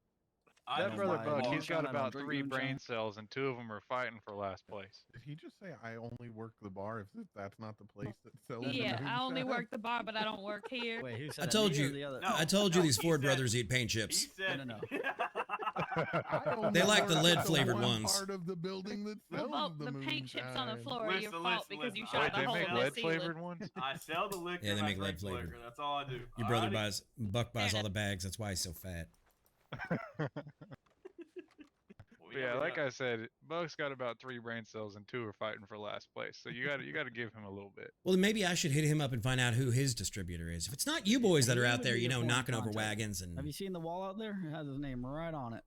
that brother Buck, he's got I don't about drink 3 moonshine. brain cells, and 2 of them are fighting for last place. Did he just say I only work the bar if that's not the place that sells Yeah, the I only moonshine? work the bar, but I don't work here. Wait, who said I that, told me or you. the other? I told you these Ford brothers eat paint chips. No. They like the lead flavored one ones. Part of the building that Well, sells Volk, the paint chips on the moonshine. floor are your fault because you shot Wait, the they hole make in the lead ceiling. flavored ones? I sell the liquor. Yeah, they and I make lead drink the flavored. liquor. That's all I do. Your brother Alrighty? Buck buys all the bags. That's why he's so fat. Yeah, like I said, Buck's got about 3 brain cells, and 2 are fighting for last place. So you got to give him a little bit. Well, then maybe I should hit him up and find out who his distributor is. If it's not you boys that are out there, you know, knocking over wagons and. Have you seen the wall out there? It has his name right on it.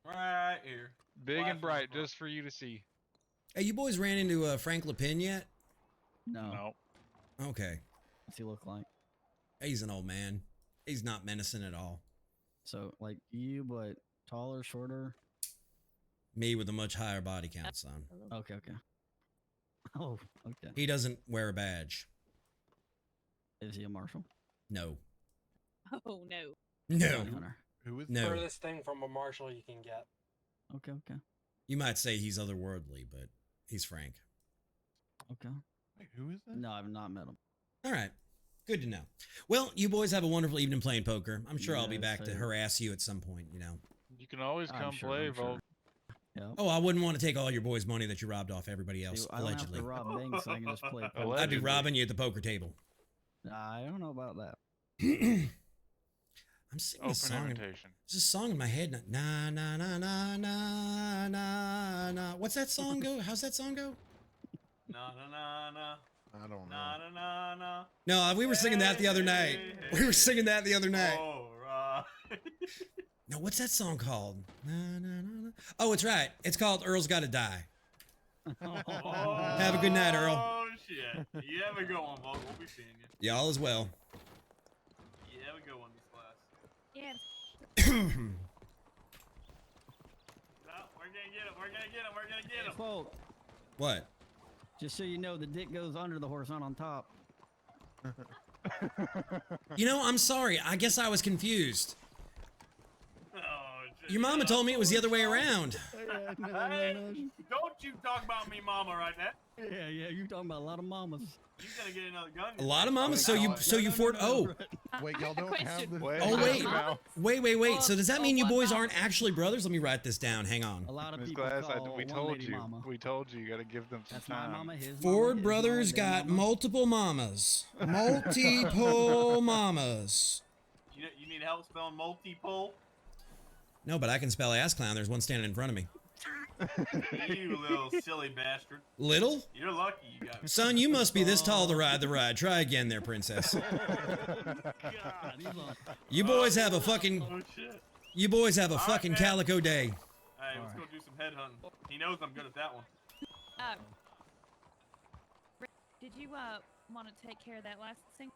Right here. Big and bright, just for you to see. Hey, you boys ran into Frank Lepin yet? No. Okay. What's he look like? He's an old man. He's not menacing at all. So, like you, but taller, shorter? Me with a much higher body count, son. Okay. Oh, okay. He doesn't wear a badge. Is he a marshal? No. Oh no. No. Who is No. Furthest thing from a marshal you can get. Okay. You might say he's otherworldly, but he's Frank. Okay. Wait, who is that? No, I've not met him. All right. Good to know. Well, you boys have a wonderful evening playing poker. I'm sure I'll be Yes, back to sir. harass you at some point, you know. You can always I'm come sure, play, I'm sure. Volk. Yep. Oh, I wouldn't want to take all your boys' money that you robbed off everybody else, See, I don't have allegedly. to rob banks. I can just play. poker. I'd be Allegedly. robbing you at the poker table. I don't know about that. I'm singing Open this song. invitation. There's a song in my head. Na na na na na na na. What's that song go? How's that song go? Na na na na. I don't know. Na na na na. No, we were singing that the other night. We were singing that the other night. All right. No, what's that song called? Na, na, na, na. Oh, it's right. It's called Earl's Gotta Die. Have a good night, Earl. Oh shit. You have a good one, Volk. We'll be seeing you. Y'all as well. You have a good one this class. Yeah. No, we're gonna get him. We're gonna get him. We're gonna get him. Folk, What? just so you know, the dick goes under the horse, not on top. You know, I'm sorry. I guess I was confused. Oh, shit. Your mama told me it was the other way around. Hey, don't you talk about me, mama, right now. Yeah, you're talking about a lot of mamas. You gotta get another gun. A lot of mamas. So you fought. Oh, Wait, y'all don't have the. oh wait. So does that mean you boys aren't actually brothers? Let me write this down. Hang on. A lot of Miss people Glass, call we one told lady you. mama. We told you. You got to give them some That's my time. mama, his Ford mama, brothers his mama, got their mama. multiple mamas. Multiple mamas. You need help spelling multi-pole? No, but I can spell ass clown. There's one standing in front of me. You little silly bastard. Little? You're lucky you got me. Son, you must be this tall to ride the ride. Try again there, princess. You boys have a fucking. Oh shit. You boys have a All right, fucking man. Calico day. Hey, let's go do some headhunting. He knows I'm good at that one. Did you want to take care of that licensing?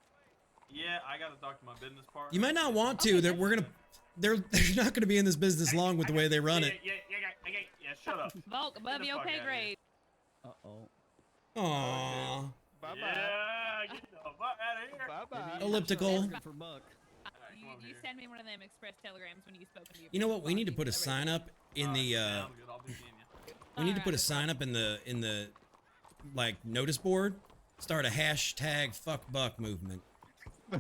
Yeah, I gotta talk to my business partner. You might not want to. They're they're not gonna be in this business long with the way they run it. Yeah, shut up. Volk, above the your fuck pay outta grade. Uh-oh. Aww. Bye-bye. Yeah, get the fuck out of here. Bye-bye. Elliptical. For Buck. You send me one of them express telegrams when you spoke to your You know what? We need to put a sign up in the. Sounds good. I'll be seeing you. We need to put a sign up in the like notice board. Start a hashtag fuck Buck movement. You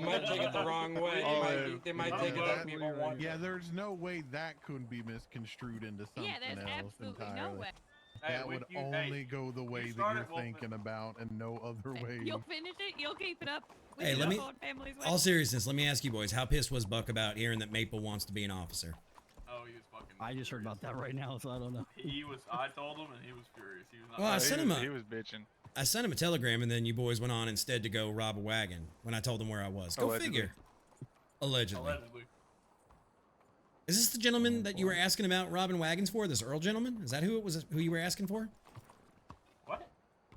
might take it the wrong way. They might take it that people want. Yeah, there's no way that could be misconstrued into something there's else absolutely entirely. no way. That would only go the way that started you're thinking about, and no other way. You'll finish it. You'll keep it up. We Hey, can let me. afford families with All seriousness, let me ask you boys: how pissed was Buck about hearing that Maple wants to be an officer? Oh, he was fucking. I just heard about that right now, so I don't know. He was. I told him, and he was furious. He was not. Well, I sent him He was bitching. I sent him a telegram, and then you boys went on instead to go rob a wagon when I told them where I was. Go Allegedly. figure. Allegedly. Allegedly. Is this the gentleman that you were asking about robbing wagons for? This Earl gentleman? Is that who it was? Who you were asking for? What?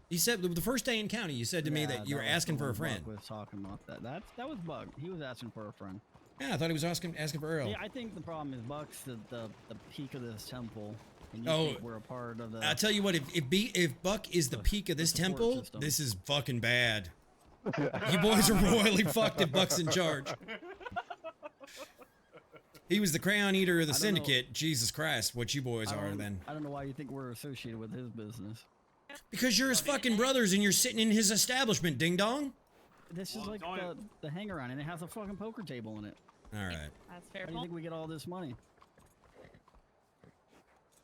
You said the first day in county. You said to me that you were was asking the for a one friend. Buck was talking about that. That was Bug. He was asking for a friend. Yeah, I thought he was asking for Earl. Yeah, I think the problem is Buck's the peak of this temple. And you Oh, think we're a part of the. I'll tell you what. If Buck is the peak of this support temple, system. this is fucking bad. You boys are royally fucked if Buck's in charge. He was the crayon eater of the I don't know. syndicate. Jesus Christ, what you boys I are don't- then. I don't know why you think we're associated with his business. Because you're his fucking brothers and you're sitting in his establishment, ding dong. This is like the hang around, and it has a fucking poker table in it. All right. That's fair. How do you think we get all this money?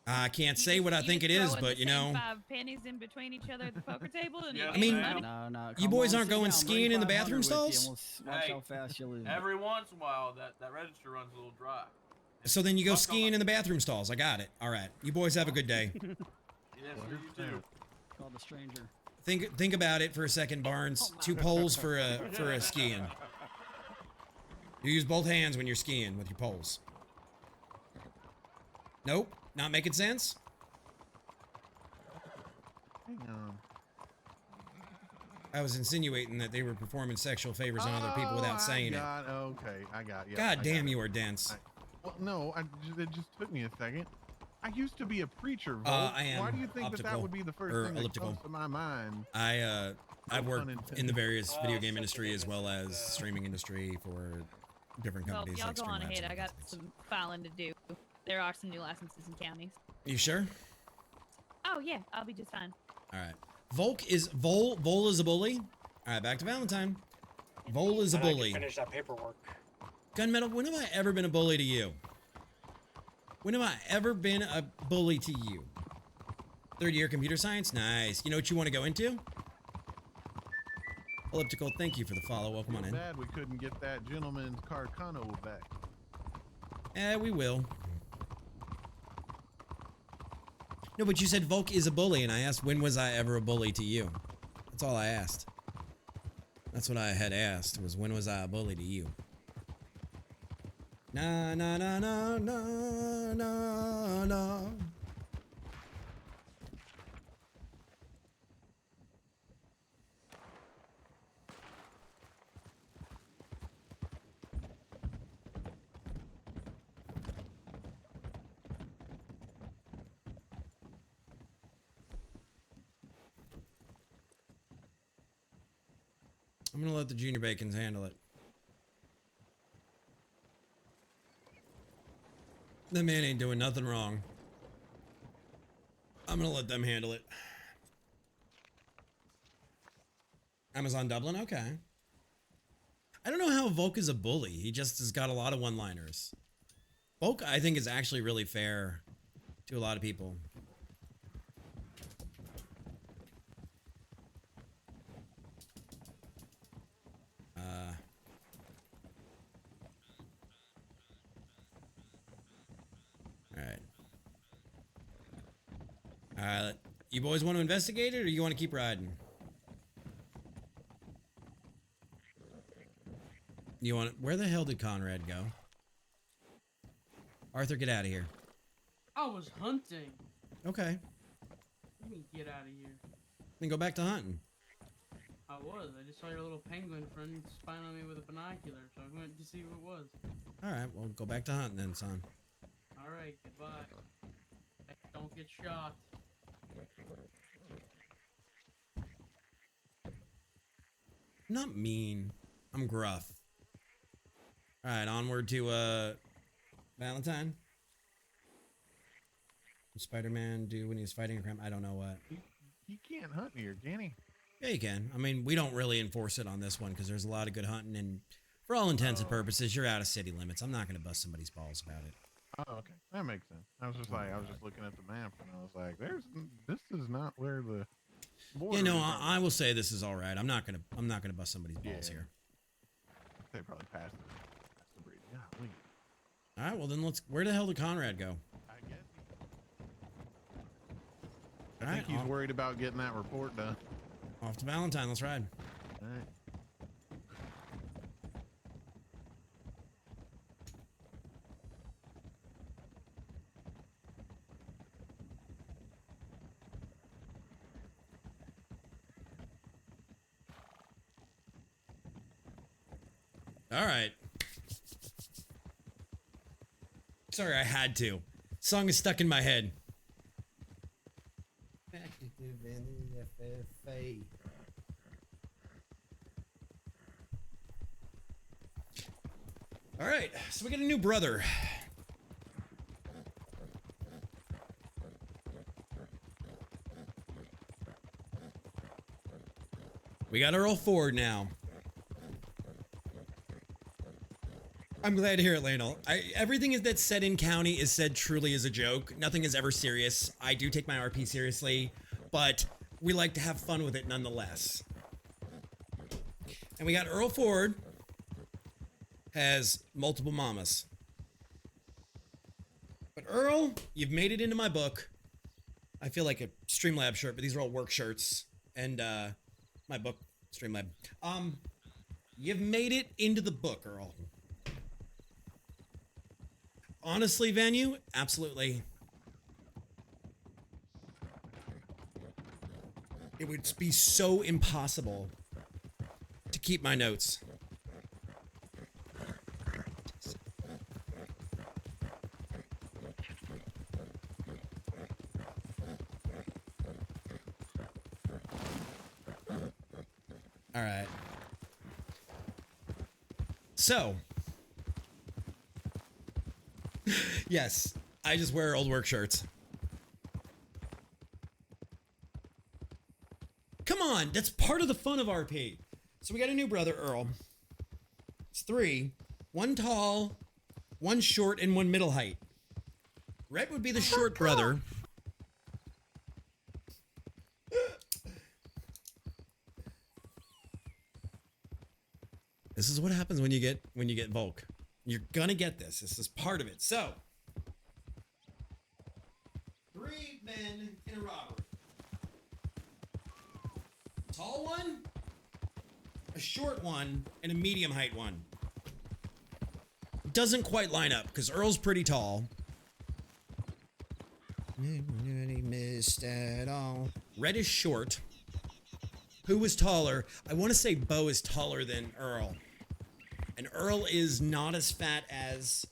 I can't say what I think it is, but you know. 5 pennies in between each other at the poker table. And Yeah, I mean, No, you come boys on, aren't sit going down, skiing bring in the 500 bathroom with you, and stalls? we'll watch Hey, how fast you lose. Every once in a while, that register runs a little dry. So then you go skiing in the bathroom stalls. I got it. All right. You boys have a good day. Yes, you do. Called a stranger. Think about it for a second, Barnes. 2 poles for a skiing. You use both hands when you're skiing with your poles. Nope. Not making sense? Hang on. I was insinuating that they were performing sexual favors on other people without saying it. Okay, I got you. God damn, you are dense. Well, no, it just took me a second. I used to be a preacher, Volk. I am Why do you think that optical, would be the first or thing that elliptical. comes to my mind? I've worked in the various video game industry as well as streaming industry for different Well, companies. y'all like go on Streamlabs ahead. and I got things. some filing to do. There are some new licenses in counties. You sure? Oh yeah, I'll be just fine. All right. Vol is a bully. All right, back to Valentine. Vol is a And I can bully. finish that paperwork. Gunmetal, when have I ever been a bully to you? When have I ever been a bully to you? 3rd year computer science? Nice. You know what you want to go into? Elliptical, thank you for the follow. Welcome on in. Bad we couldn't get that gentleman's Carcano back. We will. No, but you said Volk is a bully, and I asked, when was I ever a bully to you? That's all I asked. That's what I had asked, was when was I a bully to you? Na na na na na na na. I'm gonna let the junior bacons handle it. That man ain't doing nothing wrong. I'm gonna let them handle it. Amazon Dublin, okay. I don't know how Volk is a bully. He just has got a lot of one-liners. Volk, I think, is actually really fair to a lot of people. Alright. You boys want to investigate it, or you want to keep riding? You want? Where the hell did Conrad go? Arthur, get out of here. I was hunting. Okay. Let me get out of here. Then go back to hunting. I was. I just saw your little penguin friend spying on me with a binocular, so I went to see who it was. Alright, well, go back to hunting then, son. Alright, goodbye. Don't get shot. I'm not mean. I'm gruff. Alright, onward to, Valentine. What Spider-Man do when he's fighting a crime? I don't know what. He can't hunt here, can he? Yeah, you can. I mean, we don't really enforce it on this one because there's a lot of good hunting, and for all intents and purposes, you're out of city limits. I'm not going to bust somebody's balls about it. Oh, okay. That makes sense. I was just looking at the map and I was like, this is not where the border You know, is from. I will say this is all right. I'm not gonna bust somebody's balls here. They probably passed the bridge. Golly. All right, well then let's. Where the hell did Conrad go? I think he's worried about getting that report done. Off to Valentine. Let's ride. All right. All right. Sorry, I had to. Song is stuck in my head. All right, so we got a new brother. We got Earl Ford now. I'm glad to hear it, Lionel. Everything that's said in county is said truly as a joke. Nothing is ever serious. I do take my RP seriously, but we like to have fun with it nonetheless. And we got Earl Ford has multiple mamas. But Earl, you've made it into my book. I feel like a Streamlab shirt, but these are all work shirts. And my book, Streamlab. You've made it into the book, Earl. Honestly, Venue, absolutely. It would be so impossible to keep my notes. All right. So, yes, I just wear old work shirts. Come on, that's part of the fun of RP. So we got a new brother, Earl. It's 3. 1 tall, 1 short, and 1 middle height. Rhett would be the short brother. This is what happens when you get Volk. You're gonna get this. This is part of it. So, 3 men in a robbery. Tall one, a short one, and a medium height one. Doesn't quite line up because Earl's pretty tall. Missed at all. Red is short. Who was taller? I want to say Bo is taller than Earl. And Earl is not as fat as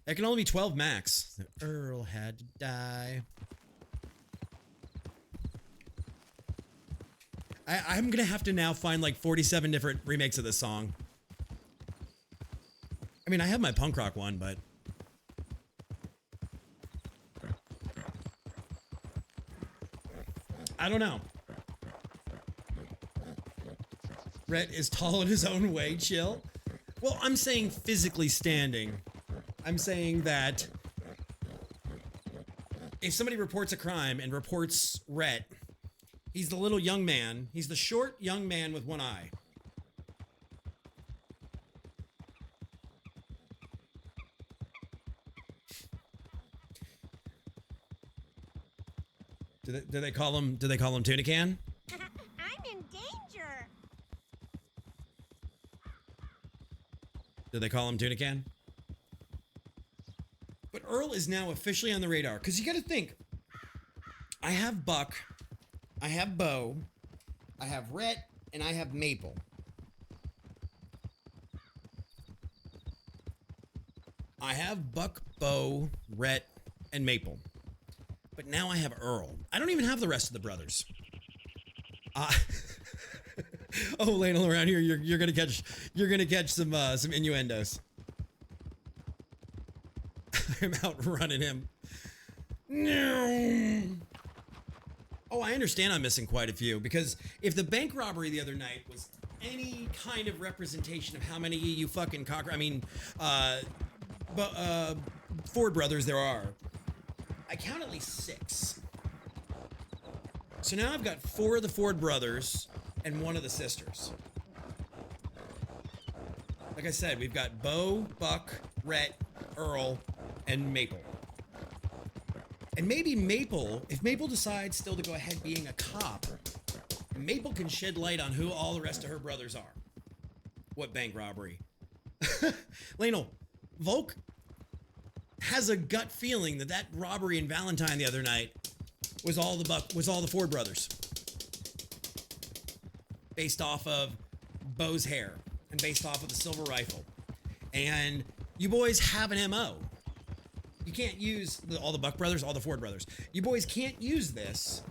It can only be 12 max. Earl had to die. I'm gonna have to now find like 47 different remakes of this song. I mean, I have my punk rock one, but I don't know. Rhett is tall in his own way, chill. Well, I'm saying physically standing. I'm saying that if somebody reports a crime and reports Rhett, he's the little young man. He's the short young man with one eye. Do they call him Tuna Can? I'm in danger. Do they call him Tuna Can? But Earl is now officially on the radar because you got to think. I have Buck, I have Bo, I have Rhett, and I have Maple. I have Buck, Bo, Rhett, and Maple. But now I have Earl. I don't even have the rest of the brothers. Oh, Lionel, around here, you're gonna catch some innuendos. I'm outrunning him. No. Oh, I understand I'm missing quite a few because if the bank robbery the other night was any kind of representation of how many you fucking Ford brothers there are, I count at least 6. So now I've got 4 of the Ford brothers and 1 of the sisters. Like I said, we've got Bo, Buck, Rhett, Earl, and Maple. And maybe Maple, if Maple decides still to go ahead being a cop, Maple can shed light on who all the rest of her brothers are. What bank robbery? Lionel, Volk has a gut feeling that that robbery in Valentine the other night was all the Ford brothers. Based off of Bo's hair and based off of the silver rifle. And you boys have an MO. You can't use all the Buck brothers, all the Ford brothers. You boys can't use this.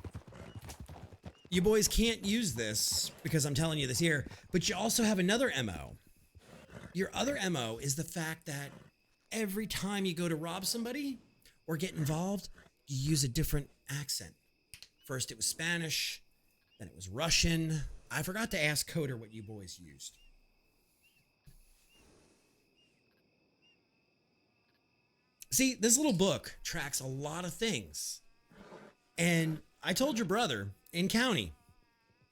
You boys can't use this because I'm telling you this here, but you also have another MO. Your other MO is the fact that every time you go to rob somebody or get involved, you use a different accent. First it was Spanish, then it was Russian. I forgot to ask Coder what you boys used. See, this little book tracks a lot of things. And I told your brother in county,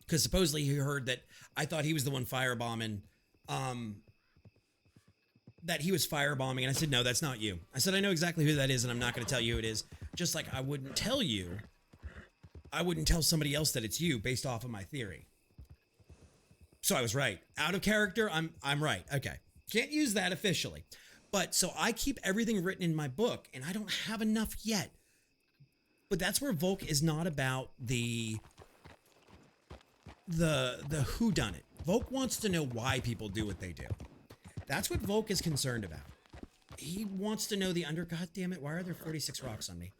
because supposedly he heard that I thought he was the one firebombing, that he was firebombing. And I said, no, that's not you. I said, I know exactly who that is, and I'm not going to tell you who it is. Just like I wouldn't tell somebody else that it's you based off of my theory. So I was right. Out of character, I'm right. Okay. Can't use that officially. But so I keep everything written in my book, and I don't have enough yet. But that's where Volk is not about the whodunit. Volk wants to know why people do what they do. That's what Volk is concerned about. He wants to know God damn it, why are there 46 rocks on me?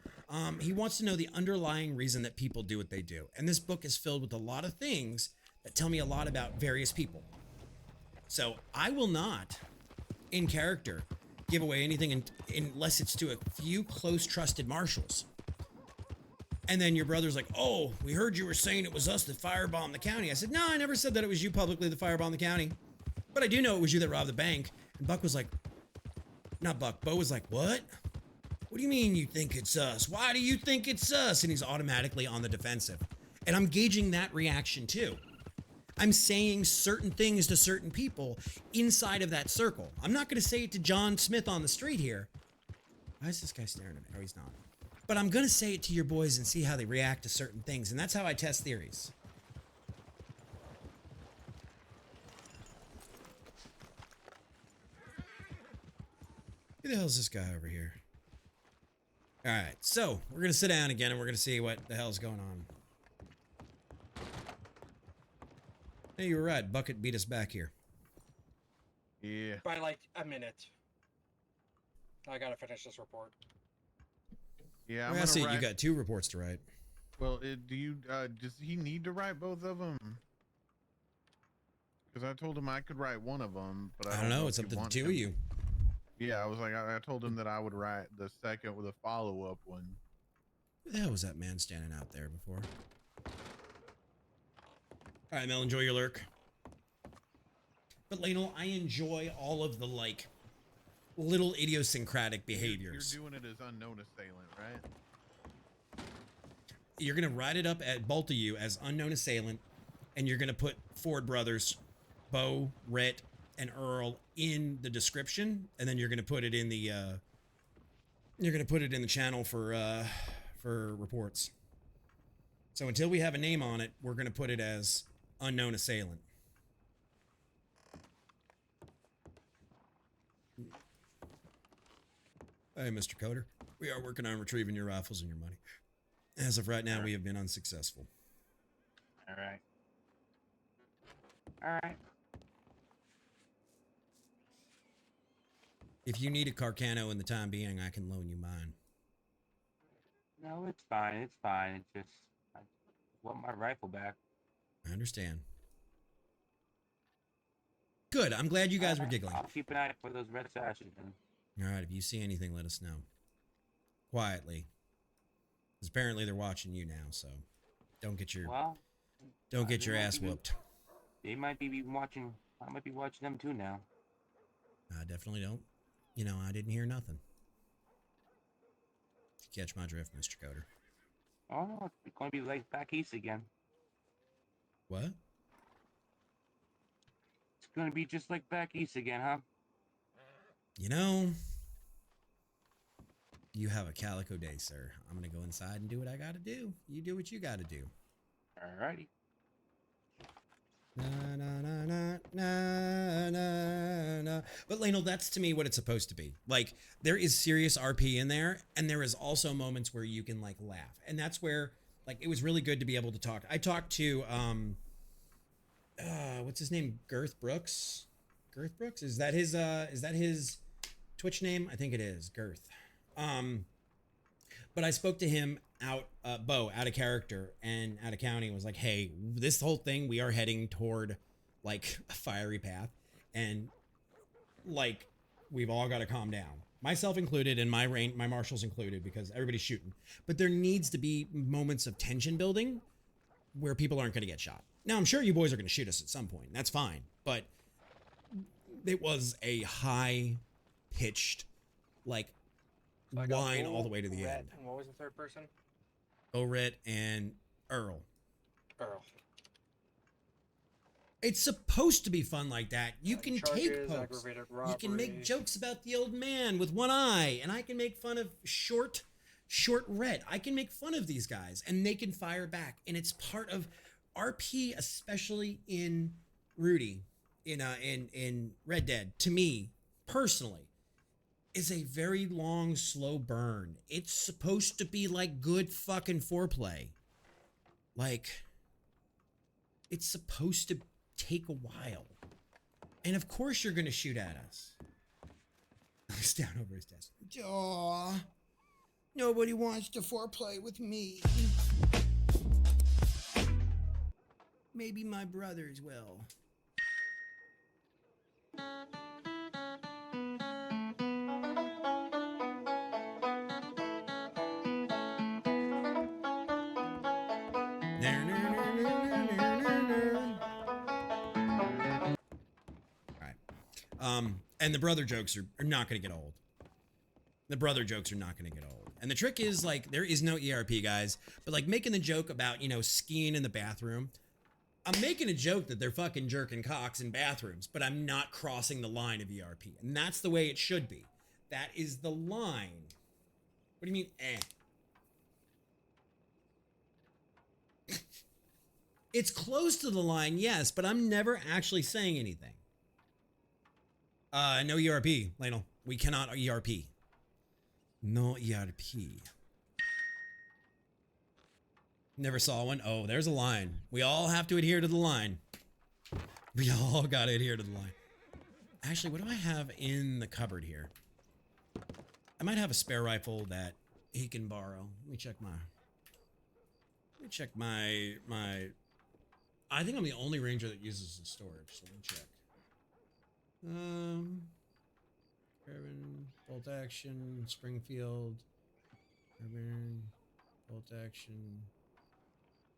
He wants to know the underlying reason that people do what they do. And this book is filled with a lot of things that tell me a lot about various people. So I will not, in character, give away anything unless it's to a few close trusted marshals. And then your brother's like, oh, we heard you were saying it was us that firebombed the county. I said, no, I never said that it was you publicly that firebombed the county. But I do know it was you that robbed the bank. And Buck was like, not Buck, Bo was like, what? What do you mean you think it's us? Why do you think it's us? And he's automatically on the defensive. And I'm gauging that reaction too. I'm saying certain things to certain people inside of that circle. I'm not going to say it to John Smith on the street here. Why is this guy staring at me? Oh, he's not. But I'm going to say it to your boys and see how they react to certain things. And that's how I test theories. Who the hell is this guy over here? All right, so we're going to sit down again and we're going to see what the hell's going on. Hey, you were right. Bucket beat us back here. Yeah. By like a minute. I gotta finish this report. Yeah, I see you got 2 reports to write. Well, does he need to write both of them? Because I told him I could write one of them, but I don't know. It's up to the 2 of you. Yeah, I was like, I told him that I would write the second with a follow-up one. Who the hell was that man standing out there before? All right, Mel, enjoy your lurk. But Lionel, I enjoy all of the little idiosyncratic behaviors. You're doing it as unknown assailant, right? You're gonna write it up at both of you as unknown assailant, and you're gonna put Ford brothers, Bo, Rhett, and Earl in the description, and then you're gonna put it in the channel for reports. So until we have a name on it, we're gonna put it as unknown assailant. Hey, Mr. Coder. We are working on retrieving your rifles and your money. As of right now, we have been unsuccessful. All right. All right. If you need a Carcano in the time being, I can loan you mine. No, it's fine. It's fine. It's just I want my rifle back. I understand. Good. I'm glad you guys were giggling. I'll keep an eye for those red sashes. Then. All right. If you see anything, let us know. Quietly. Because apparently they're watching you now, so don't get your ass whooped. They might be watching. I might be watching them too now. I definitely don't. You know, I didn't hear nothing. Catch my drift, Mr. Coder. Oh no, it's going to be like back east again. What? It's going to be just like back east again, huh? You know, you have a Calico day, sir. I'm gonna go inside and do what I gotta do. You do what you gotta do. Alrighty. Na, na, na, na, na, na, na. But Lionel, that's to me what it's supposed to be. Like, there is serious RP in there, and there is also moments where you can like laugh. And that's where like it was really good to be able to talk. I talked to what's his name? Girth Brooks? Girth Brooks? Is that his Twitch name? I think it is, Girth. But I spoke to him out of character and out of county, and was like, hey, this whole thing, we are heading toward like a fiery path, and like we've all got to calm down, myself included, and my marshals included, because everybody's shooting. But there needs to be moments of tension building where people aren't going to get shot. Now, I'm sure you boys are going to shoot us at some point. That's fine. But it was a high pitched, like, So I got whine Bull, all the way to the Rhett, end. And what was the third person? Orit and Earl. Earl. It's supposed to be fun like that. You can take Charges, pokes. aggravated You can make robbery. jokes about the old man with one eye, and I can make fun of short Red. I can make fun of these guys, and they can fire back. And it's part of RP, especially in Rudy, in Red Dead. To me, personally, is a very long, slow burn. It's supposed to be like good fucking foreplay. Like, it's supposed to take a while. And of course you're gonna shoot at us. He's down over his desk. Aw, nobody wants to foreplay with me. Maybe my brothers will. And the brother jokes are not going to get old. The brother jokes are not going to get old. And the trick is, like, there is no ERP, guys. But, like, making the joke about, skiing in the bathroom. I'm making a joke that they're fucking jerking cocks in bathrooms, but I'm not crossing the line of ERP. And that's the way it should be. That is the line. What do you mean, It's close to the line, yes, but I'm never actually saying anything. No ERP, Lionel. We cannot ERP. No ERP. Never saw one. Oh, there's a line. We all have to adhere to the line. We all gotta adhere to the line. Actually, what do I have in the cupboard here? I might have a spare rifle that he can borrow. Let me check my I think I'm the only ranger that uses the storage, so let me check. Carbon, bolt action, Springfield, carbon, bolt action,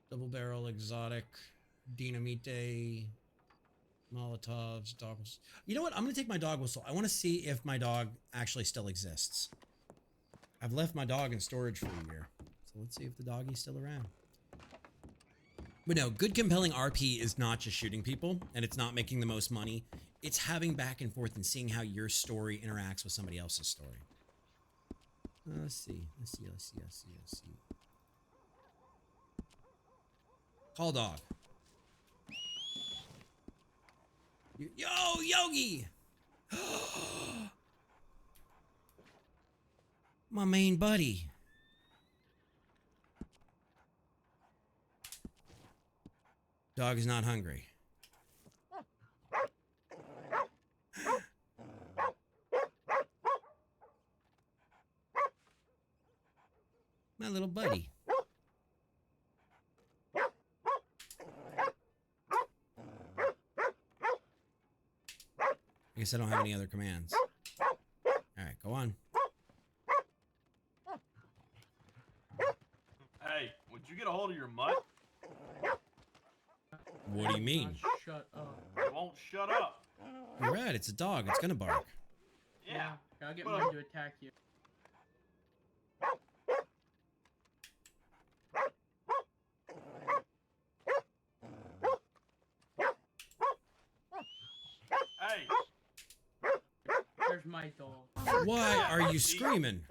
double barrel, exotic, dynamite, Molotovs, dog whistle. You know what? I'm gonna take my dog whistle. I want to see if my dog actually still exists. I've left my dog in storage for a year, so let's see if the doggy's still around. But no, good compelling RP is not just shooting people, and it's not making the most money. It's having back and forth and seeing how your story interacts with somebody else's story. Let's see. Call dog. Yo, Yogi! My main buddy. Dog is not hungry. My little buddy. I guess I don't have any other commands. Alright, go on. Hey, would you get a hold of your mutt? What do you mean? Shut up. It won't shut up. You're right, it's a dog. It's gonna bark. Yeah. I'll get mine to attack you. my dog. Why are you screaming?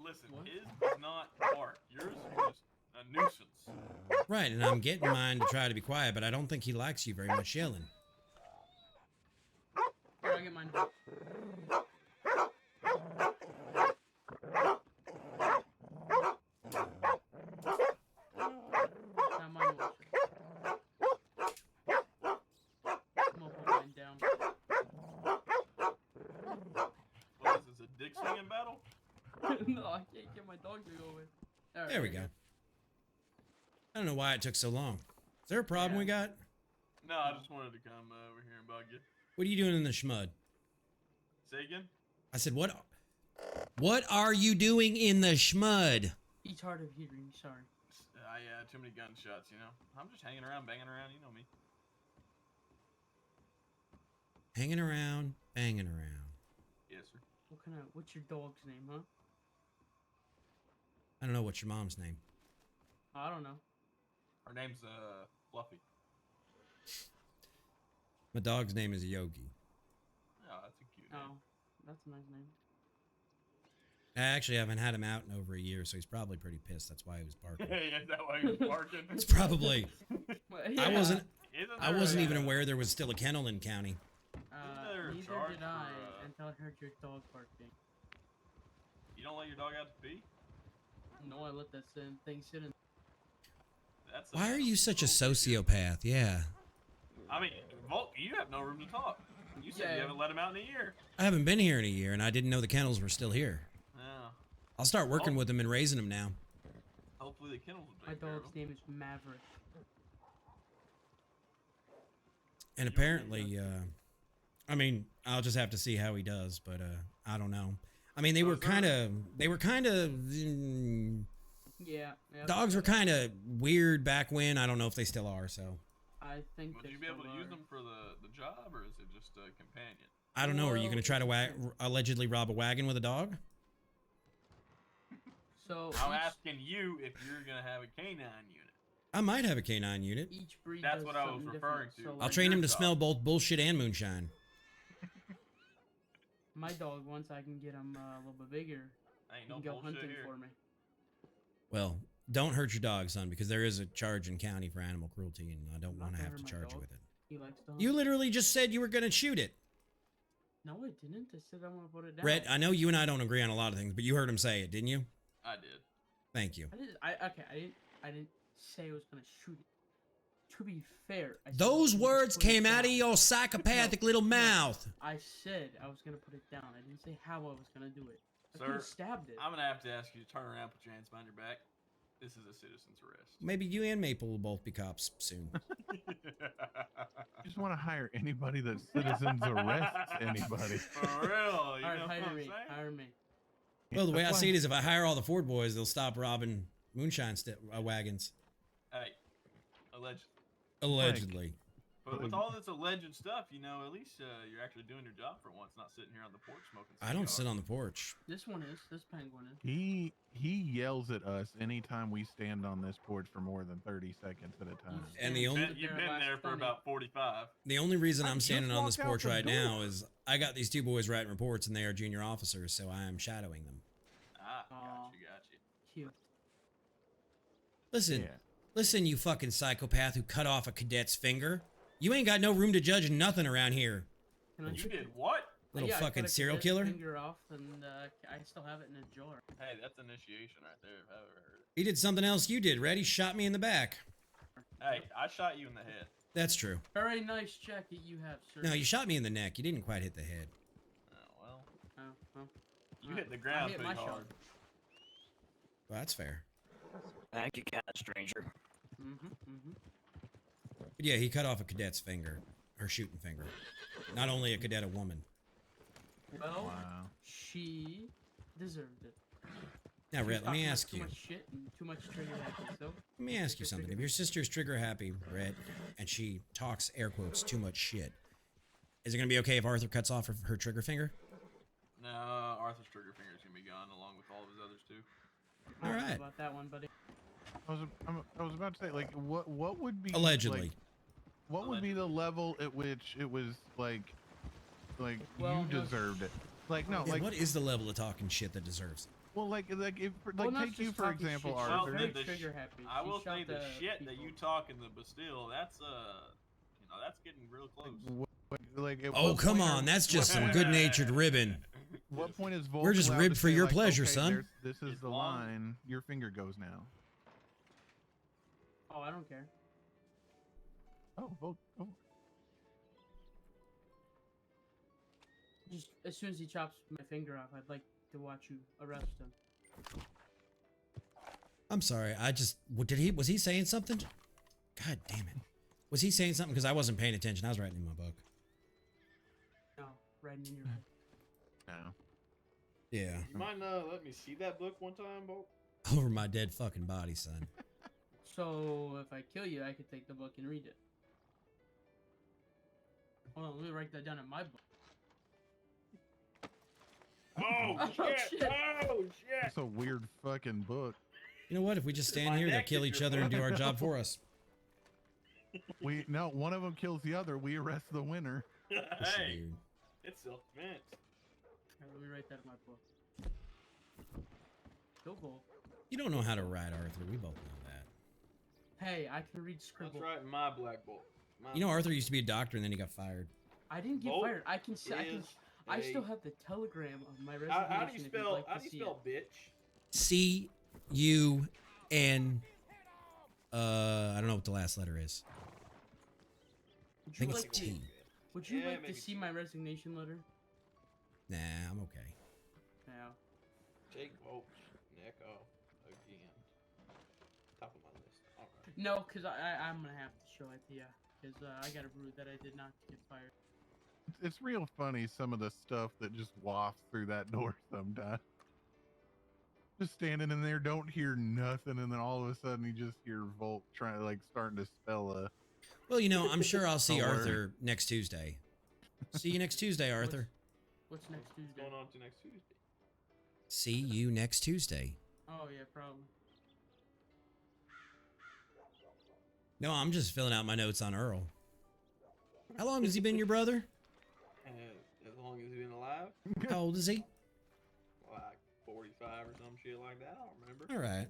Listen, his does not bark. Yours is just a nuisance. Right, and I'm getting mine to try to be quiet, but I don't think he likes you very much yelling. Here, I'll get mine. Not mine, Wilshire. I'm gonna put mine down. What is this, a dick swinging battle? No, I can't get my dog to go away. Alright, There we go. I don't know why it took so long. Is there a problem we got? No, I just wanted to come over here and bug you. What are you doing in the schmud? Say again? I said, what are you doing in the schmud? He's hard of hearing, sorry. Yeah, too many gunshots, you know. I'm just hanging around, banging around, you know me. Hanging around, banging around. Yes, sir. What's your dog's name, huh? I don't know what's your mom's name. I don't know. Her name's, Fluffy. My dog's name is Yogi. Oh, that's a cute name. Oh, that's a nice name. I actually haven't had him out in over a year, so he's probably pretty pissed. That's why he was barking. Is that why he was barking? It's probably. Yeah. I wasn't even aware there was still a kennel in county. Neither did I until I heard your dog barking. You don't let your dog out to pee? No, I let that thing sit in. That's Why are you such a sociopath? Yeah. I mean, Volk, you have no room to talk. You said you haven't let him out in a year. I haven't been here in a year, and I didn't know the kennels were still here. Yeah. I'll start working with them and raising them now. Hopefully the kennels will My take care of dog's him. name is Maverick. And apparently, I mean, I'll just have to see how he does, but I don't know. I mean, they were kind of, Yeah. dogs were kind of weird back when. I don't know if they still are, so. I think Would they you be able to still use are. them for the job, or is it just a companion? I don't know. Are you going to try to allegedly rob a wagon with a dog? So I'm asking you if you're gonna have a canine unit. I might have a canine unit. Each breed That's does what I was something referring different. to. So, I'll like, train him to dog. smell both bullshit and moonshine. my dog, once I can get him a little bit bigger, Ain't he no can go bullshit hunting here. for me. Well, don't hurt your dog, son, because there is a charge in county for animal cruelty, and I don't want to have to my charge you dog. with it. He likes to hunt. You literally just said you were going to shoot it. No, I didn't. I said I'm gonna put it down. Rhett, I know you and I don't agree on a lot of things, but you heard him say it, didn't you? I did. Thank you. I didn't say I was gonna shoot it. To be fair, I said Those I was words gonna put it came out of down. your psychopathic little mouth. I said I was gonna put it down. I didn't say how I was gonna do it. I could Sir, have stabbed it. I'm gonna have to ask you to turn around, put your hands behind your back. This is a citizen's arrest. Maybe you and Maple will both be cops soon. You just want to hire anybody that citizens arrests anybody. For real, you know what hire I'm me. saying? Hire me. Well, the way I That's see why- it is if I hire all the Ford boys, they'll stop robbing moonshine wagons. Hey, allegedly. Allegedly. But with all this alleged stuff, you know, at least you're actually doing your job for once, not sitting here on the porch smoking I don't cigars. sit on the porch. This one is. This penguin is. He yells at us anytime we stand on this porch for more than 30 seconds at a time. And the only You've been there for about 45. the only reason I I'm just standing on this walked out porch the right door. now is I got these two boys writing reports and they are junior officers, so I am shadowing them. Ah, Aw. got you. Cute. Listen, Yeah. listen, you fucking psychopath who cut off a cadet's finger. You ain't got no room to judge nothing around here. Can I You take did what? Little yeah, I fucking cut a serial cadet's killer. Finger off, and I still have it in a jar. Hey, that's initiation right there, if I've ever heard He did something else you did, Red. He shot me in the back. it. Hey, I shot you in the head. That's true. Very nice jacket you have, sir. No, you shot me in the neck. You didn't quite hit the head. Oh, well. Oh, well. You hit the ground I hit pretty my hard. shot. Well, that's fair. Thank you, cat stranger. But yeah, he cut off a cadet's finger. Her shooting finger. Not only a cadet, a woman. Well, Wow. she deserved it. Now, She was Rhett, let me talking ask too you. much shit and too much trigger happy, so. Let me ask you something. If your sister's trigger happy, Rhett, and she talks, air quotes, too much shit, is it going to be okay if Arthur cuts off her trigger finger? No, Arthur's trigger finger's gonna be gone along with all of his others too. All I don't know right. about that one, buddy. I was about to say, like, what would be Allegedly. like, what would be the level at which it was like Like Well, you no, deserved it. Like no, Yeah, like what is the level of talking shit that deserves it? well, like if Well, like not take you just for talking example, shit, she's Arthur. very the trigger happy. I She will shot say the shit that people. you talk in the Bastille, that's you know, that's getting real close. Like at Oh, what come point on. are- That's just what some point- good-natured ribbon. What point is Volk We're just allowed ribbed to for say, your like, pleasure, okay, son. This is As the long- line. Your finger goes now. Oh, I don't care. Oh, Volk. Oh. Just as soon as he chops my finger off, I'd like to watch you arrest him. I'm sorry. Was he saying something? God damn it. Was he saying something? Because I wasn't paying attention. I was writing in my book. No, writing in your book. No. Yeah. You mind let me see that book one time, Bo? Over my dead fucking body, son. So if I kill you, I could take the book and read it. Hold on, let me write that down in my book. Oh, shit! Oh shit! That's a weird fucking book. You know what? If we just stand My here, they'll neck kill is each your other and do book. our job for us. One of them kills the other. We arrest the winner. Hey, Dude. it's self-defense. Alright, let me write that in my book. Go Volk. You don't know how to write, Arthur. We both know that. Hey, I can read scribble. That's right, my black book. You know, Arthur used to be a doctor and then he got fired. I didn't get Volk fired. I still have the telegram of my resignation. How do you if you'd spell? like to How do you see spell it. bitch? C-U-N. I don't know what the last letter is. I think it's T. Would you Yeah, like make to it see my resignation letter? Nah, I'm okay. No. Jake Volk, neck off again. Top of my list. All right. No, because I'm gonna have to show it to you. Because I got a root that I did not get fired. It's real funny some of the stuff that just wafts through that door sometimes. Just standing in there, don't hear nothing, and then all of a sudden you just hear Volk starting to spell a. Well, you know, I'm sure I'll see a word. Arthur next Tuesday. See you next Tuesday, Arthur. What's next Tuesday? What's going on to next Tuesday? See you next Tuesday. Oh yeah, probably. No, I'm just filling out my notes on Earl. How long has he been your brother? As long as he's been alive, How old is he? like 45 or some shit like that. I don't remember. All right.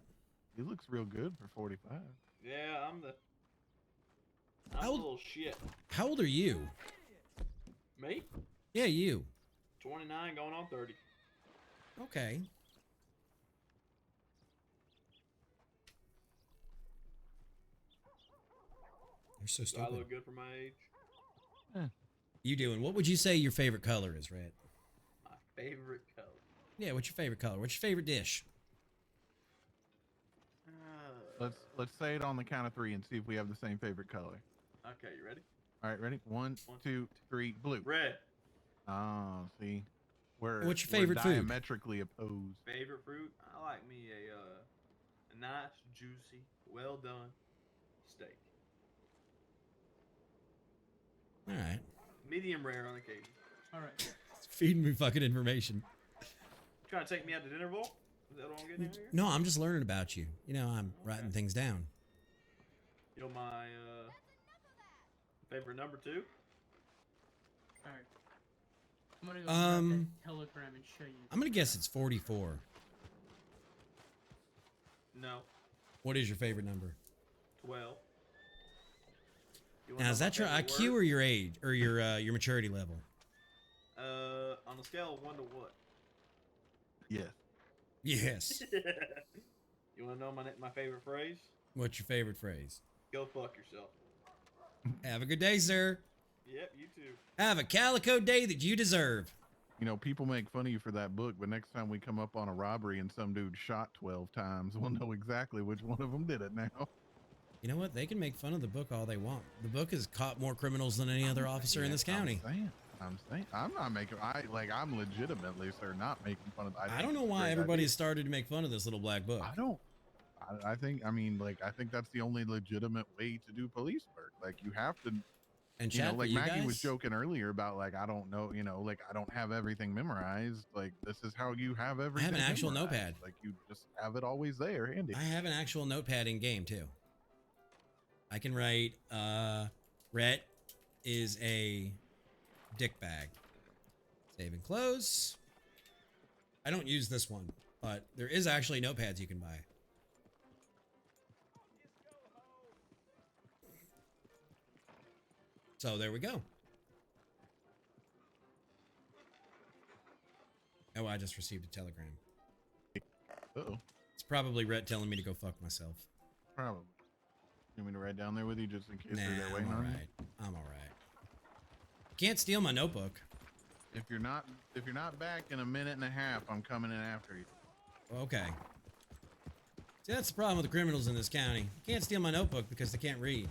He looks real good for 45. Yeah, I'm the How old- little shit. How old are you? Me? Yeah, you. 29 going on 30. Okay. You're so Do I stupid. look good for my age? You doing? What would you say your favorite color is, Red? My favorite color. Yeah, what's your favorite color? What's your favorite dish? Let's say it on the count of 3 and see if we have the same favorite color. Okay, you ready? All right, ready? 1, 2, 3, blue. Red. Oh, see, What's your favorite we're food? diametrically opposed. Favorite fruit? I like me a nice, juicy, well done steak. All right. Medium rare on occasion. All right. Feeding me fucking information. Trying to take me out to dinner, Volk? Is that what I'm getting at here? No, I'm just learning about you. You know, I'm writing things down. You know my favorite number 2? All right. I'm gonna go grab that telegram and show you. I'm gonna guess it's 44. No. What is your favorite number? 12. You wanna Now, know is my that your favorite IQ word? or your age or your maturity level? On a scale of 1 to what? Yes. Yes. You want to know my favorite phrase? What's your favorite phrase? Go fuck yourself. Have a good day, sir. Yep, you too. Have a calico day that you deserve. You know, people make fun of you for that book, but next time we come up on a robbery and some dude shot 12 times, we'll know exactly which one of them did it now. You know what? They can make fun of the book all they want. The book has caught more criminals than any other officer in this county. I'm not making. I'm legitimately, sir, not making fun of. I don't know why everybody has started to make fun of this little black book. I don't. I think. I mean, I think that's the only legitimate way to do police work. Like, you have to. And you know, chat, like you Maggie was guys- joking earlier about, like, I don't know. You know, like, I don't have everything memorized. Like, this is how you have everything. an actual memorized. notepad. Like, you just have it always there, handy. I have an actual notepad in game too. I can write Rhett is a dick bag. Save and close. I don't use this one, but there is actually notepads you can buy. So there we go. Oh, I just received a telegram. Uh-oh. It's probably Rhett telling me to go fuck myself. Probably. You want me to write down there with you just in case Nah, they're there waiting I'm on you? alright. I'm alright. Can't steal my notebook. If you're not back in a minute and a half, I'm coming in after you. Okay. See, that's the problem with the criminals in this county. You can't steal my notebook because they can't read.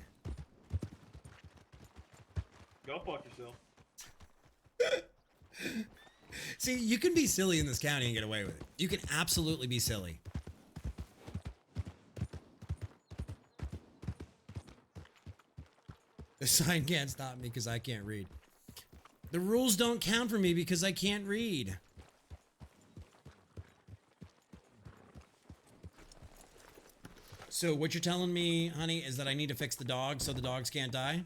Go fuck yourself. See, you can be silly in this county and get away with it. You can absolutely be silly. The sign can't stop me because I can't read. The rules don't count for me because I can't read. So what you're telling me, honey, is that I need to fix the dogs so the dogs can't die?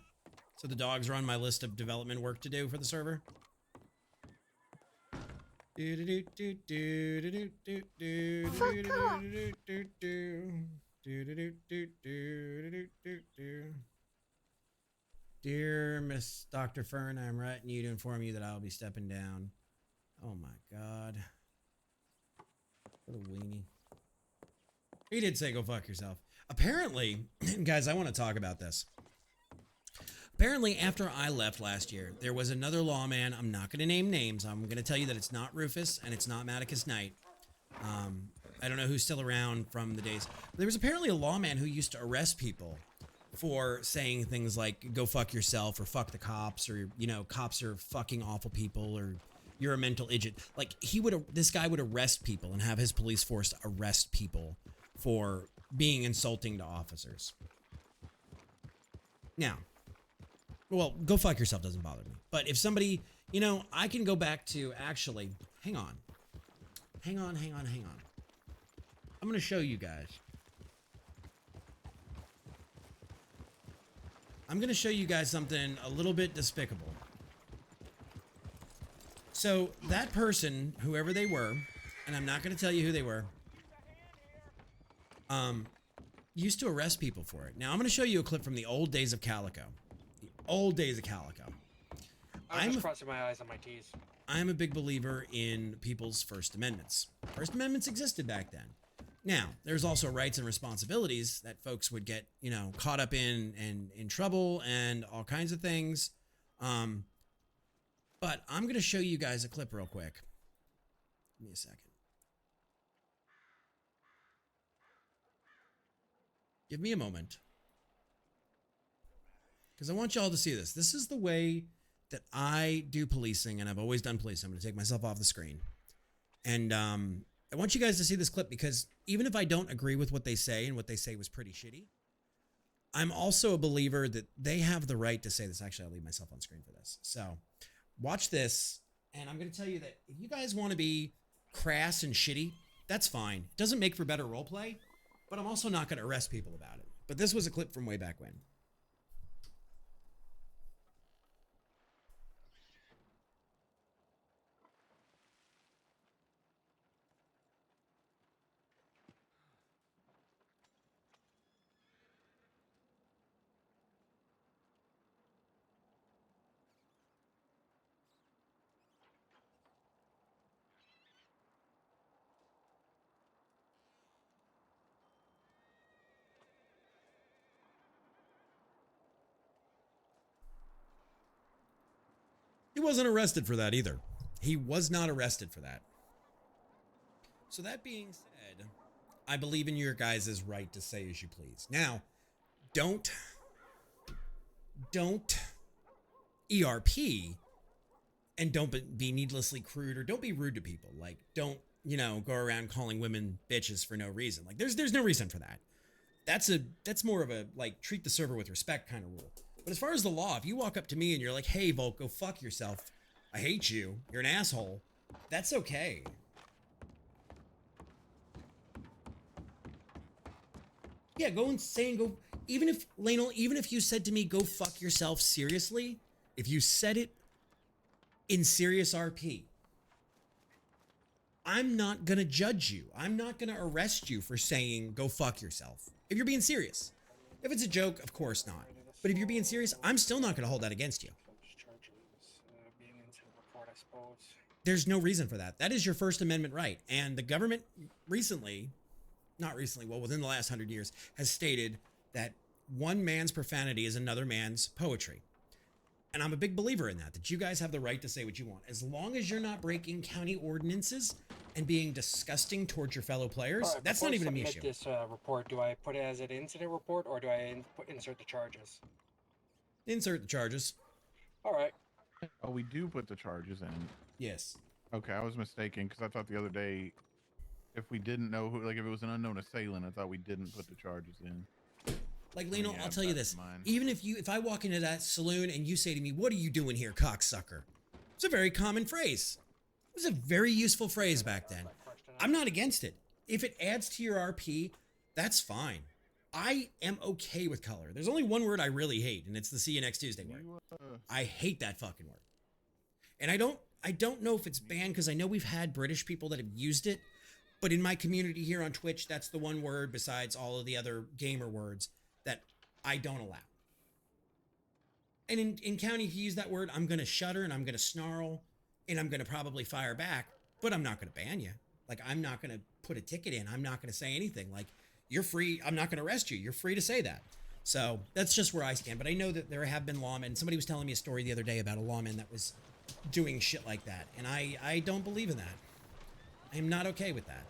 So the dogs are on my list of development work to do for the server? Dear Miss Dr. Fern, I'm writing you to inform you that I'll be stepping down. Oh my god. What a weenie. He did say go fuck yourself. Apparently, guys, I want to talk about this. Apparently, after I left last year, there was another lawman. I'm not going to name names. I'm going to tell you that it's not Rufus and it's not Maticus Knight. I don't know who's still around from the days. But there was apparently a lawman who used to arrest people for saying things like go fuck yourself or fuck the cops or, you know, cops are fucking awful people or you're a mental idiot. Like this guy would arrest people and have his police force arrest people for being insulting to officers. Now, well, go fuck yourself doesn't bother me. But if somebody, you know, I can go back to actually, hang on. I'm going to show you guys. I'm going to show you guys something a little bit despicable. So that person, whoever they were, and I'm not going to tell you who they were, used to arrest people for it. Now I'm going to show you a clip from the old days of Calico. The old days of Calico. I'm just crossing my eyes on my T's. I'm a big believer in people's First Amendments. First Amendments existed back then. Now, there's also rights and responsibilities that folks would get, you know, caught up in and in trouble and all kinds of things. But I'm going to show you guys a clip real quick. Give me a second. Give me a moment. Because I want y'all to see this. This is the way that I do policing, and I've always done policing. I'm going to take myself off the screen. And I want you guys to see this clip because even if I don't agree with what they say, and what they say was pretty shitty, I'm also a believer that they have the right to say this. Actually, I'll leave myself on screen for this. So watch this, and I'm going to tell you that if you guys want to be crass and shitty, that's fine. It doesn't make for better roleplay, but I'm also not going to arrest people about it. But this was a clip from way back when. He wasn't arrested for that either. He was not arrested for that. So that being said, I believe in your guys' right to say as you please. Now, don't ERP and don't be needlessly crude or don't be rude to people. Like, don't, you know, go around calling women bitches for no reason. Like, there's no reason for that. That's more of a, like, treat the server with respect kind of rule. But as far as the law, if you walk up to me and you're like, hey, Volk, go fuck yourself. I hate you. You're an asshole. That's okay. Yeah, go and say and go. Even if, Lanel, even if you said to me, go fuck yourself seriously, if you said it in serious RP, I'm not going to judge you. I'm not going to arrest you for saying, go fuck yourself. If you're being serious. If it's a joke, of course not. But if you're being serious, I'm still not going to hold that against you. Being into the report, I suppose. There's no reason for that. That is your First Amendment right. And the government recently, within the last 100 years, has stated that one man's profanity is another man's poetry. And I'm a big believer in that you guys have the right to say what you want. As long as you're not breaking county ordinances and being disgusting towards your fellow players, All right, that's before not I even an submit issue. this report, do I put it as an incident report or do I insert the charges? Insert the charges. All right. Oh, we do put the charges in. Yes. Okay, I was mistaken because I thought the other day, if we didn't know who, like if it was an unknown assailant, I thought we didn't put the charges in. Like, Leno, I'll tell you this. Even if I walk into that saloon and you say to me, what are you doing here, cocksucker? It's a very common phrase. It was a very useful phrase back then. I'm not against it. If it adds to your RP, that's fine. I am okay with color. There's only one word I really hate, and it's the see you next Tuesday word. I hate that fucking word. And I don't know if it's banned because I know we've had British people that have used it, but in my community here on Twitch, that's the one word besides all of the other gamer words that I don't allow. And in county, if you use that word, I'm going to shudder and I'm going to snarl and I'm going to probably fire back, but I'm not going to ban you. Like, I'm not going to put a ticket in. I'm not going to say anything. Like, you're free. I'm not going to arrest you. You're free to say that. So that's just where I stand. But I know that there have been lawmen. Somebody was telling me a story the other day about a lawman that was doing shit like that. And I don't believe in that. I am not okay with that.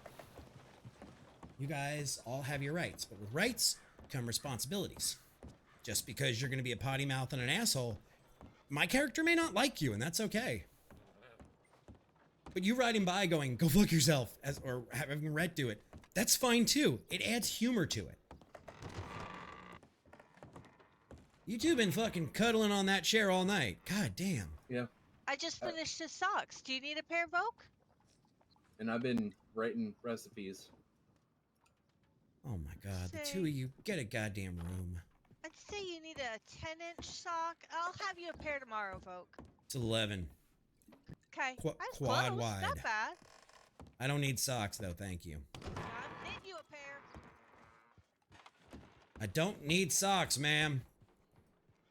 You guys all have your rights, but with rights come responsibilities. Just because you're going to be a potty mouth and an asshole, my character may not like you, and that's okay. But you riding by going, go fuck yourself, or having Rhett do it, that's fine too. It adds humor to it. You two been fucking cuddling on that chair all night. God damn. Yeah. I just finished his socks. Do you need a pair, Volk? And I've been writing recipes. Oh my god, the two of you, get a goddamn room. I'd say you need a 10-inch sock. I'll have you a pair tomorrow, Volk. It's 11. Okay. Quad close. wide. Not bad. I don't need socks though, thank you. I need you a pair. I don't need socks, ma'am.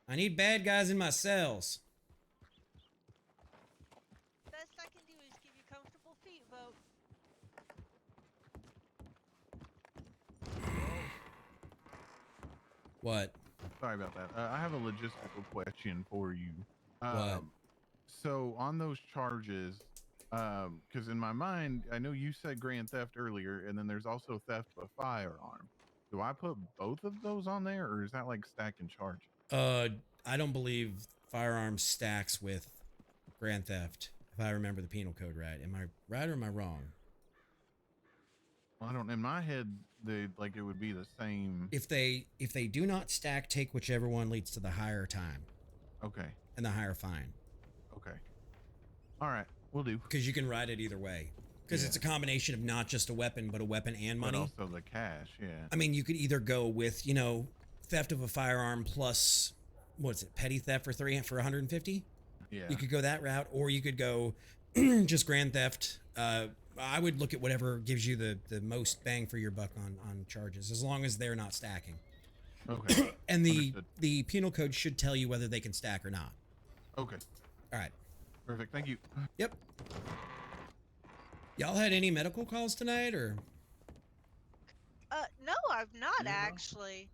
I need bad guys in my cells. Best I can do is give you comfortable feet, Volk. What? Sorry about that. I have a logistical question for you. What? So on those charges, because in my mind, I know you said grand theft earlier, and then there's also theft of a firearm. Do I put both of those on there, or is that like stacking charges? I don't believe firearms stacks with grand theft, if I remember the penal code right. Am I right or am I wrong? Well, I don't. In my head, it would be the same. If they do not stack, take whichever one leads to the higher time. Okay. And the higher fine. Okay. All right, we'll do. Because you can ride it either way. Because it's a combination of not just a weapon, but a weapon and money. But also the cash, yeah. I mean, you could either go with, theft of a firearm plus, what's it, petty theft for 150? Yeah. You could go that route, or you could go just grand theft. I would look at whatever gives you the most bang for your buck on charges, as long as they're not stacking. Okay. And the penal code should tell you whether they can stack or not. Okay. All right. Perfect. Thank you. Yep. Y'all had any medical calls tonight, or? No, I've not actually.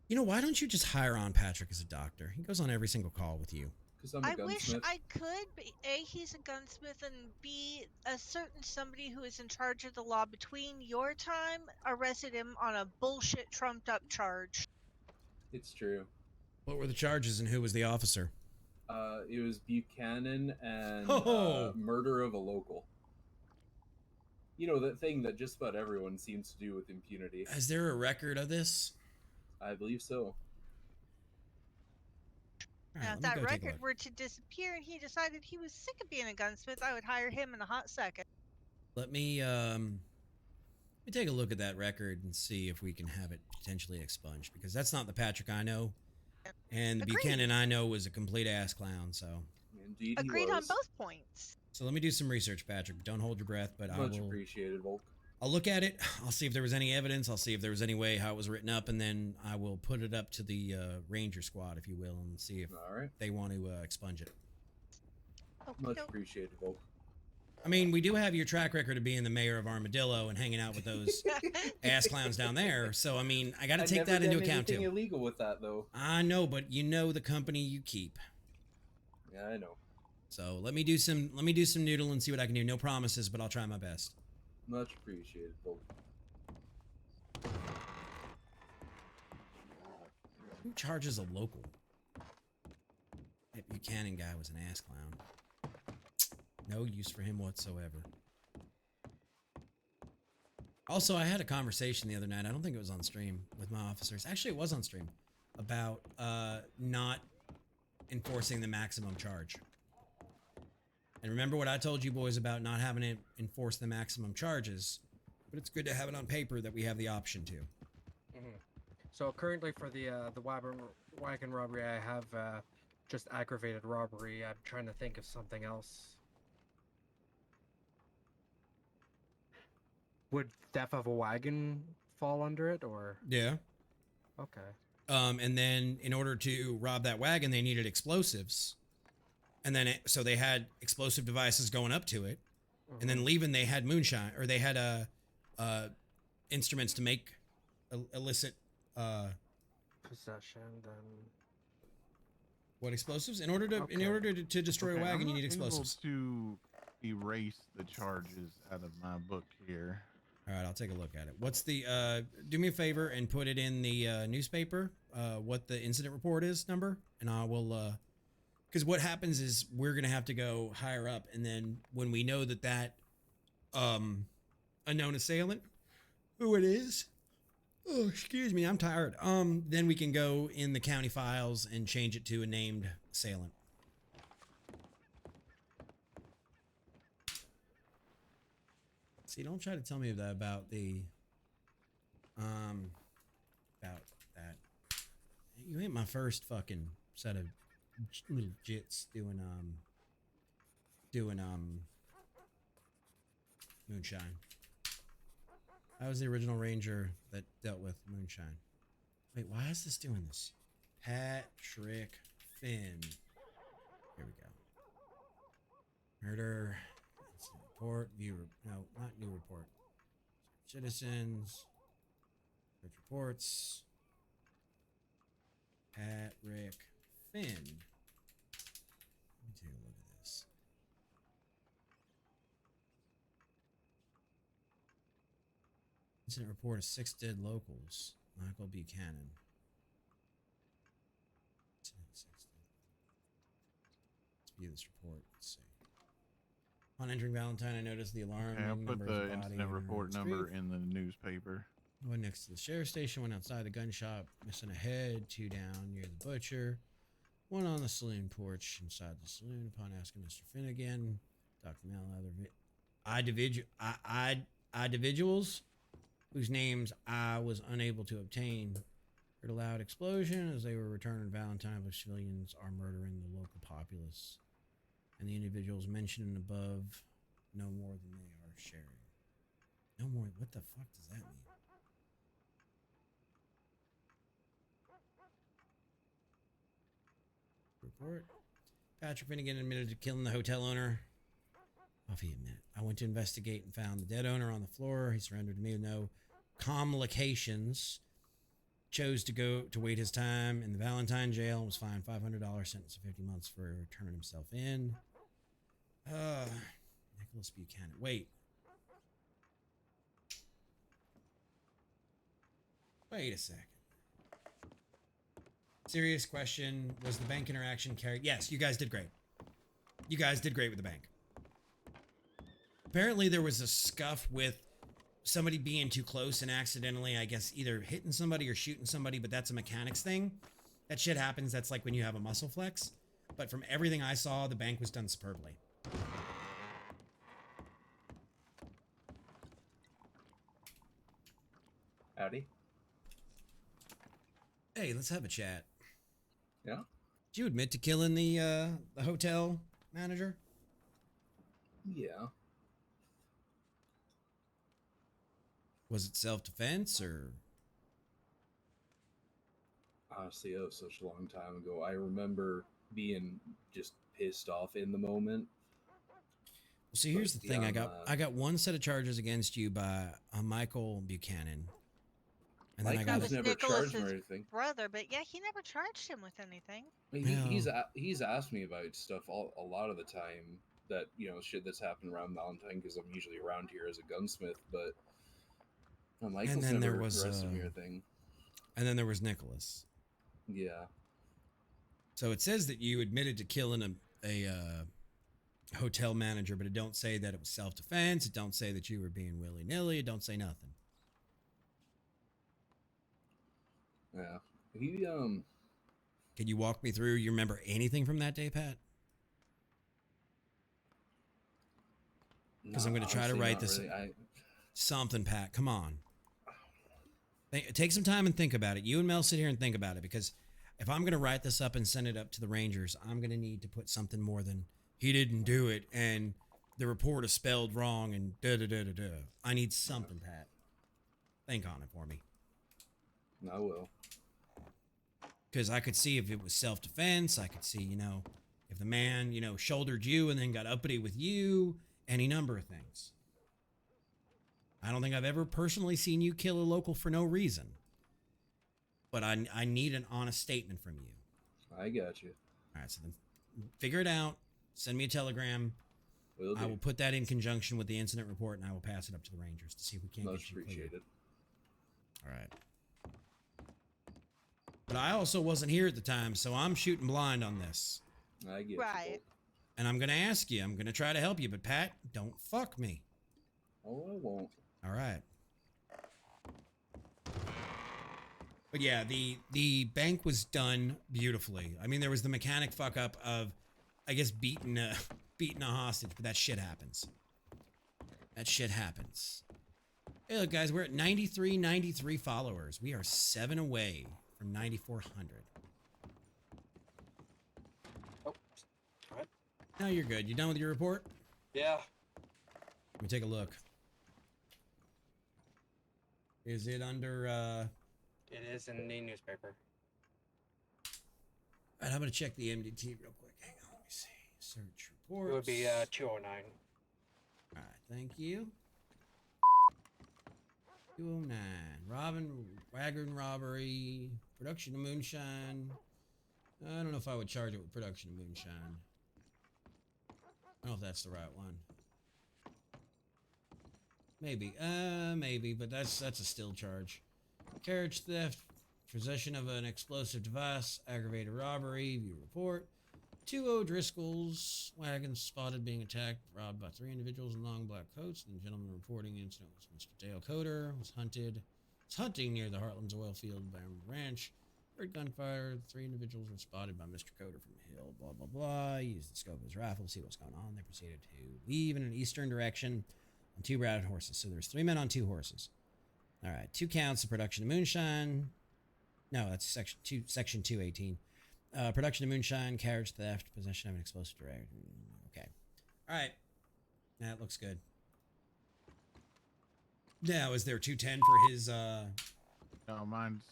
Why don't you just hire on Patrick as a doctor? He goes on every single call with you. I wish I could, but A, he's a gunsmith, and B, a certain somebody who is in charge of the law between your time arrested him on a bullshit trumped up charge. It's true. What were the charges and who was the officer? It was Buchanan and Oh. murder of a local. You know, that thing that just about everyone seems to do with impunity. Is there a record of this? I believe so. All Now, right, if let me that go take a record look. were to disappear and he decided he was sick of being a gunsmith, I would hire him in a hot second. Let me take a look at that record and see if we can have it potentially expunged, because that's not the Patrick I know, and the Agreed. Buchanan I know was a complete ass clown. So Yeah. Indeed, Agreed he on was. both points. So let me do some research, Patrick. Don't hold your breath, but I Much will. appreciated, Volk. I'll look at it. I'll see if there was any evidence. I'll see if there was any way how it was written up, and then I will put it up to the Ranger squad, if you will, and see if they want to expunge it. Much appreciated, Volk. I mean, we do have your track record of being the mayor of Armadillo and hanging out with those ass clowns down there. So, I mean, I got to take that into account too. Illegal with that, though. I know, but you know the company you keep. Yeah, I know. So let me do some noodle and see what I can do. No promises, but I'll try my best. Much appreciated, Volk. Who charges a local? That Buchanan guy was an ass clown. No use for him whatsoever. Also, I had a conversation the other night. I don't think it was on stream with my officers. Actually, it was on stream about not enforcing the maximum charge. And remember what I told you boys about not having to enforce the maximum charges, but it's good to have it on paper that we have the option to. So currently for the wagon robbery, I have just aggravated robbery. I'm trying to think of something else. Would theft of a wagon fall under it, or? Yeah. Okay. And then in order to rob that wagon, they needed explosives. And then so they had explosive devices going up to it. And then leaving, they had moonshine, or they had instruments to make illicit possession. Then what explosives? In order to destroy a wagon, you need explosives. To erase the charges out of my book here. All right, I'll take a look at it. What's the do me a favor and put it in the newspaper, what the incident report is number, and I will because what happens is we're gonna have to go higher up, and then when we know that unknown assailant, who it is, oh excuse me, I'm tired. Then we can go in the county files and change it to a named assailant. See, don't try to tell me about the about that. You ain't my first fucking set of little jits doing moonshine. I was the original ranger that dealt with moonshine. Wait, why is this doing this? Patrick Finn. Here we go. Murder. Report, no, not new report. Citizens, search reports. Patrick Finn. Let me take a look at this. Incident report of 6 dead locals. Michael Buchanan. Let's view this report. Let's see. On entering Valentine, I noticed the alarm. Yeah, I'll put the incident report number in the newspaper. Went next to the sheriff's station, went outside the gun shop, missing a head, 2 down near the butcher, 1 on the saloon porch inside the saloon. Upon asking Mr. Finnegan, Dr. Mel, individuals whose names I was unable to obtain, heard a loud explosion as they were returning Valentine, but civilians are murdering the local populace. And the individuals mentioned above no more than they are sharing. No more? What the fuck does that mean? Report. Patrick Finnegan admitted to killing the hotel owner. Off he admit. I went to investigate and found the dead owner on the floor. He surrendered to me with no complications. Chose to go to wait his time in the Valentine jail and was fined $500, sentenced to 50 months for turning himself in. Nicholas Buchanan. Wait. Wait a second. Serious question. Was the bank interaction carried? Yes, you guys did great. You guys did great with the bank. Apparently there was a scuff with somebody being too close and accidentally, I guess, either hitting somebody or shooting somebody, but that's a mechanics thing. That shit happens. That's like when you have a muscle flex. But from everything I saw, the bank was done superbly. Howdy. Hey, let's have a chat. Yeah? Did you admit to killing the hotel manager? Yeah. Was it self-defense or? Honestly, that was such a long time ago. I remember being just pissed off in the moment. See, here's the thing. yeah, I got one set of charges against you by Michael Buchanan, and then That I got was never charged him or Nicholas's anything. brother, but yeah, he never charged him with anything. He's asked me about stuff a lot of the time that shit that's happened around Valentine because I'm usually around here as a gunsmith, but Michael's and then never there was arrested me or anything. And then there was Nicholas. Yeah. So it says that you admitted to killing a hotel manager, but it don't say that it was self-defense. It don't say that you were being willy-nilly. It don't say nothing. Yeah. He Can you walk me through? You remember anything from that day, Pat? Because I'm going to try to write this. Really. Something, Pat. Come on. Take some time and think about it. You and Mel sit here and think about it, because if I'm going to write this up and send it up to the Rangers, I'm going to need to put something more than he didn't do it and the report is spelled wrong and da-da-da-da-da. I need something, Pat. Think on it for me. I will. Because I could see if it was self-defense. I could see, if the man, shouldered you and then got uppity with you, any number of things. I don't think I've ever personally seen you kill a local for no reason. But I need an honest statement from you. I got you. All right, so then figure it out. Send me a telegram. I will put that in conjunction with the incident report, and I will pass it up to the Rangers to see if we can't Much get you cleared. appreciated. All right. But I also wasn't here at the time, so I'm shooting blind on this. I get Right. you. And I'm going to ask you. I'm going to try to help you. But, Pat, don't fuck me. Oh, I won't. All right. But, yeah, the bank was done beautifully. I mean, there was the mechanic fuck up of, I guess, beating a hostage. But that shit happens. That shit happens. Hey, look, guys. We're at 93 followers. We are 7 away from 9,400. Oh, what? No, you're good. You done with your report? Yeah. Let me take a look. Is it under, It is in the newspaper. All right, I'm going to check the MDT real quick. Hang on, let me see. Search reports. It would be 209. All right, thank you. 209. Wagon robbery. Production of moonshine. I don't know if I would charge it with production of moonshine. I don't know if that's the right one. Maybe. Maybe, but that's a still charge. Carriage theft. Possession of an explosive device. Aggravated robbery. View report. 2 Driscoll's wagon spotted being attacked, robbed by 3 individuals in long black coats. The gentleman reporting the incident was Mr. Dale Coder. Was hunting near the Heartlands oil field by Ranch. Heard gunfire. 3 individuals were spotted by Mr. Coder from the hill. Blah, blah, blah. He used the scope of his rifle to see what's going on. They proceeded to leave in an eastern direction on 2 routed horses. So there's 3 men on 2 horses. All right. 2 counts of production of moonshine. No, that's section 218. Production of moonshine, carriage theft, possession of an explosive device. Okay. All right. That looks good. Now, is there 210 for his, No, mine's...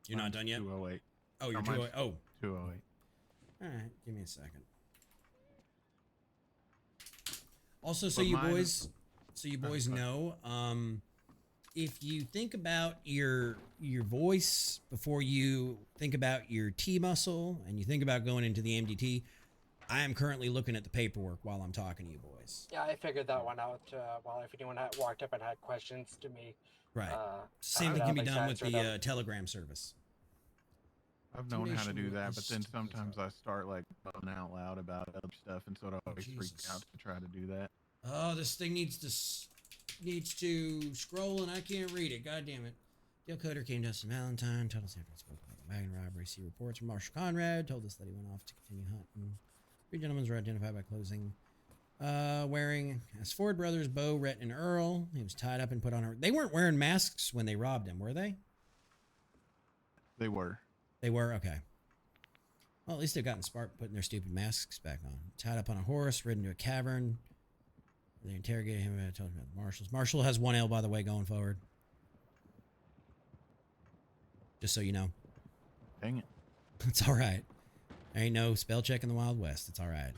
You're not done yet? 208. Oh, you're No, 208. Oh. 208. All right. Give me a second. Also, so But you mine- boys know, if you think about your voice before you think about your T muscle and you think about going into the MDT, I am currently looking at the paperwork while I'm talking to you boys. Yeah, I figured that one out while if anyone had walked up and had questions to me. Right. I Same would thing can be have done with answered the them. Telegram service. I've known how to do Information that, but then is- sometimes I start like bumming out loud about other stuff, and so I always freak Jesus. out to try to do that. Oh, this thing needs to scroll and I can't read it. God damn it. Dale Coder came to us in Valentine, told us after he spoke about the wagon robbery. See reports from Marshal Conrad, told us that he went off to continue hunting. 3 gentlemen were identified by closing. Wearing as Ford brothers, Bo, Rhett, and Earl. He was tied up and put on her. They weren't wearing masks when they robbed him, were they? They were. They were? Okay. Well, at least they've gotten smart putting their stupid masks back on. Tied up on a horse, ridden to a cavern. They interrogated him and told him about the marshals. Marshal has 1 L, by the way, going forward. Just so you know. Dang it. It's all right. There ain't no spell check in the Wild West. It's all right.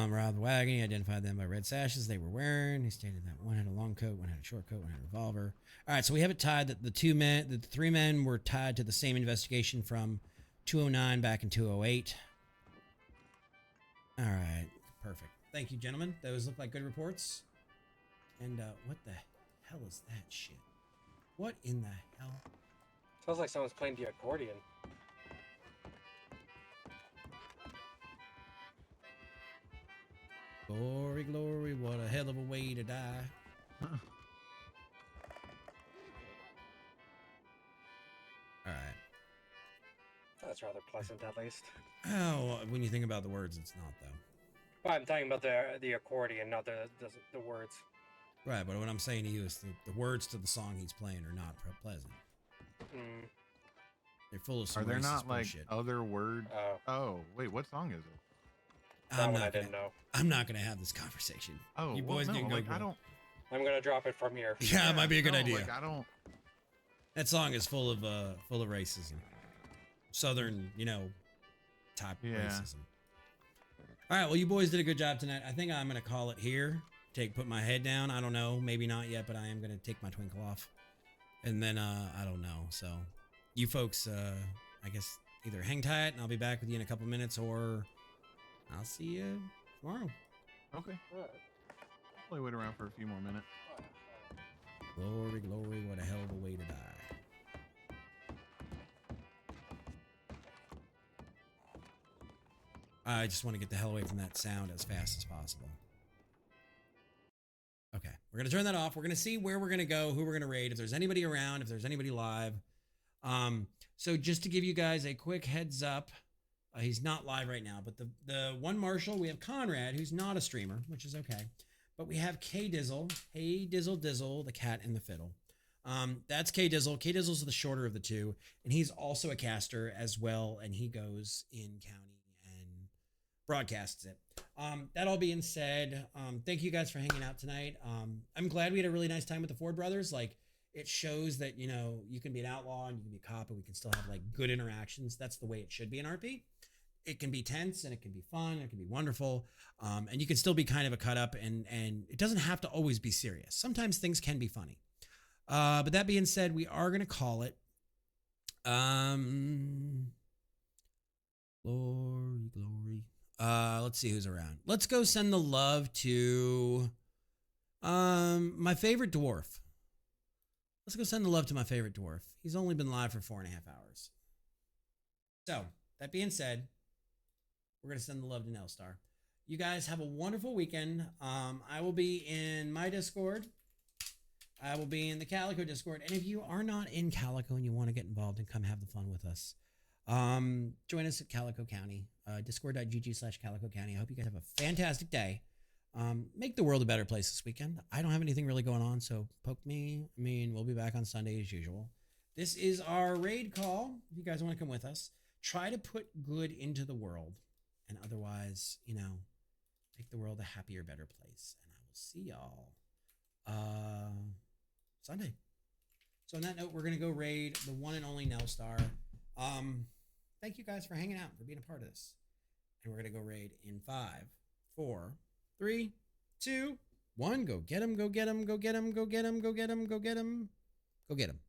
Robbed the wagon. He identified them by red sashes they were wearing. He stated that one had a long coat, one had a short coat, one had a revolver. All right, so we have it tied that the 3 men were tied to the same investigation from 209 back in 208. All right, perfect. Thank you, gentlemen. Those look like good reports. And what the hell is that shit? What in the hell? Sounds like someone's playing the accordion. Glory, glory, what a hell of a way to die. All right. That's rather pleasant, at least. Oh, when you think about the words, it's not, though. Well, I'm talking about the accordion, not the words. Right, but what I'm saying to you is the words to the song he's playing are not pleasant. Mm. They're full of some Are there racist not like bullshit. other words? Oh. Oh, wait, what song is it? That one I didn't know. I'm not gonna have this conversation. Oh, you well, boys no, can go. like, I don't. I'm gonna drop it from here. Yeah, it might be a good no, idea. Like, I don't. That song is full of racism, Southern, type racism. All right, well, you boys did a good job tonight. I think I'm gonna call it here. Put my head down. I don't know, maybe not yet, but I am gonna take my twinkle off, and then I don't know. So, you folks, I guess either hang tight and I'll be back with you in a couple minutes, or I'll see you tomorrow. Okay. Probably wait around for a few more minutes. Glory, glory, what a hell of a way to die. I just want to get the hell away from that sound as fast as possible. Okay, we're going to turn that off. We're going to see where we're going to go, who we're going to raid, if there's anybody around, if there's anybody live. So just to give you guys a quick heads up, he's not live right now, but the one Marshal, we have Conrad, who's not a streamer, which is okay. But we have K-Dizzle, Hey Dizzle Dizzle, the cat and the fiddle. That's K-Dizzle. K-Dizzle's the shorter of the two, and he's also a caster as well, and he goes in county and broadcasts it. That all being said, thank you guys for hanging out tonight. I'm glad we had a really nice time with the Ford brothers. Like, it shows that, you can be an outlaw and you can be a cop, and we can still have like good interactions. That's the way it should be in RP. It can be tense and it can be fun. And it can be wonderful. And you can still be kind of a cut up, and it doesn't have to always be serious. Sometimes things can be funny. But that being said, we are going to call it, glory, glory. Let's see who's around. Let's go send the love to, my favorite dwarf. Let's go send the love to my favorite dwarf. He's only been live for 4.5 hours. So that being said, we're going to send the love to Nelstar. You guys have a wonderful weekend. I will be in my Discord. I will be in the Calico Discord. And if you are not in Calico and you want to get involved and come have the fun with us, join us at Calico County, discord.gg/Calico County. I hope you guys have a fantastic day. Make the world a better place this weekend. I don't have anything really going on, so poke me. I mean, we'll be back on Sunday as usual. This is our raid call. If you guys want to come with us, try to put good into the world, and otherwise, make the world a happier, better place. And I will see y'all Sunday. So on that note, we're gonna go raid the one and only Nelstar. Thank you guys for hanging out, for being a part of this. And we're gonna go raid in 5, 4, 3, 2, 1. Go get him, go get him, go get him, go get him, go get him, go get him, go get him.